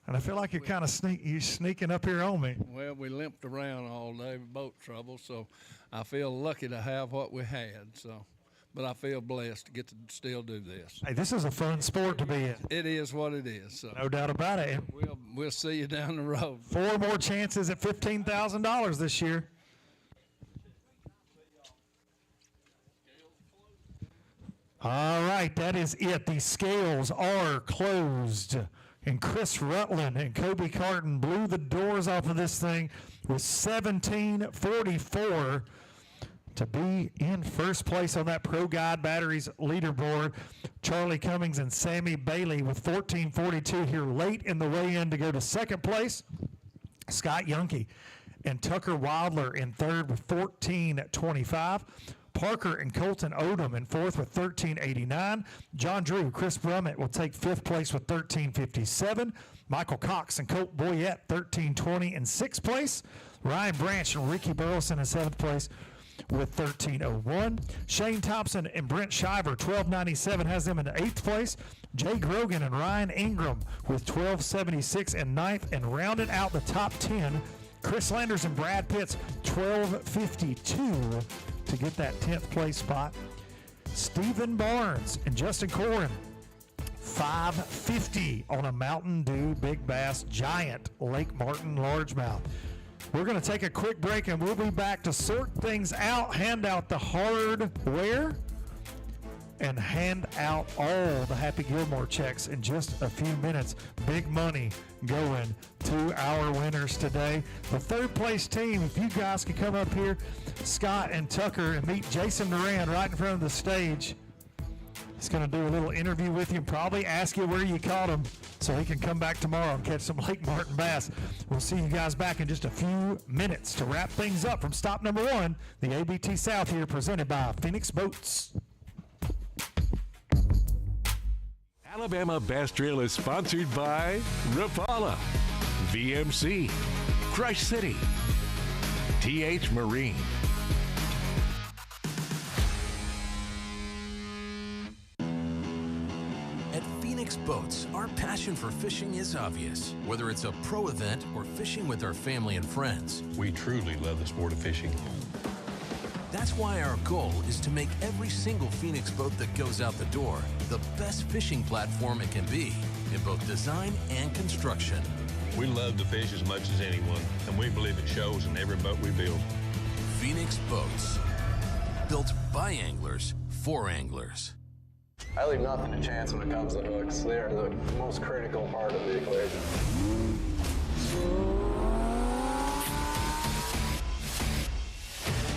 And I feel like you're kind of sneaking up here on me. Well, we limped around all day with boat trouble, so I feel lucky to have what we had. So, but I feel blessed to get to still do this. Hey, this is a fun sport to be in. It is what it is. So. No doubt about it. And we'll see you down the road. 4 more chances at $15,000 this year. All right, that is it. The scales are closed. And Chris Rutland and Kobe Carton blew the doors off of this thing with 17.44 to be in first place on that Pro Guide Batteries leaderboard. Charlie Cummings and Sammy Bailey with 14.42 here late in the weigh-in to go to second place. Scott Yonke and Tucker Wildler in third with 14.25. Parker and Colton Odom in fourth with 13.89. John Drew, Chris Brummett will take fifth place with 13.57. Michael Cox and Colt Boyette 13.20 in sixth place. Ryan Branch and Ricky Burleson in seventh place with 13.01. Shane Thompson and Brent Shiver 12.97 has them in eighth place. Jay Grogan and Ryan Ingram with 12.76 in ninth, and rounded out the top 10, Chris Landers and Brad Pitts 12.52 to get that 10th place spot. Stephen Barnes and Justin Corin 5.50 on a Mountain Dew Big Bass Giant Lake Martin Largemouth. We're going to take a quick break, and we'll be back to sort things out, hand out the hardware, and hand out all the Happy Gilmore checks in just a few minutes. Big money going to our winners today. The third place team, if you guys could come up here, Scott and Tucker, and meet Jason Duran right in front of the stage. He's going to do a little interview with you and probably ask you where you caught him so he can come back tomorrow and catch some Lake Martin bass. We'll see you guys back in just a few minutes to wrap things up from stop number 1, the ABT South here, presented by Phoenix Boats. Alabama Bass Trail is sponsored by Rapala, VMC, Crush City, TH Marine. At Phoenix Boats, our passion for fishing is obvious. Whether it's a pro event or fishing with our family and friends, we truly love the sport of fishing. That's why our goal is to make every single Phoenix boat that goes out the door the best fishing platform it can be in both design and construction. We love to fish as much as anyone, and we believe it shows in every boat we build. Phoenix Boats, built by anglers for anglers. I leave nothing to chance when it comes to hooks. They are the most critical part of the equation.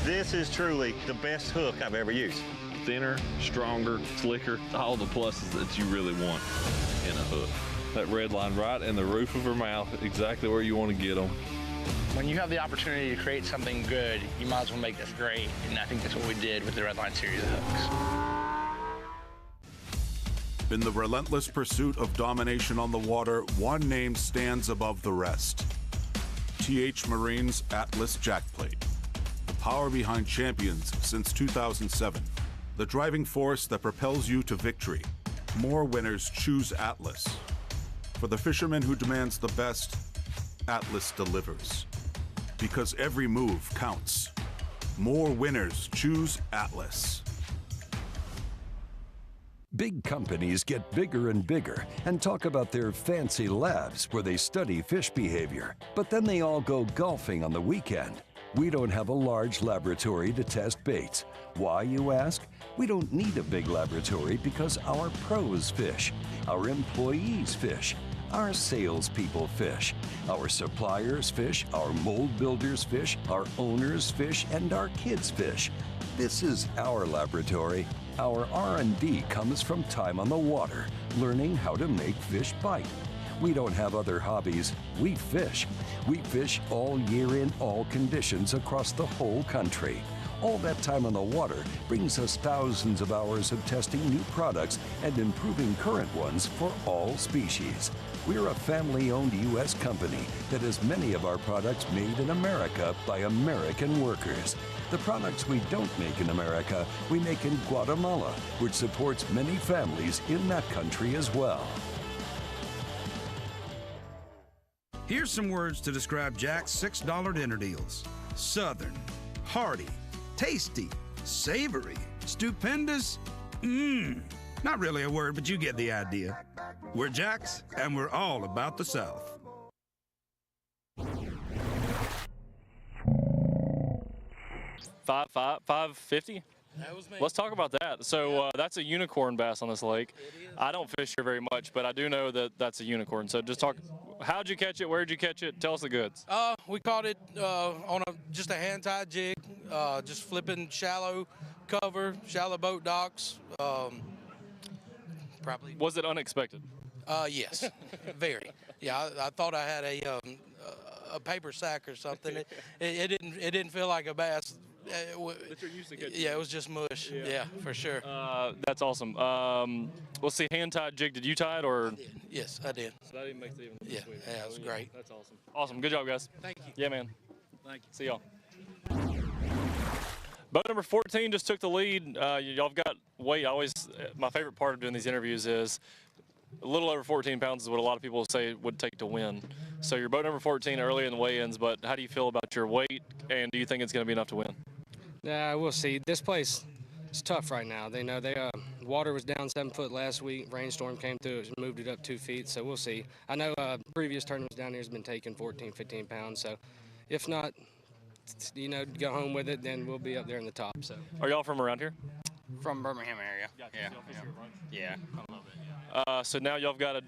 This is truly the best hook I've ever used. Thinner, stronger, slicker, all the pluses that you really want in a hook. That red line right in the roof of her mouth, exactly where you want to get them. When you have the opportunity to create something good, you might as well make this great, and I think that's what we did with the Red Line series of hooks. In the relentless pursuit of domination on the water, one name stands above the rest. TH Marine's Atlas Jackplate. The power behind champions since 2007. The driving force that propels you to victory. More winners choose Atlas. For the fisherman who demands the best, Atlas delivers. Because every move counts. More winners choose Atlas. Big companies get bigger and bigger and talk about their fancy labs where they study fish behavior. But then they all go golfing on the weekend. We don't have a large laboratory to test baits. Why, you ask? We don't need a big laboratory because our pros fish, our employees fish, our salespeople fish, our suppliers fish, our mold builders fish, our owners fish, and our kids fish. This is our laboratory. Our R&D comes from time on the water, learning how to make fish bite. We don't have other hobbies. We fish. We fish all year in all conditions across the whole country. All that time on the water brings us thousands of hours of testing new products and improving current ones for all species. We're a family-owned U.S. company that has many of our products made in America by American workers. The products we don't make in America, we make in Guatemala, which supports many families in that country as well. Here's some words to describe Jack's $6 dinner deals. Southern, hearty, tasty, savory, stupendous. Not really a word, but you get the idea. We're Jack's, and we're all about the South. $5.50. Let's talk about that. So that's a unicorn bass on this lake. I don't fish here very much, but I do know that that's a unicorn. So just talk. How'd you catch it? Where'd you catch it? Tell us the goods. We caught it on just a hand-tied jig, just flipping shallow cover, shallow boat docks. Probably. Was it unexpected? Yes, very. Yeah, I thought I had a paper sack or something. It didn't feel like a bass. That you're used to catching. Yeah, it was just mush. Yeah, for sure. That's awesome. Let's see, hand-tied jig. Did you tie it or? I did. Yes, I did. So that even makes it even yeah, sweeter. Yeah, it was great. That's awesome. Awesome. Good job, guys. Thank you. Yeah, man. Thank you. See y'all. Boat number 14 just took the lead. Y'all have got weight. My favorite part of doing these interviews is a little over 14 pounds is what a lot of people say it would take to win. So you're boat number 14 early in the weigh-ins, but how do you feel about your weight, and do you think it's going to be enough to win? Yeah, we'll see. This place is tough right now. They know water was down 7 foot last week. Rainstorm came through. It moved it up 2 feet. So we'll see. I know previous tournaments down here has been taking 14, 15 pounds. So if not, go home with it, then we'll be up there in the top. So. Are y'all from around here? From Birmingham area. Yeah. So now y'all have got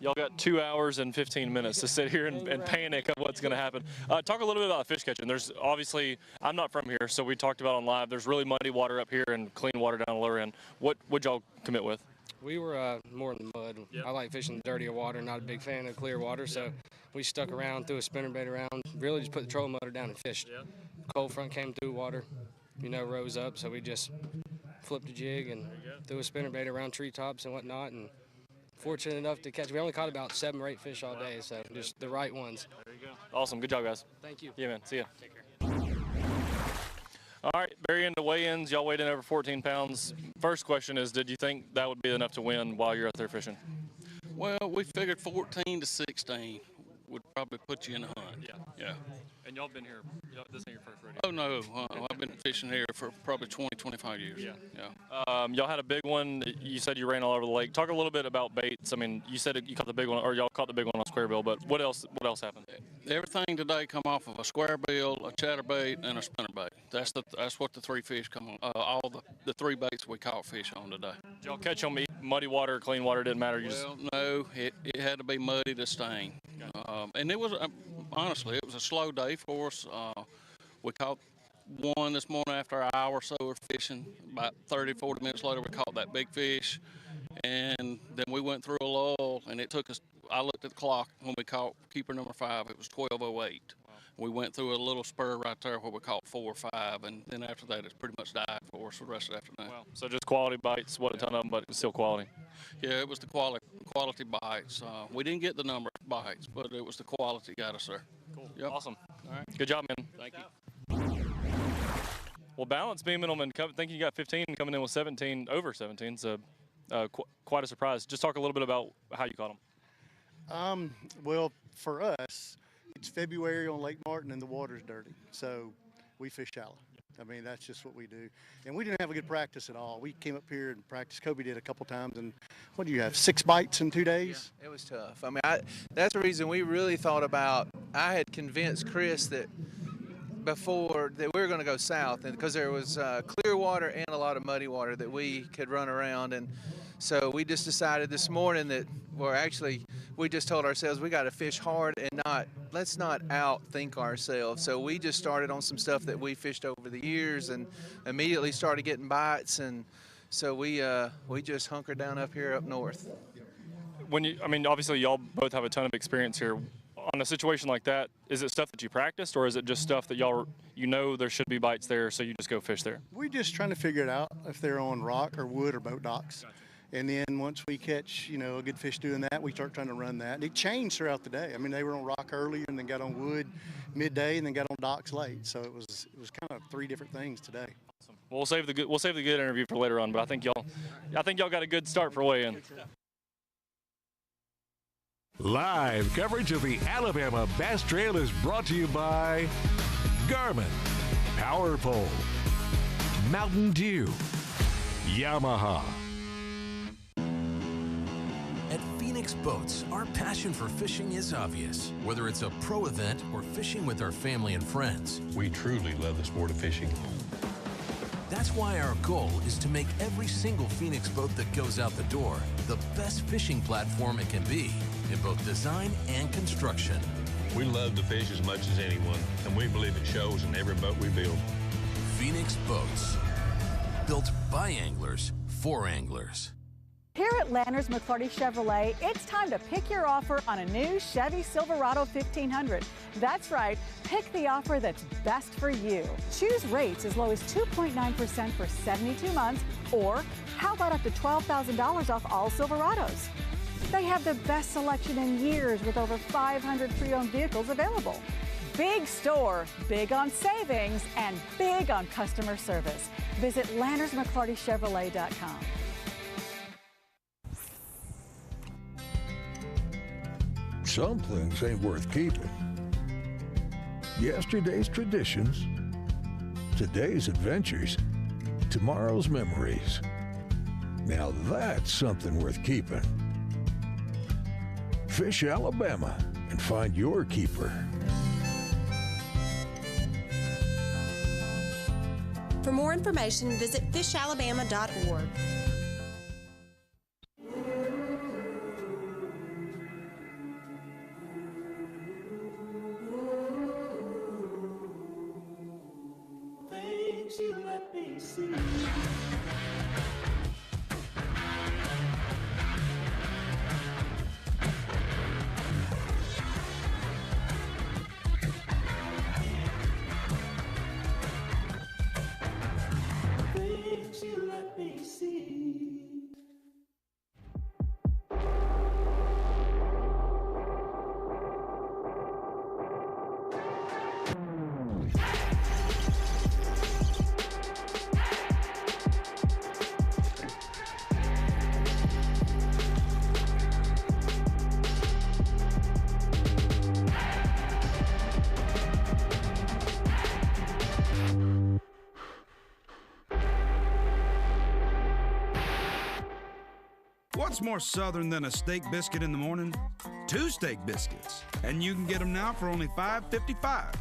y'all got 2 hours and 15 minutes to sit here and panic of what's going to happen. Talk a little bit about the fish catching. There's obviously, I'm not from here, so we talked about on live, there's really muddy water up here and clean water down the lower end. What would y'all commit with? We were more in the mud. Yep. I like fishing dirtier water, not a big fan of clear water, so we stuck around, threw a spinnerbait around, really just put the trolling motor down and fished. Yep. Cold front came through water, rose up, so we just flipped a jig and threw a spinnerbait around treetops and whatnot, and fortunate enough to catch. We only caught about 7 or 8 fish all day, so just the right ones. There you go. Awesome. Good job, guys. Thank you. Yeah, man. See ya. Take care. All right, very into weigh-ins. Y'all weighed in over 14 pounds. First question is, did you think that would be enough to win while you're out there fishing? Well, we figured 14 to 16 would probably put you in a hunt. Yeah. And y'all been here, this ain't your first rodeo? Oh, no. I've been fishing here for probably 20, 25 years. Yeah. Y'all had a big one. You said you ran all over the lake. Talk a little bit about baits. I mean, you said you caught the big one, or y'all caught the big one on square bill, but what else happened? Everything today come off of a square bill, a chatterbait, and a spinnerbait. That's what the three fish come on. All the three baits we caught fish on today. Did y'all catch them muddy water, clean water? Didn't matter. No, it had to be muddy to stain. And it was honestly, it was a slow day for us. We caught one this morning after an hour or so of fishing. About 30, 40 minutes later, we caught that big fish. And then we went through a lull, and it took us, I looked at the clock when we caught keeper number 5, it was 12:08. Wow. We went through a little spur right there where we caught 4 or 5, and then after that, it's pretty much died for us for the rest of the afternoon. Wow. So just quality bites, what a ton of them, but still quality. Yeah, it was the quality bites. We didn't get the number of bites, but it was the quality got us there. Cool. Yep. Awesome. All right. Good job, man. Thank you. Well, Balance being middleman, thinking you got 15, coming in with 17, over 17, so quite a surprise. Just talk a little bit about how you caught them. Well, for us, it's February on Lake Martin and the water's dirty, so we fish shallow. I mean, that's just what we do. And we didn't have a good practice at all. We came up here and practiced. Kobe did a couple times, and what do you have, 6 bites in 2 days? Yeah, it was tough. I mean, that's the reason we really thought about, I had convinced Chris that before that we were going to go south, and because there was clear water and a lot of muddy water that we could run around. And so we just decided this morning that, well, actually, we just told ourselves we got to fish hard and let's not outthink ourselves. So we just started on some stuff that we fished over the years and immediately started getting bites. And so we just hunkered down up here up north. I mean, obviously y'all both have a ton of experience here. On a situation like that, is it stuff that you practiced, or is it just stuff that y'all, there should be bites there, so you just go fish there? We're just trying to figure it out if they're on rock or wood or boat docks. Gotcha. And then once we catch, a good fish doing that, we start trying to run that. It changed throughout the day. I mean, they were on rock earlier and then got on wood midday and then got on docks late. So it was kind of 3 different things today. Awesome. Well, we'll save the good interview for later on, but I think y'all got a good start for weigh-in. Live coverage of the Alabama Bass Trail is brought to you by Garmin, Power Pole, Mountain Dew, Yamaha. At Phoenix Boats, our passion for fishing is obvious. Whether it's a pro event or fishing with our family and friends, We truly love the sport of fishing. that's why our goal is to make every single Phoenix boat that goes out the door the best fishing platform it can be in both design and construction. We love to fish as much as anyone, and we believe it shows in every boat we build. Phoenix Boats, built by anglers for anglers. Here at Lanners McClarty Chevrolet, it's time to pick your offer on a new Chevy Silverado 1500. That's right, pick the offer that's best for you. Choose rates as low as 2.9% for 72 months, or how about up to $12,000 off all Silverados? They have the best selection in years with over 500 pre-owned vehicles available. Big store, big on savings, and big on customer service. Visit LannersMcClartyChevrolet.com. Some things ain't worth keeping. Yesterday's traditions, today's adventures, tomorrow's memories. Now that's something worth keeping. Fish Alabama and find your keeper. For more information, visit fishalabama.org. Things you let me see. Things you let me see. What's more Southern than a steak biscuit in the morning? 2 steak biscuits, and you can get them now for only $5.55.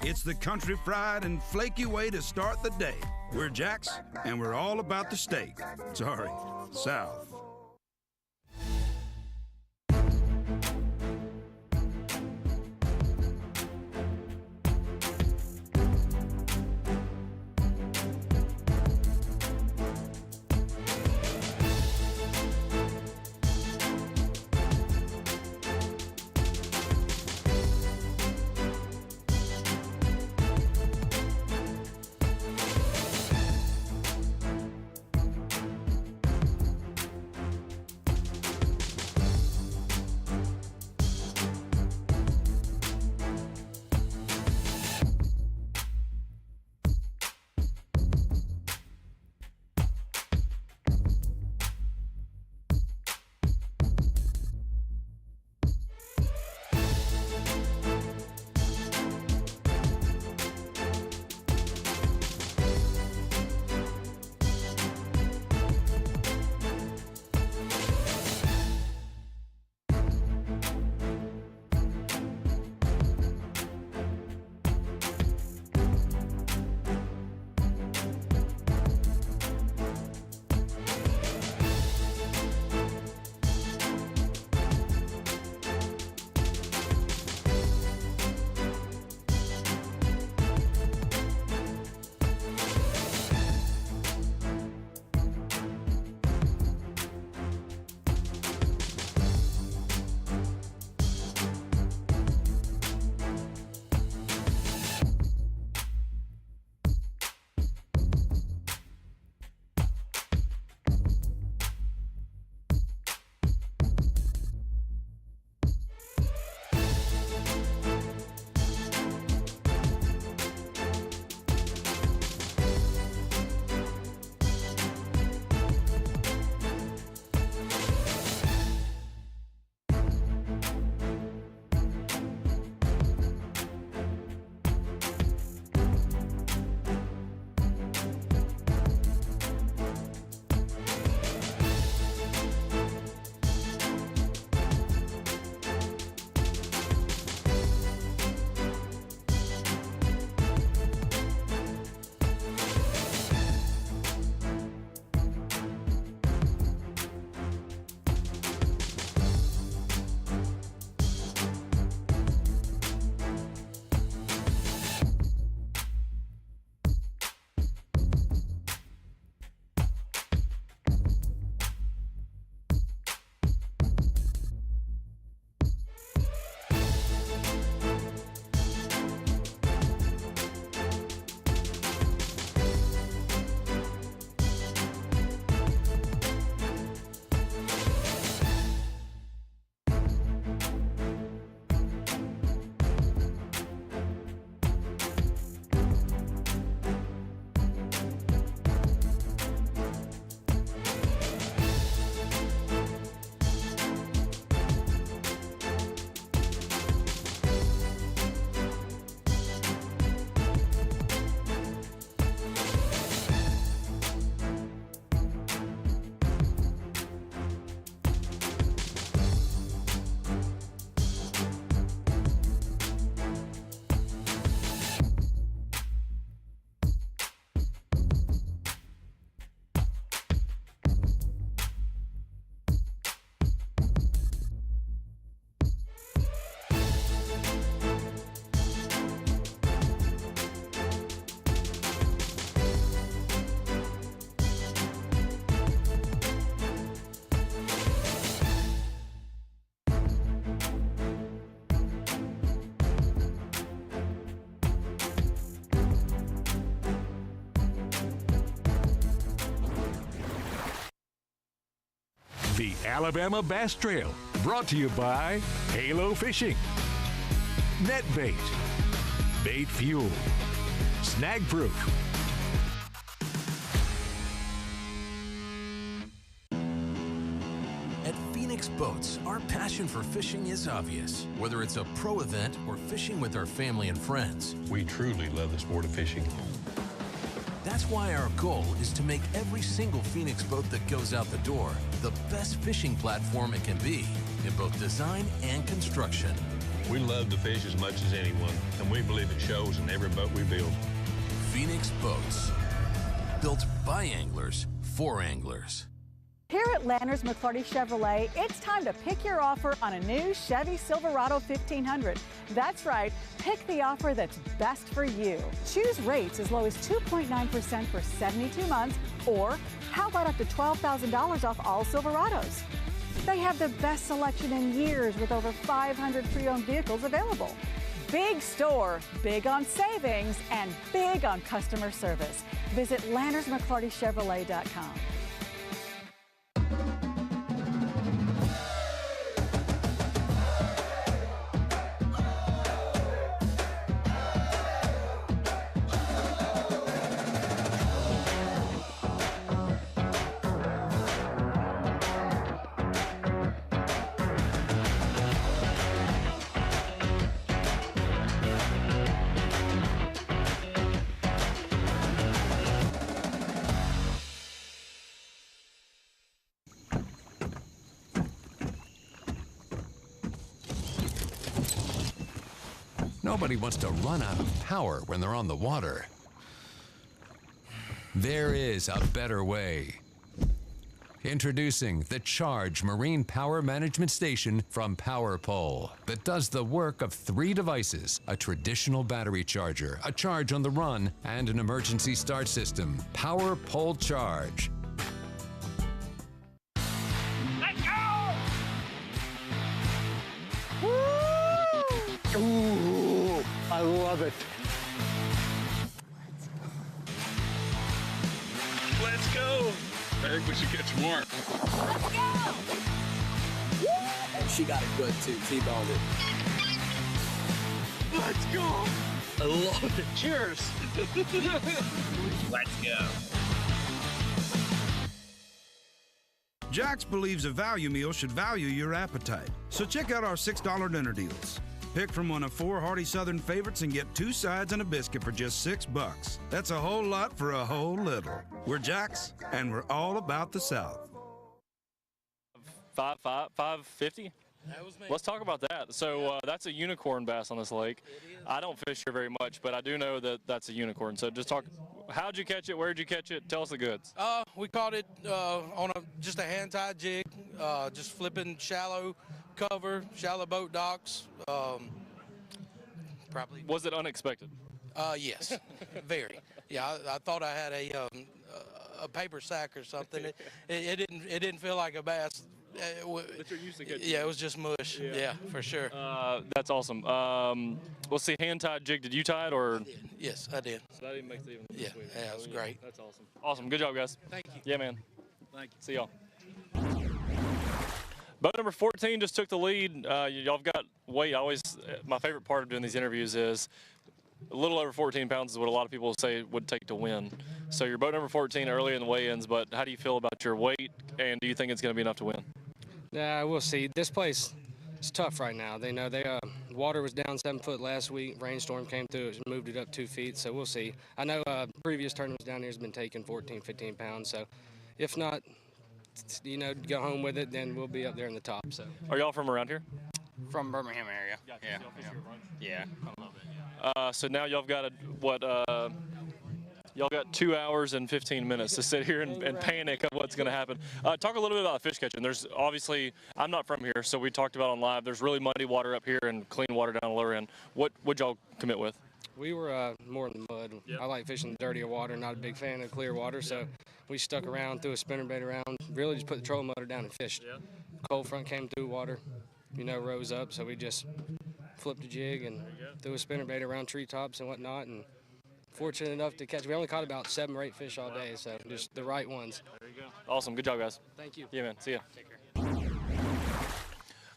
It's the country fried and flaky way to start the day. We're Jack's, and we're all about the steak. Sorry, South. The Alabama Bass Trail, brought to you by Halo Fishing, Net Bait, Bait Fuel, Snag Proof. At Phoenix Boats, our passion for fishing is obvious. Whether it's a pro event or fishing with our family and friends, We truly love the sport of fishing. that's That's why our goal is to make every single Phoenix boat that goes out the door the best fishing platform it can be in both design and construction. We love to fish as much as anyone, and we believe it shows in every boat we build. Phoenix Boats, built by anglers for anglers. Here at Lanners McClarty Chevrolet, it's time to pick your offer on a new Chevy Silverado 1500. That's right, pick the offer that's best for you. Choose rates as low as 2.9% for 72 months, or how about up to $12,000 off all Silverados? They have the best selection in years with over 500 pre-owned vehicles available. Big store, big on savings, and big on customer service. Visit LannersMcClartyChevrolet.com. Nobody wants to run out of power when they're on the water. There is a better way. Introducing the Charge Marine Power Management Station from PowerPole that does the work of 3 devices: a traditional battery charger, a charge on the run, and an emergency start system. PowerPole Charge. Let's go! Ooh, I love it. Let's go. I think we should get some more. Let's go! She got it good too. T-boned it. Let's go! I love it. Cheers! Let's go. Jack's believes a value meal should value your appetite. So check out our $6 dinner deals. Pick from one of 4 hearty Southern favorites and get 2 sides and a biscuit for just $6. That's a whole lot for a whole little. We're Jack's, and we're all about the South. 550. Let's talk about that. So that's a unicorn bass on this lake. I don't fish here very much, but I do know that that's a unicorn. So just talk. How'd you catch it? Where'd you catch it? Tell us the goods. We caught it on just a hand-tied jig, just flipping shallow cover, shallow boat docks. Probably. Was it unexpected? Yes, very. Yeah, I thought I had a paper sack or something. It didn't feel like a bass. That you're used to catching. Yeah, it was just mush. Yeah, for sure. That's awesome. Let's see, hand-tied jig. Did you tie it or? Yes, I did. So that even makes it even. Yeah, sweeter. yeah, it was great. That's awesome. Awesome. Good job, guys. Thank you. Yeah, man. Thank you. See y'all. Boat number 14 just took the lead. Y'all have got weight. My favorite part of doing these interviews is a little over 14 pounds is what a lot of people say it would take to win. So you're boat number 14 early in the weigh-ins, but how do you feel about your weight, and do you think it's going to be enough to win? Yeah, we'll see. This place is tough right now. They know water was down 7 foot last week. Rainstorm came through, it moved it up 2 feet. So we'll see. I know previous tournaments down here has been taking 14, 15 pounds. So if not, go home with it, then we'll be up there in the top. So. Are y'all from around here? From Birmingham area. Gotcha. Yeah. I love it. So now y'all got y'all got 2 hours and 15 minutes to sit here and panic of what's going to happen. Talk a little bit about fish catching. There's obviously, I'm not from here, so we talked about on live, there's really muddy water up here and clean water down the lower end. What would y'all commit with? We were more in the mud. Yep. I like fishing dirtier water, not a big fan of clear water, so we stuck around, threw a spinnerbait around, really just put the trolling motor down and fished. Yep. Cold front came through water, rose up, so we just flipped a jig and threw a spinnerbait around treetops and whatnot, and fortunate enough to catch. We only caught about 7 or 8 fish all day, so just the right ones. There you go. Awesome. Good job, guys. Thank you. Yeah, man. See ya. Take care.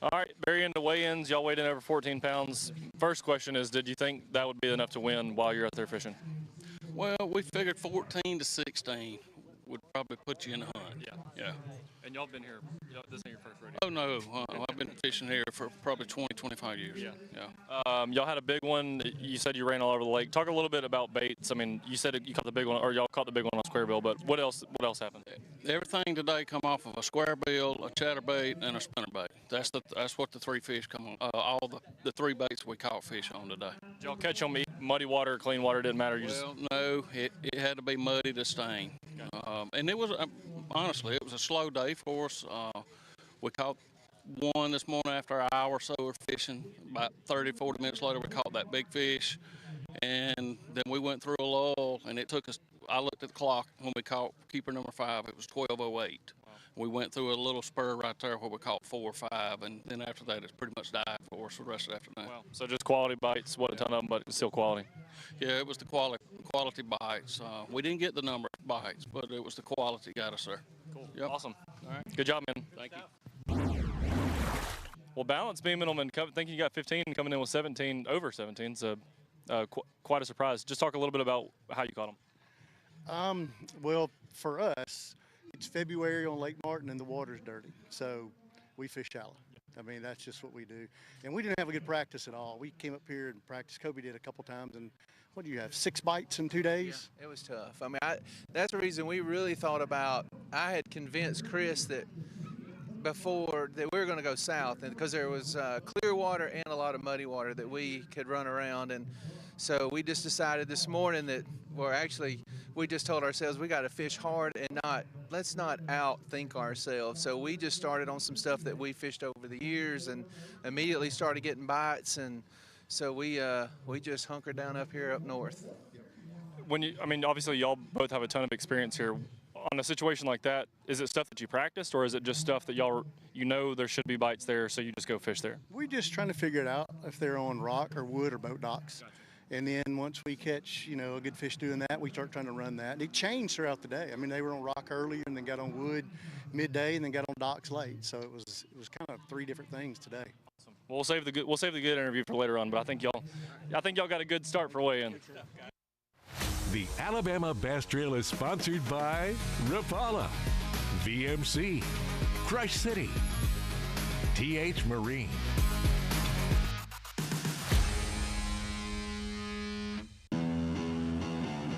All right, very into weigh-ins. Y'all weighed in over 14 pounds. First question is, did you think that would be enough to win while you're out there fishing? Well, we figured 14 to 16 would probably put you in the hunt. Yeah. And y'all been here You know, this ain't your first rodeo. Oh, no. I've been fishing here for probably 20, 25 years. Yeah. Yeah. Y'all had a big one. You said you ran all over the lake. Talk a little bit about baits. I mean, you said you caught the big one, or y'all caught the big one on square bill, but what else happened? Everything today come off of a square bill, a chatterbait, and a spinnerbait. That's what the three fish come on. All the three baits we caught fish on today. Did y'all catch them muddy water or clean water? Didn't matter. No, it had to be muddy to stain. And it was, honestly, it was a slow day for us. We caught one this morning after an hour or so of fishing. About 30, 40 minutes later, we caught that big fish. And then we went through a lull, and it took us, I looked at the clock when we caught keeper number 5, it was 12:08. Wow. We went through a little spur right there where we caught 4 or 5, and then after that, it's pretty much died for us for the rest of the afternoon. Wow. So just quality bites, what a ton of them, but it's still quality. Yeah, it was the quality bites. We didn't get the number of bites, but it was the quality got us there. Cool. Yep. Awesome. All right. Good job, man. Thank you. Well, balance beam middleman, thinking you got 15, coming in with 17, over 17, so quite a surprise. Just talk a little bit about how you caught them. Well, for us, it's February on Lake Martin and the water's dirty, so we fish shallow. I mean, that's just what we do. And we didn't have a good practice at all. We came up here and practiced. Kobe did a couple times, and what do you have, 6 bites in 2 days? Yeah, it was tough. I mean, that's the reason we really thought about, I had convinced Chris that before that we were going to go south, and because there was clear water and a lot of muddy water that we could run around. And so we just decided this morning that, well, actually, we just told ourselves we got to fish hard and let's not outthink ourselves. So we just started on some stuff that we fished over the years and immediately started getting bites. And so we just hunkered down up here up north. I mean, obviously y'all both have a ton of experience here. On a situation like that, is it stuff that you practiced, or is it just stuff that y'all, there should be bites there, so you just go fish there? We're just trying to figure it out if they're on rock or wood or boat docks. Gotcha. And then once we catch, a good fish doing that, we start trying to run that. And it changed throughout the day. I mean, they were on rock earlier and then got on wood midday and then got on docks late. So it was kind of 3 different things today. Awesome. Well, we'll save the good interview for later on, but I think y'all got a good start for weigh-in. The Alabama Bass Trail is sponsored by Rapala, VMC, Crush City, TH Marine.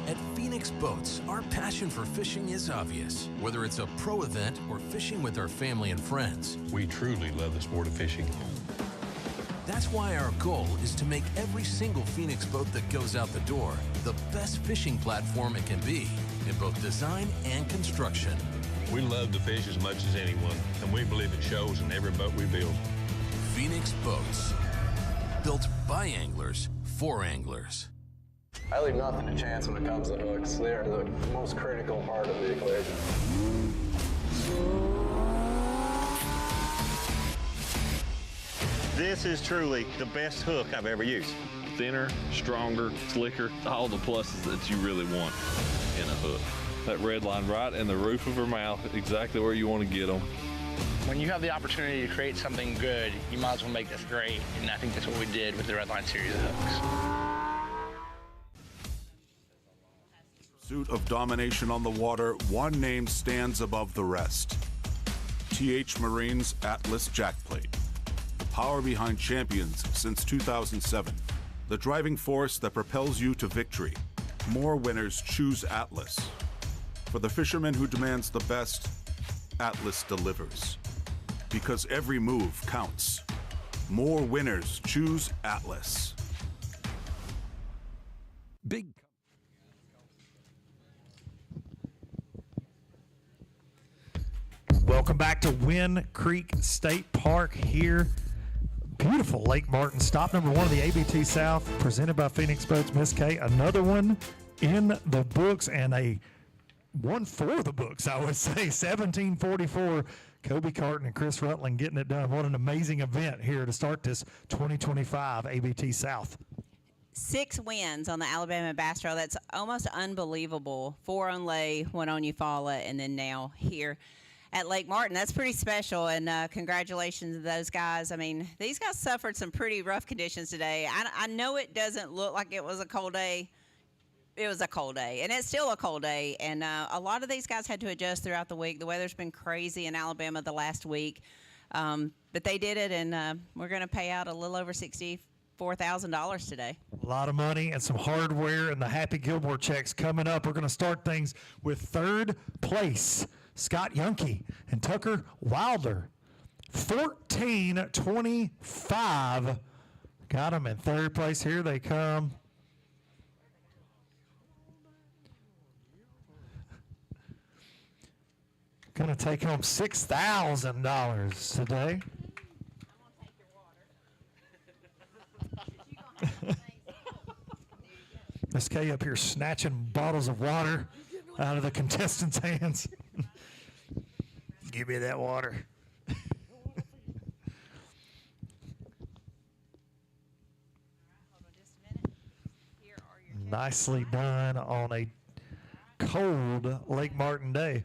At Phoenix Boats, our passion for fishing is obvious. Whether it's a pro event or fishing with our family and friends. We truly love the sport of fishing. That's why our goal is to make every single Phoenix boat that goes out the door the best fishing platform it can be in both design and construction. We love to fish as much as anyone, and we believe it shows in every boat we build. Phoenix Boats, built by anglers for anglers. I leave nothing to chance when it comes to hooks. They are the most critical part of the equation. This is truly the best hook I've ever used. Thinner, stronger, slicker, all the pluses that you really want in a hook. That red line right in the roof of her mouth, exactly where you want to get them. When you have the opportunity to create something good, you might as well make this great. And I think that's what we did with the Red Line series of hooks. Pursuit of domination on the water, one name stands above the rest. TH Marine's Atlas Jackplate. The power behind champions since 2007. The driving force that propels you to victory. More winners choose Atlas. For the fisherman who demands the best, Atlas delivers. Because every move counts. More winners choose Atlas. Big. Welcome back to Wind Creek State Park here. Beautiful Lake Martin. Stop number 1 of the ABT South, presented by Phoenix Boats. Miss K, another one in the books, and a one for the books, I would say. 1744. Kobe Carton and Chris Rutland getting it done. What an amazing event here to start this 2025 ABT South. 6 wins on the Alabama Bass Trail. That's almost unbelievable. 4 on Lay, 1 on Eufaula, and then now here at Lake Martin. That's pretty special, and congratulations to those guys. I mean, these guys suffered some pretty rough conditions today. I know it doesn't look like it was a cold day it was a cold day, and it's still a cold day. And a lot of these guys had to adjust throughout the week. The weather's been crazy in Alabama the last week, but they did it, and we're going to pay out a little over $64,000 today. A lot of money and some hardware and the Happy Gilmore checks coming up. We're going to start things with third place, Scott Yunke and Tucker Wilder. 14-25. Got them in third place. Here they come. Going to take home $6,000 today. Miss K up here snatching bottles of water out of the contestants' hands. Give me that water. Nicely done on a cold Lake Martin day.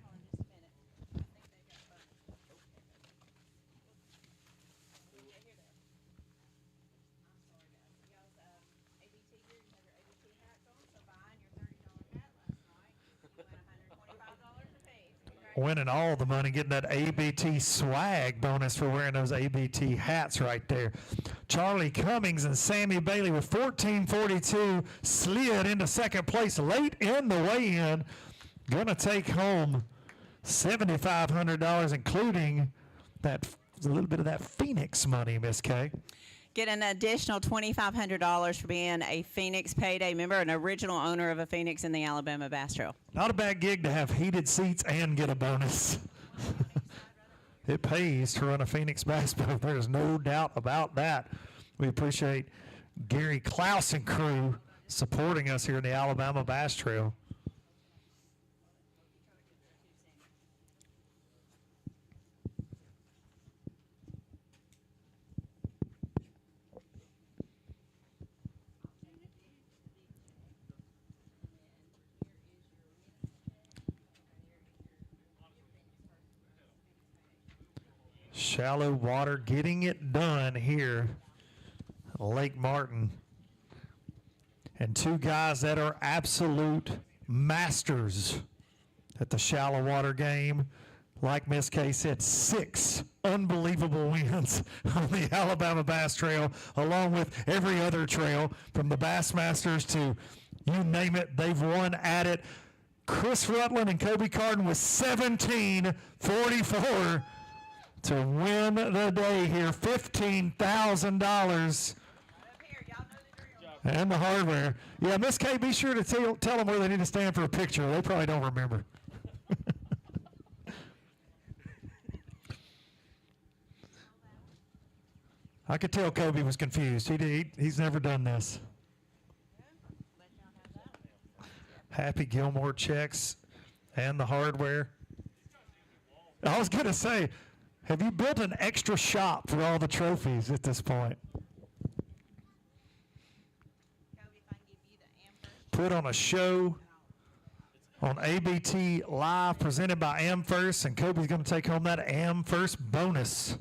Winning all the money, getting that ABT swag bonus for wearing those ABT hats right there. Charlie Cummings and Sammy Bailey with 14:42 slid into second place late in the weigh-in. Gonna take home $7,500, including that a little bit of that Phoenix money, Miss K. Get an additional $2,500 for being a Phoenix Payday member, an original owner of a Phoenix in the Alabama Bass Trail. Not a bad gig to have heated seats and get a bonus. It pays to run a Phoenix Bass boat. There's no doubt about that. We appreciate Gary Klaus and crew supporting us here in the Alabama Bass Trail. Shallow water getting it done here at Lake Martin. And two guys that are absolute masters at the shallow water game. Like Miss K said, 6 unbelievable wins on the Alabama Bass Trail, along with every other trail from the Bassmasters to you name it, they've won at it. Chris Rutland and Kobe Carden with 17:44 to win the day here, $15,000. And the hardware. Yeah, Miss K, be sure to tell them where they need to stand for a picture. They probably don't remember. I could tell Kobe was confused. He's never done this. Happy Gilmore checks and the hardware. I was going to say, have you built an extra shop for all the trophies at this point? Put on a show on ABT Live presented by AmFirst, and Kobe's going to take home that AmFirst bonus.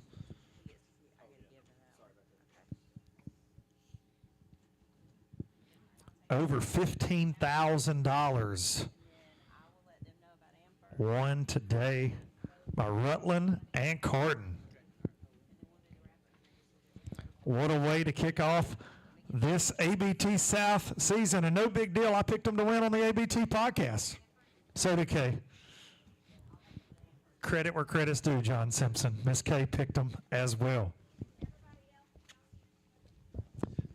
Over $15,000 won today by Rutland and Carden. What a way to kick off this ABT South season, and no big deal. I picked them to win on the ABT podcast. So did Kay. Credit where credit's due, John Simpson. Miss Kay picked them as well.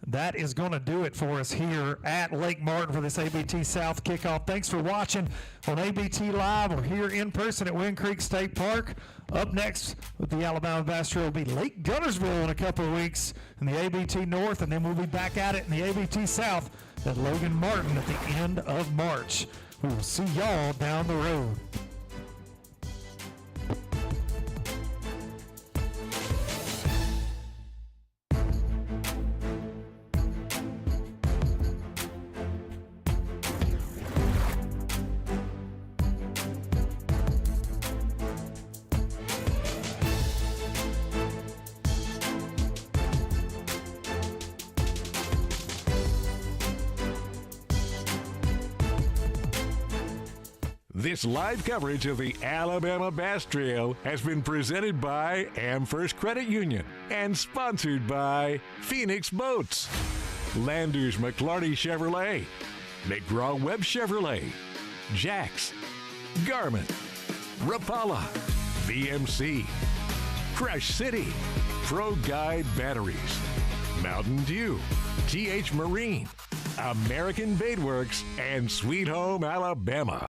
That is going to do it for us here at Lake Martin for this ABT South kickoff. Thanks for watching on ABT Live. We're here in person at Wind Creek State Park. Up next with the Alabama Bass Trail will be Lake Gunnersville in a couple of weeks in the ABT North, and then we'll be back at it in the ABT South at Logan Martin at the end of March. We will see y'all down the road. This live coverage of the Alabama Bass Trail has been presented by AmFirst Credit Union and sponsored by Phoenix Boats, Landers McLarty Chevrolet, McGraw-Webb Chevrolet, Jax, Garmin, Rapala, VMC, Crush City, Pro Guide Batteries, Mountain Dew, TH Marine, American Baitworks, and Sweet Home Alabama.